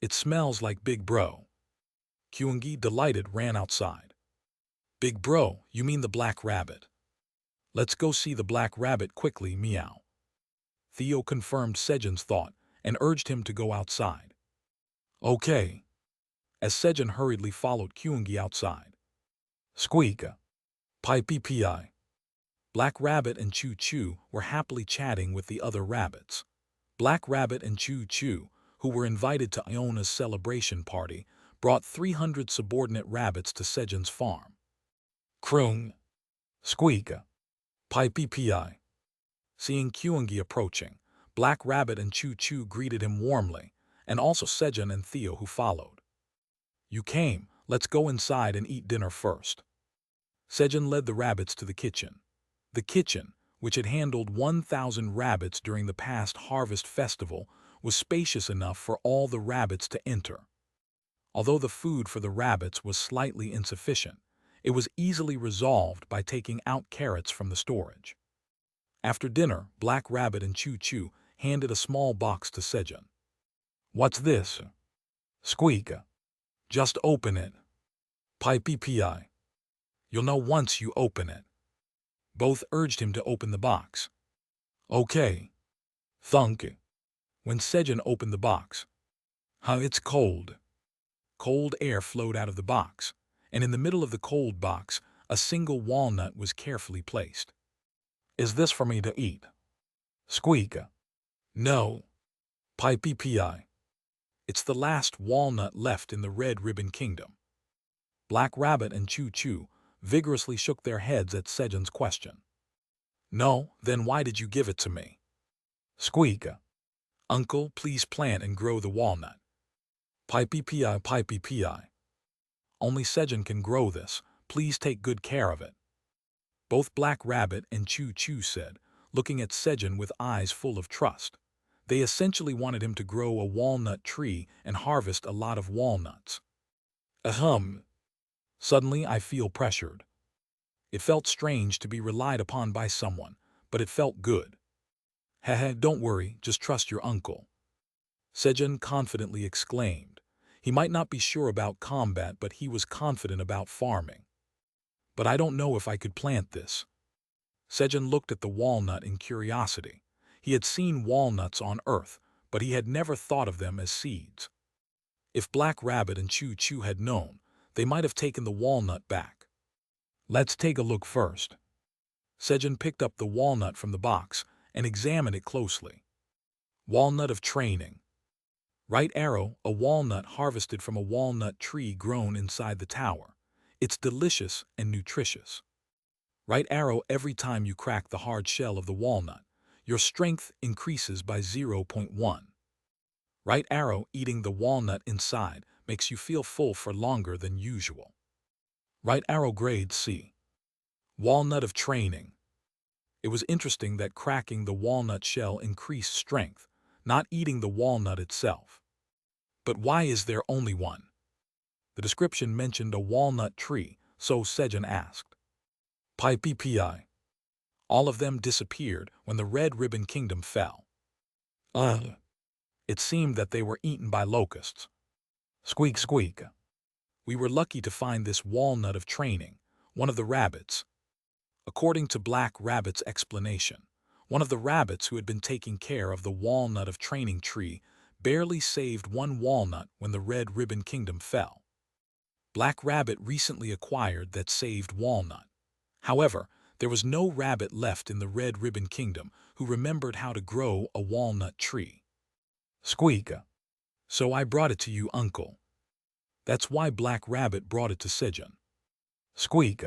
It smells like Big Bro. Kyungi, delighted, ran outside. Big Bro, you mean the black rabbit. Let's go see the black rabbit quickly, meow. Theo confirmed Sejun's thought and urged him to go outside. Okay. As Sejun hurriedly followed Kyungi outside. Squeak-a. Pi-pi-pi. Black Rabbit and Choo Choo were happily chatting with the other rabbits. Black Rabbit and Choo Choo, who were invited to Iona's celebration party, brought 300 subordinate rabbits to Sejun's farm. Kroong. Squeak-a. Pi-pi-pi. Seeing Kyungi approaching, Black Rabbit and Choo Choo greeted him warmly, and also Sejun and Theo, who followed. You came, let's go inside and eat dinner first. Sejun led the rabbits to the kitchen. The kitchen, which had handled 1,000 rabbits during the past harvest festival, was spacious enough for all the rabbits to enter. Although the food for the rabbits was slightly insufficient, it was easily resolved by taking out carrots from the storage. After dinner, Black Rabbit and Choo Choo handed a small box to Sejun. What's this? Squeak. Just open it. Pi. You'll know once you open it. Both urged him to open the box. Okay. Thunk. When Sejun opened the box. It's cold. Cold air flowed out of the box, and in the middle of the cold box, a single walnut was carefully placed. Is this for me to eat? Squeak. No. Pi. It's the last walnut left in the Red Ribbon Kingdom. Black Rabbit and Choo Choo vigorously shook their heads at Sejun's question. No, then why did you give it to me? Squeak. Uncle, please plant and grow the walnut. Pi. Only Sejun can grow this. Please take good care of it. Both Black Rabbit and Choo Choo said, looking at Sejun with eyes full of trust. They essentially wanted him to grow a walnut tree and harvest a lot of walnuts. Ahem. Suddenly I feel pressured. It felt strange to be relied upon by someone, but it felt good. Heh, don't worry, just trust your uncle. Sejun confidently exclaimed. He might not be sure about combat, but he was confident about farming. But I don't know if I could plant this. Sejun looked at the walnut in curiosity. He had seen walnuts on Earth, but he had never thought of them as seeds. If Black Rabbit and Choo Choo had known, they might have taken the walnut back. Let's take a look first. Sejun picked up the walnut from the box and examined it closely. Walnut of training. Right arrow, a walnut harvested from a walnut tree grown inside the tower. It's delicious and nutritious. Right arrow, every time you crack the hard shell of the walnut, your strength increases by 0.1. Right arrow, eating the walnut inside makes you feel full for longer than usual. Right arrow, grade C. Walnut of training. It was interesting that cracking the walnut shell increased strength, not eating the walnut itself. But why is there only one? The description mentioned a walnut tree, so Sejun asked. Pi. All of them disappeared when the Red Ribbon Kingdom fell. It seemed that they were eaten by locusts. Squeak. We were lucky to find this walnut of training, one of the rabbits. According to Black Rabbit's explanation, one of the rabbits who had been taking care of the walnut of training tree barely saved one walnut when the Red Ribbon Kingdom fell. Black Rabbit recently acquired that saved walnut. However, there was no rabbit left in the Red Ribbon Kingdom who remembered how to grow a walnut tree. Squeak. So I brought it to you, Uncle. That's why Black Rabbit brought it to Sejun. Squeak.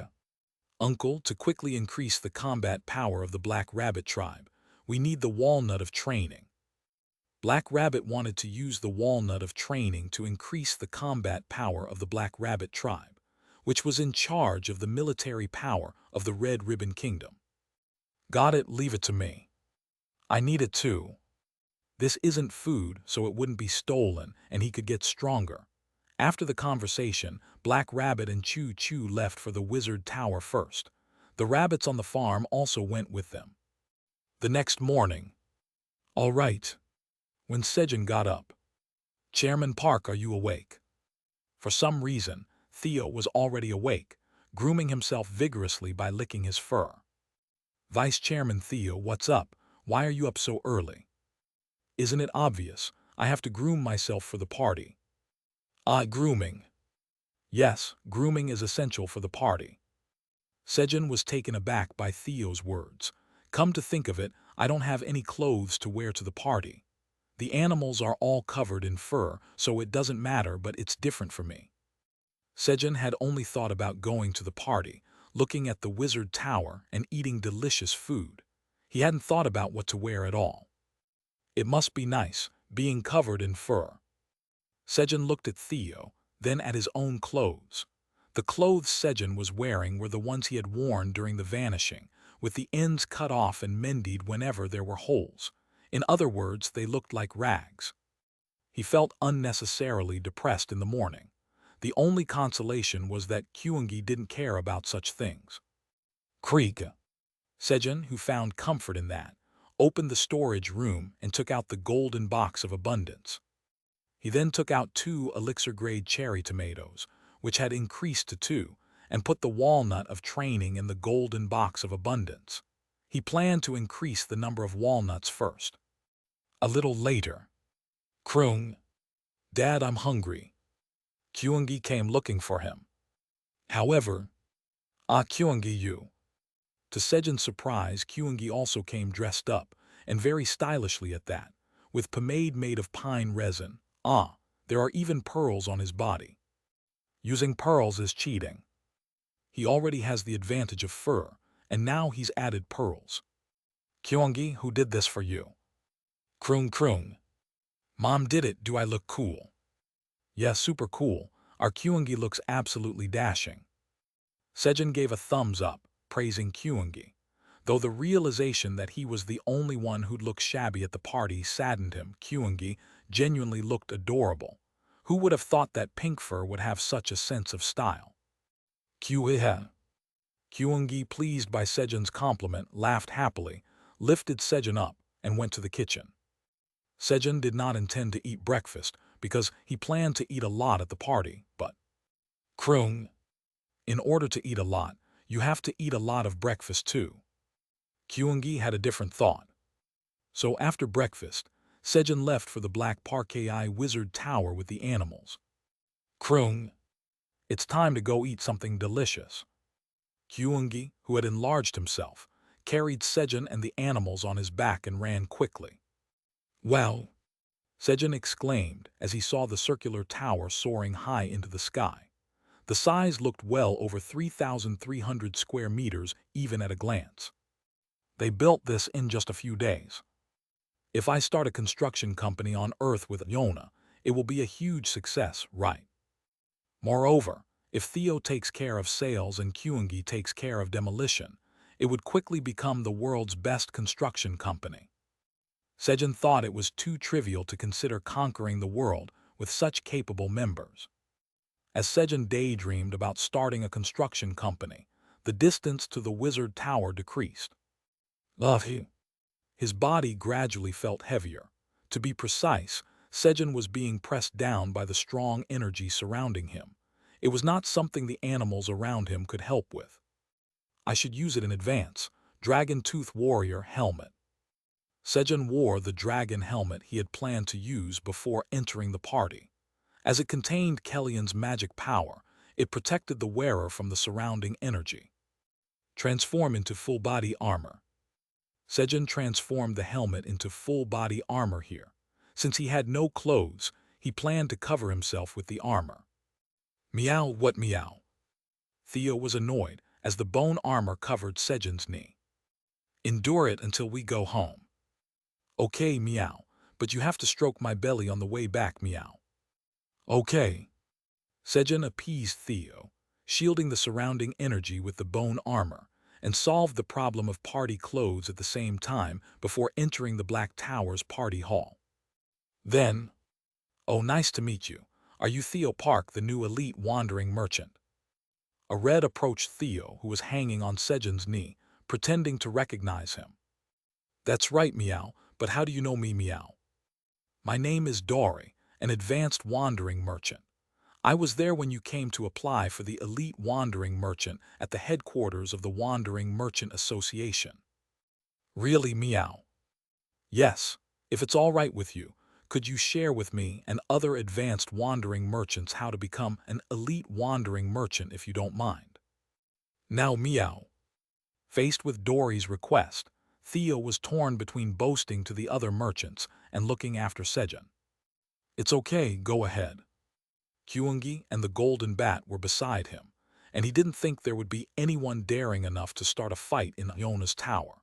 Uncle, to quickly increase the combat power of the Black Rabbit tribe, we need the walnut of training. Black Rabbit wanted to use the walnut of training to increase the combat power of the Black Rabbit tribe, which was in charge of the military power of the Red Ribbon Kingdom. Got it, leave it to me. I need it too. This isn't food, so it wouldn't be stolen and he could get stronger. After the conversation, Black Rabbit and Choo Choo left for the Wizard Tower first. The rabbits on the farm also went with them. The next morning. All right. When Sejun got up. Chairman Park, are you awake? For some reason, Theo was already awake, grooming himself vigorously by licking his fur. Vice Chairman Theo, what's up? Why are you up so early? Isn't it obvious? I have to groom myself for the party. Grooming. Yes, grooming is essential for the party. Sejun was taken aback by Theo's words. Come to think of it, I don't have any clothes to wear to the party. The animals are all covered in fur, so it doesn't matter, but it's different for me. Sejun had only thought about going to the party, looking at the Wizard Tower and eating delicious food. He hadn't thought about what to wear at all. It must be nice, being covered in fur. Sejun looked at Theo, then at his own clothes. The clothes Sejun was wearing were the ones he had worn during the vanishing, with the ends cut off and mended whenever there were holes. In other words, they looked like rags. He felt unnecessarily depressed in the morning. The only consolation was that Kyungi didn't care about such things. Creak. Sejun, who found comfort in that, opened the storage room and took out the golden box of abundance. He then took out 2 elixir-grade cherry tomatoes, which had increased to 2, and put the walnut of training in the golden box of abundance. He planned to increase the number of walnuts first. A little later. Krung. Dad, I'm hungry. Kyungi came looking for him. However, Kyungi, you. To Sejun's surprise, Kyungi also came dressed up, and very stylishly at that, with pomade made of pine resin. There are even pearls on his body. Using pearls is cheating. He already has the advantage of fur, and now he's added pearls. Kyungi, who did this for you? Krung. Mom did it. Do I look cool? Yeah, super cool. Our Kyungi looks absolutely dashing. Sejun gave a thumbs up, praising Kyungi, though the realization that he was the only one who'd look shabby at the party saddened him. Kyungi genuinely looked adorable. Who would have thought that pink fur would have such a sense of style? Kyungi, pleased by Sejun's compliment, laughed happily, lifted Sejun up, and went to the kitchen. Sejun did not intend to eat breakfast because he planned to eat a lot at the party, but Krung. In order to eat a lot, you have to eat a lot of breakfast too. Kyungi had a different thought. So after breakfast, Sejun left for the Black Parkei Wizard Tower with the animals. Krung. It's time to go eat something delicious. Kyungi, who had enlarged himself, carried Sejun and the animals on his back and ran quickly. Wow! Sejun exclaimed as he saw the circular tower soaring high into the sky. The size looked well over 3,300 square meters even at a glance. They built this in just a few days. If I start a construction company on Earth with Yona, it will be a huge success, right? Moreover, if Theo takes care of sales and Kyungi takes care of demolition, it would quickly become the world's best construction company. Sejun thought it was too trivial to consider conquering the world with such capable members. As Sejun daydreamed about starting a construction company, the distance to the wizard tower decreased. His body gradually felt heavier. To be precise, Sejun was being pressed down by the strong energy surrounding him. It was not something the animals around him could help with. I should use it in advance. Dragon Tooth Warrior Helmet. Sejun wore the dragon helmet he had planned to use before entering the party. As it contained Kellyan's magic power, it protected the wearer from the surrounding energy. Transform into full-body armor. Sejun transformed the helmet into full-body armor here. Since he had no clothes, he planned to cover himself with the armor. Meow, what meow? Theo was annoyed as the bone armor covered Sejun's knee. Endure it until we go home. Okay, meow, but you have to stroke my belly on the way back, meow. Okay. Sejun appeased Theo, shielding the surrounding energy with the bone armor, and solved the problem of party clothes at the same time before entering the Black Tower's party hall. Then, oh, nice to meet you. Are you Theo Park, the new elite wandering merchant? A red approached Theo, who was hanging on Sejun's knee, pretending to recognize him. That's right, meow, but how do you know me, meow? My name is Dory, an advanced wandering merchant. I was there when you came to apply for the elite wandering merchant at the headquarters of the Wandering Merchant Association. Really, meow? Yes, if it's all right with you, could you share with me and other advanced wandering merchants how to become an elite wandering merchant if you don't mind? Now, meow. Faced with Dory's request, Theo was torn between boasting to the other merchants and looking after Sejun. It's okay, go ahead. Kyungi and the Golden Bat were beside him, and he didn't think there would be anyone daring enough to start a fight in Iona's tower.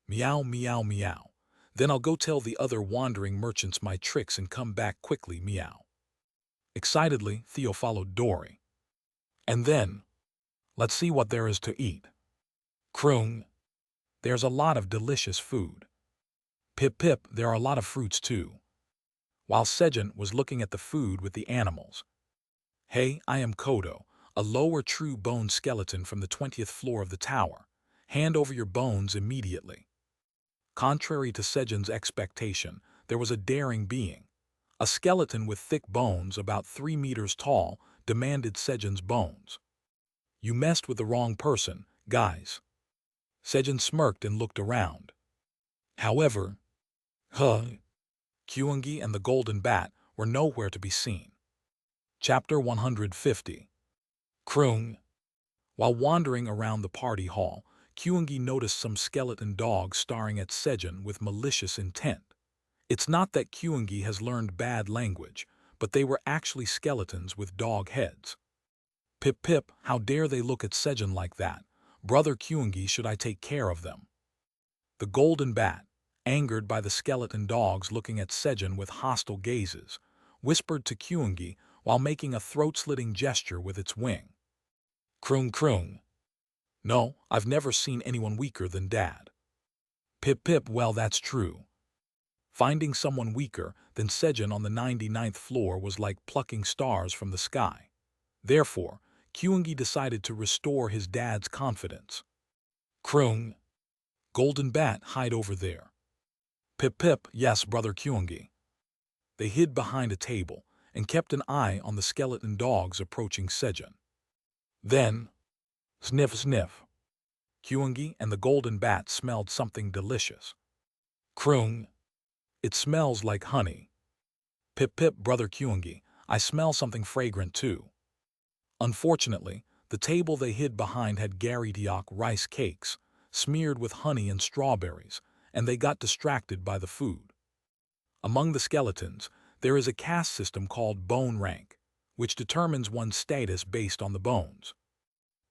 Meow, meow, meow. Then I'll go tell the other wandering merchants my tricks and come back quickly, meow. Excitedly, Theo followed Dory. And then, let's see what there is to eat. Krung. There's a lot of delicious food. Pip pip, there are a lot of fruits too. While Sejun was looking at the food with the animals. Hey, I am Kodo, a lower true bone skeleton from the 20th floor of the tower. Hand over your bones immediately. Contrary to Sejun's expectation, there was a daring being. A skeleton with thick bones about 3 meters tall, demanded Sejun's bones. You messed with the wrong person, guys. Sejun smirked and looked around. However, Kyungi and the golden bat were nowhere to be seen. Chapter 150. Krung. While wandering around the party hall, Kyungi noticed some skeleton dogs staring at Sejun with malicious intent. It's not that Kyungi has learned bad language, but they were actually skeletons with dog heads. Pip pip, how dare they look at Sejun like that? Brother Kyungi, should I take care of them? The golden bat, angered by the skeleton dogs looking at Sejun with hostile gazes, whispered to Kyungi while making a throat-slitting gesture with its wing. Krung krung. No, I've never seen anyone weaker than Dad. Pip pip, well that's true. Finding someone weaker than Sejun on the 99th floor was like plucking stars from the sky. Therefore, Kyungi decided to restore his dad's confidence. Krung. Golden bat, hide over there. Pip pip, yes brother Kyungi. They hid behind a table and kept an eye on the skeleton dogs approaching Sejun. Then, sniff sniff. Kyungi and the golden bat smelled something delicious. Krung. It smells like honey. Pip pip brother Kyungi, I smell something fragrant too. Unfortunately, the table they hid behind had garitiok rice cakes, smeared with honey and strawberries, and they got distracted by the food. Among the skeletons, there is a caste system called bone rank, which determines one's status based on the bones.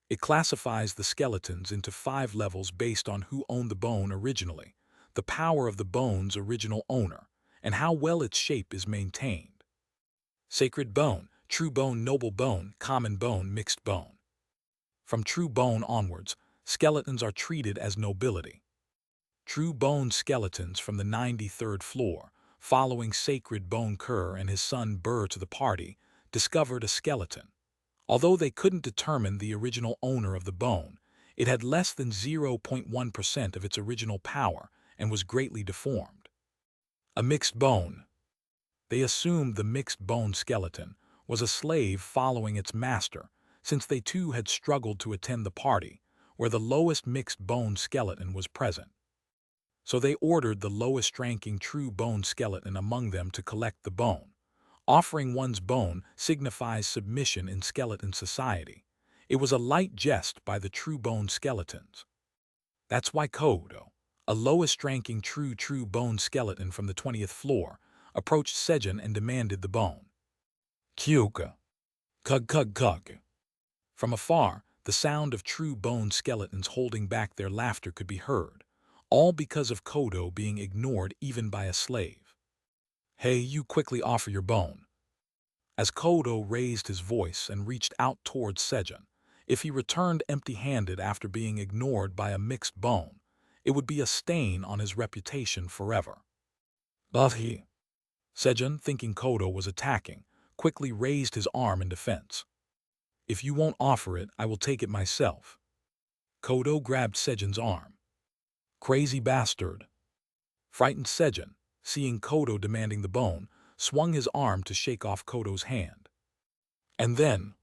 It classifies the skeletons into 5 levels based on who owned the bone originally, the power of the bone's original owner, and how well its shape is maintained. Sacred bone, true bone, noble bone, common bone, mixed bone. From true bone onwards, skeletons are treated as nobility. True bone skeletons from the 93rd floor, following Sacred Bone Kerr and his son Burr to the party, discovered a skeleton. Although they couldn't determine the original owner of the bone, it had less than 0.1% of its original power and was greatly deformed. A mixed bone. They assumed the mixed bone skeleton was a slave following its master, since they too had struggled to attend the party, where the lowest mixed bone skeleton was present. So they ordered the lowest-ranking true bone skeleton among them to collect the bone. Offering one's bone signifies submission in skeleton society. It was a light jest by the true bone skeletons. That's why Kodo, a lowest-ranking true bone skeleton from the 20th floor, approached Sejun and demanded the bone. Kyuka. Kug kug kug. From afar, the sound of true bone skeletons holding back their laughter could be heard, all because of Kodo being ignored even by a slave. Hey, you, quickly offer your bone. As Kodo raised his voice and reached out towards Sejun, if he returned empty-handed after being ignored by a mixed bone, it would be a stain on his reputation forever. But Sejun, thinking Kodo was attacking, quickly raised his arm in defense. If you won't offer it, I will take it myself. Kodo grabbed Sejun's arm. Crazy bastard. Frightened Sejun, seeing Kodo demanding the bone, swung his arm to shake off Kodo's hand. And then,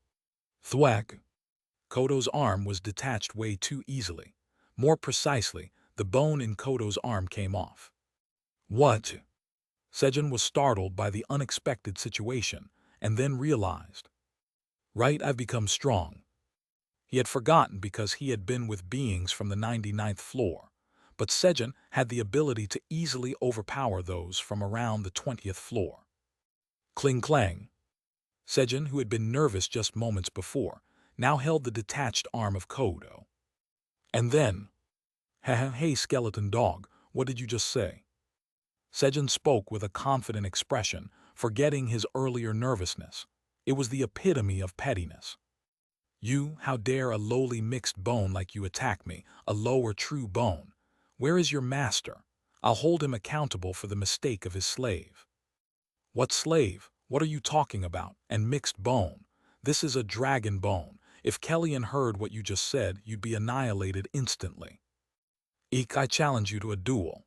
thwack! Kodo's arm was detached way too easily. More precisely, the bone in Kodo's arm came off. What? Sejun was startled by the unexpected situation and then realized. Right, I've become strong. He had forgotten because he had been with beings from the 99th floor, but Sejun had the ability to easily overpower those from around the 20th floor. Cling clang. Sejun, who had been nervous just moments before, now held the detached arm of Kodo. And then, hey skeleton dog, what did you just say? Sejun spoke with a confident expression, forgetting his earlier nervousness. It was the epitome of pettiness. You, how dare a lowly mixed bone like you attack me, a lower true bone? Where is your master? I'll hold him accountable for the mistake of his slave. What slave? What are you talking about? And mixed bone? This is a dragon bone. If Kellyan heard what you just said, you'd be annihilated instantly. Eek, I challenge you to a duel.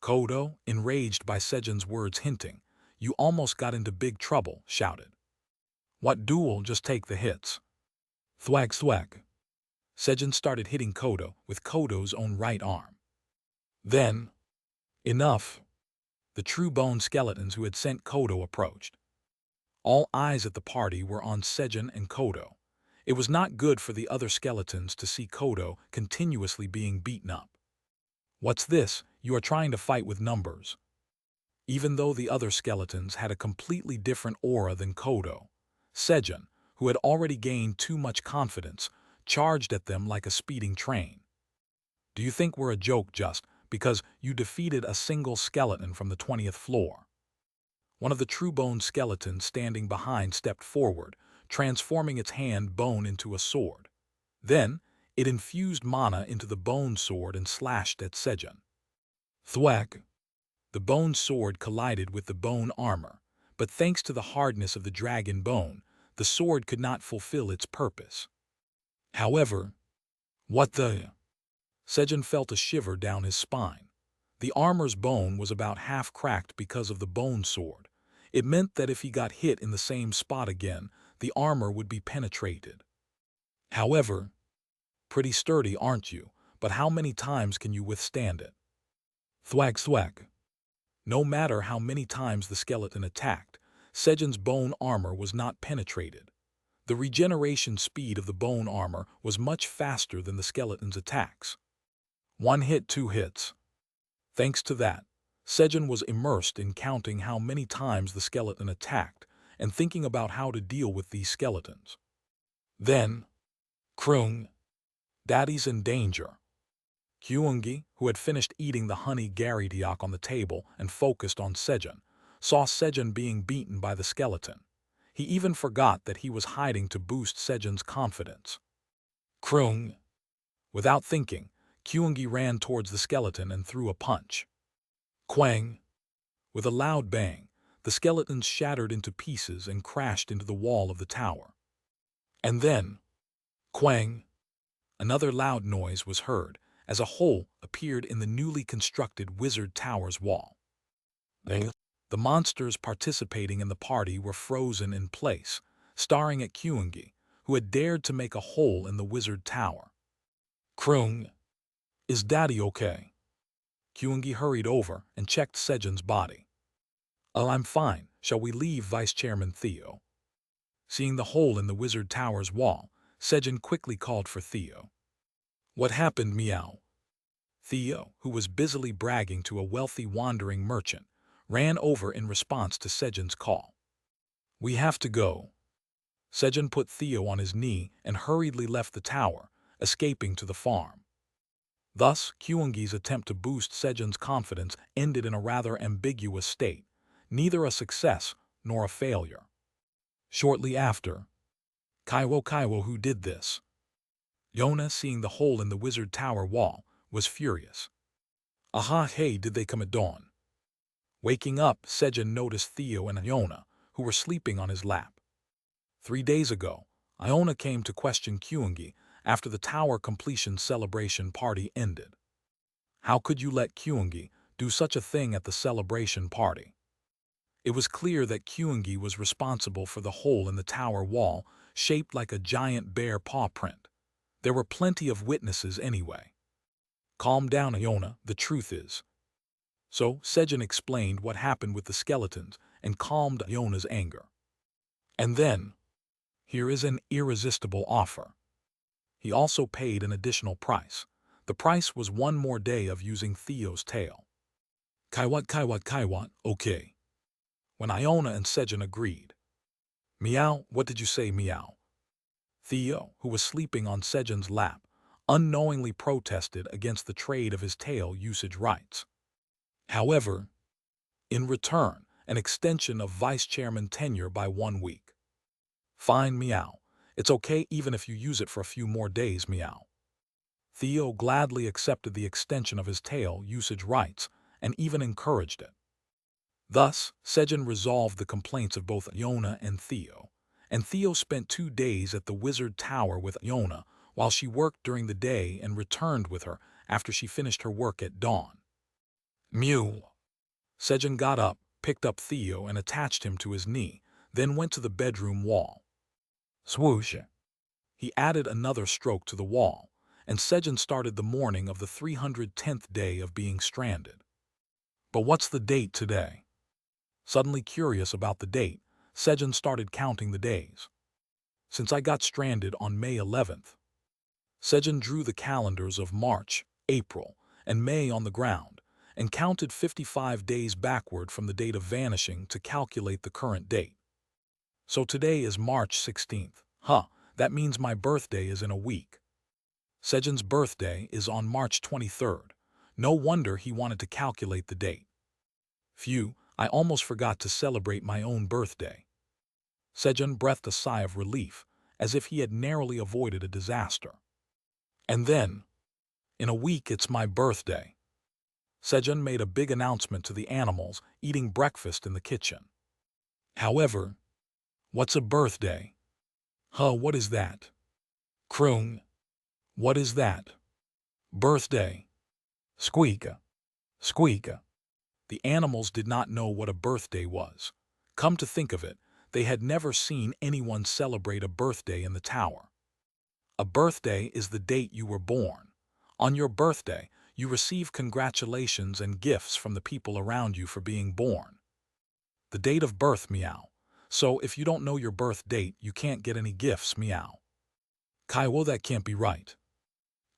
Kodo, enraged by Sejun's words hinting, you almost got into big trouble, shouted. What duel? Just take the hits. Thwack thwack. Sejun started hitting Kodo with Kodo's own right arm. Then, enough. The true bone skeletons who had sent Kodo approached. All eyes at the party were on Sejun and Kodo. It was not good for the other skeletons to see Kodo continuously being beaten up. What's this? You are trying to fight with numbers. Even though the other skeletons had a completely different aura than Kodo, Sejun, who had already gained too much confidence, charged at them like a speeding train. Do you think we're a joke just because you defeated a single skeleton from the 20th floor? One of the true bone skeletons standing behind stepped forward, transforming its hand bone into a sword. Then, it infused mana into the bone sword and slashed at Sejun. Thwack! The bone sword collided with the bone armor, but thanks to the hardness of the dragon bone, the sword could not fulfill its purpose. However, what the? Sejun felt a shiver down his spine. The armor's bone was about half cracked because of the bone sword. It meant that if he got hit in the same spot again, the armor would be penetrated. However, pretty sturdy, aren't you? But how many times can you withstand it? Thwack thwack. No matter how many times the skeleton attacked, Sejun's bone armor was not penetrated. The regeneration speed of the bone armor was much faster than the skeleton's attacks. One hit, two hits. Thanks to that, Sejun was immersed in counting how many times the skeleton attacked and thinking about how to deal with these skeletons. Then, Krung, Daddy's in danger. Kyungi, who had finished eating the honey garitiak on the table and focused on Sejun, saw Sejun being beaten by the skeleton. He even forgot that he was hiding to boost Sejun's confidence. Krung. Without thinking, Kyungi ran towards the skeleton and threw a punch. Quang. With a loud bang, the skeletons shattered into pieces and crashed into the wall of the tower. And then, Quang. Another loud noise was heard as a hole appeared in the newly constructed wizard tower's wall. The monsters participating in the party were frozen in place, staring at Kyungi, who had dared to make a hole in the wizard tower. Krung, is Daddy okay? Kyungi hurried over and checked Sejun's body. Oh, I'm fine. Shall we leave, Vice Chairman Theo? Seeing the hole in the wizard tower's wall, Sejun quickly called for Theo. What happened, meow? Theo, who was busily bragging to a wealthy wandering merchant, ran over in response to Sejun's call. We have to go. Sejun put Theo on his knee and hurriedly left the tower, escaping to the farm. Thus, Kyungi's attempt to boost Sejun's confidence ended in a rather ambiguous state, neither a success nor a failure. Shortly after, Kaiwo, who did this? Yona, seeing the hole in the wizard tower wall, was furious. Aha, hey, did they come at dawn? Waking up, Sejun noticed Theo and Iona, who were sleeping on his lap. 3 days ago, Iona came to question Kyungi after the tower completion celebration party ended. How could you let Kyungi do such a thing at the celebration party? It was clear that Kyungi was responsible for the hole in the tower wall, shaped like a giant bear paw print. There were plenty of witnesses anyway. Calm down, Iona, the truth is. So Sejun explained what happened with the skeletons and calmed Iona's anger. And then, here is an irresistible offer. He also paid an additional price. The price was 1 more day of using Theo's tail. Kaiwat, okay. When Iona and Sejun agreed. Meow, what did you say, meow? Theo, who was sleeping on Sejun's lap, unknowingly protested against the trade of his tail usage rights. However, in return, an extension of vice chairman tenure by 1 week. Fine, meow. It's okay even if you use it for a few more days, meow. Theo gladly accepted the extension of his tail usage rights and even encouraged it. Thus, Sejun resolved the complaints of both Iona and Theo spent 2 days at the wizard tower with Iona while she worked during the day and returned with her after she finished her work at dawn. Mew. Sejun got up, picked up Theo and attached him to his knee, then went to the bedroom wall. Swoosh. He added another stroke to the wall, and Sejun started the morning of the 310th day of being stranded. But what's the date today? Suddenly curious about the date, Sejun started counting the days. Since I got stranded on May 11th. Sejun drew the calendars of March, April, and May on the ground, and counted 55 days backward from the date of vanishing to calculate the current date. So today is March 16th. That means my birthday is in a week. Sejun's birthday is on March 23rd. No wonder he wanted to calculate the date. Phew, I almost forgot to celebrate my own birthday. Sejun breathed a sigh of relief, as if he had narrowly avoided a disaster. And then, in a week it's my birthday. Sejun made a big announcement to the animals eating breakfast in the kitchen. However, what's a birthday? What is that? Kroong. What is that? Birthday. Squeak. Squeak. The animals did not know what a birthday was. Come to think of it, they had never seen anyone celebrate a birthday in the tower. A birthday is the date you were born. On your birthday, you receive congratulations and gifts from the people around you for being born. The date of birth, meow. So if you don't know your birth date, you can't get any gifts, meow. Kaiwo, that can't be right.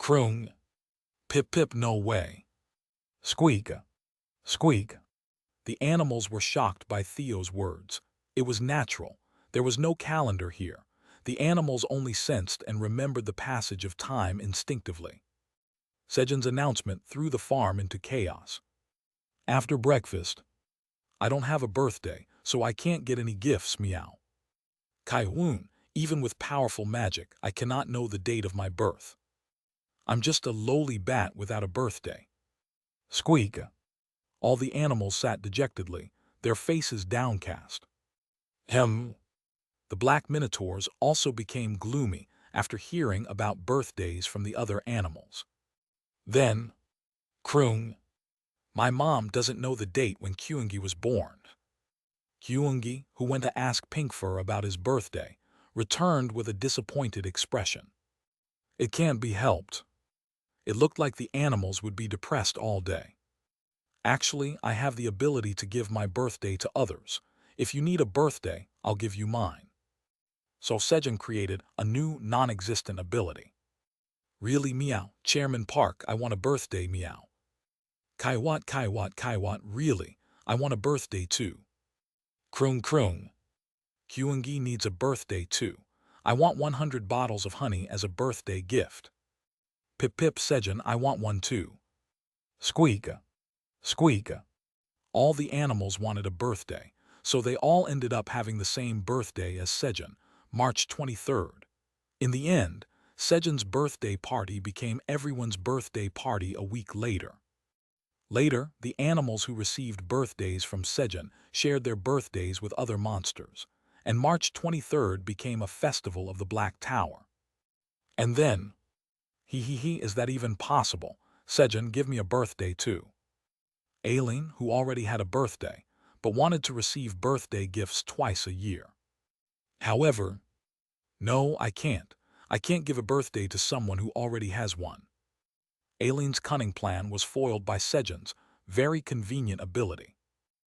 Kroong. Pip pip, no way. Squeak. Squeak. The animals were shocked by Theo's words. It was natural. There was no calendar here. The animals only sensed and remembered the passage of time instinctively. Sejun's announcement threw the farm into chaos. After breakfast, I don't have a birthday, so I can't get any gifts, meow. Kaiwoon, even with powerful magic, I cannot know the date of my birth. I'm just a lowly bat without a birthday. Squeak. All the animals sat dejectedly, their faces downcast. Hem. The black minotaurs also became gloomy after hearing about birthdays from the other animals. Then, Kroong. My mom doesn't know the date when Kyungi was born. Kyungi, who went to ask Pinkfur about his birthday, returned with a disappointed expression. It can't be helped. It looked like the animals would be depressed all day. Actually, I have the ability to give my birthday to others. If you need a birthday, I'll give you mine. So Sejun created a new non-existent ability. Really, meow, Chairman Park, I want a birthday, meow. Kaiwat, Kaiwat, Kaiwat, really, I want a birthday too. Kroong Kroong. Kyungi needs a birthday too. I want 100 bottles of honey as a birthday gift. Pip Pip Sejun, I want one too. Squeak. Squeak. All the animals wanted a birthday, so they all ended up having the same birthday as Sejun, March 23rd. In the end, Sejun's birthday party became everyone's birthday party a week later. Later, the animals who received birthdays from Sejun shared their birthdays with other monsters, and March 23rd became a festival of the Black Tower. And then, is that even possible? Sejun, give me a birthday too. Aileen, who already had a birthday, but wanted to receive birthday gifts twice a year. However, no, I can't. I can't give a birthday to someone who already has one. Aileen's cunning plan was foiled by Sejun's very convenient ability.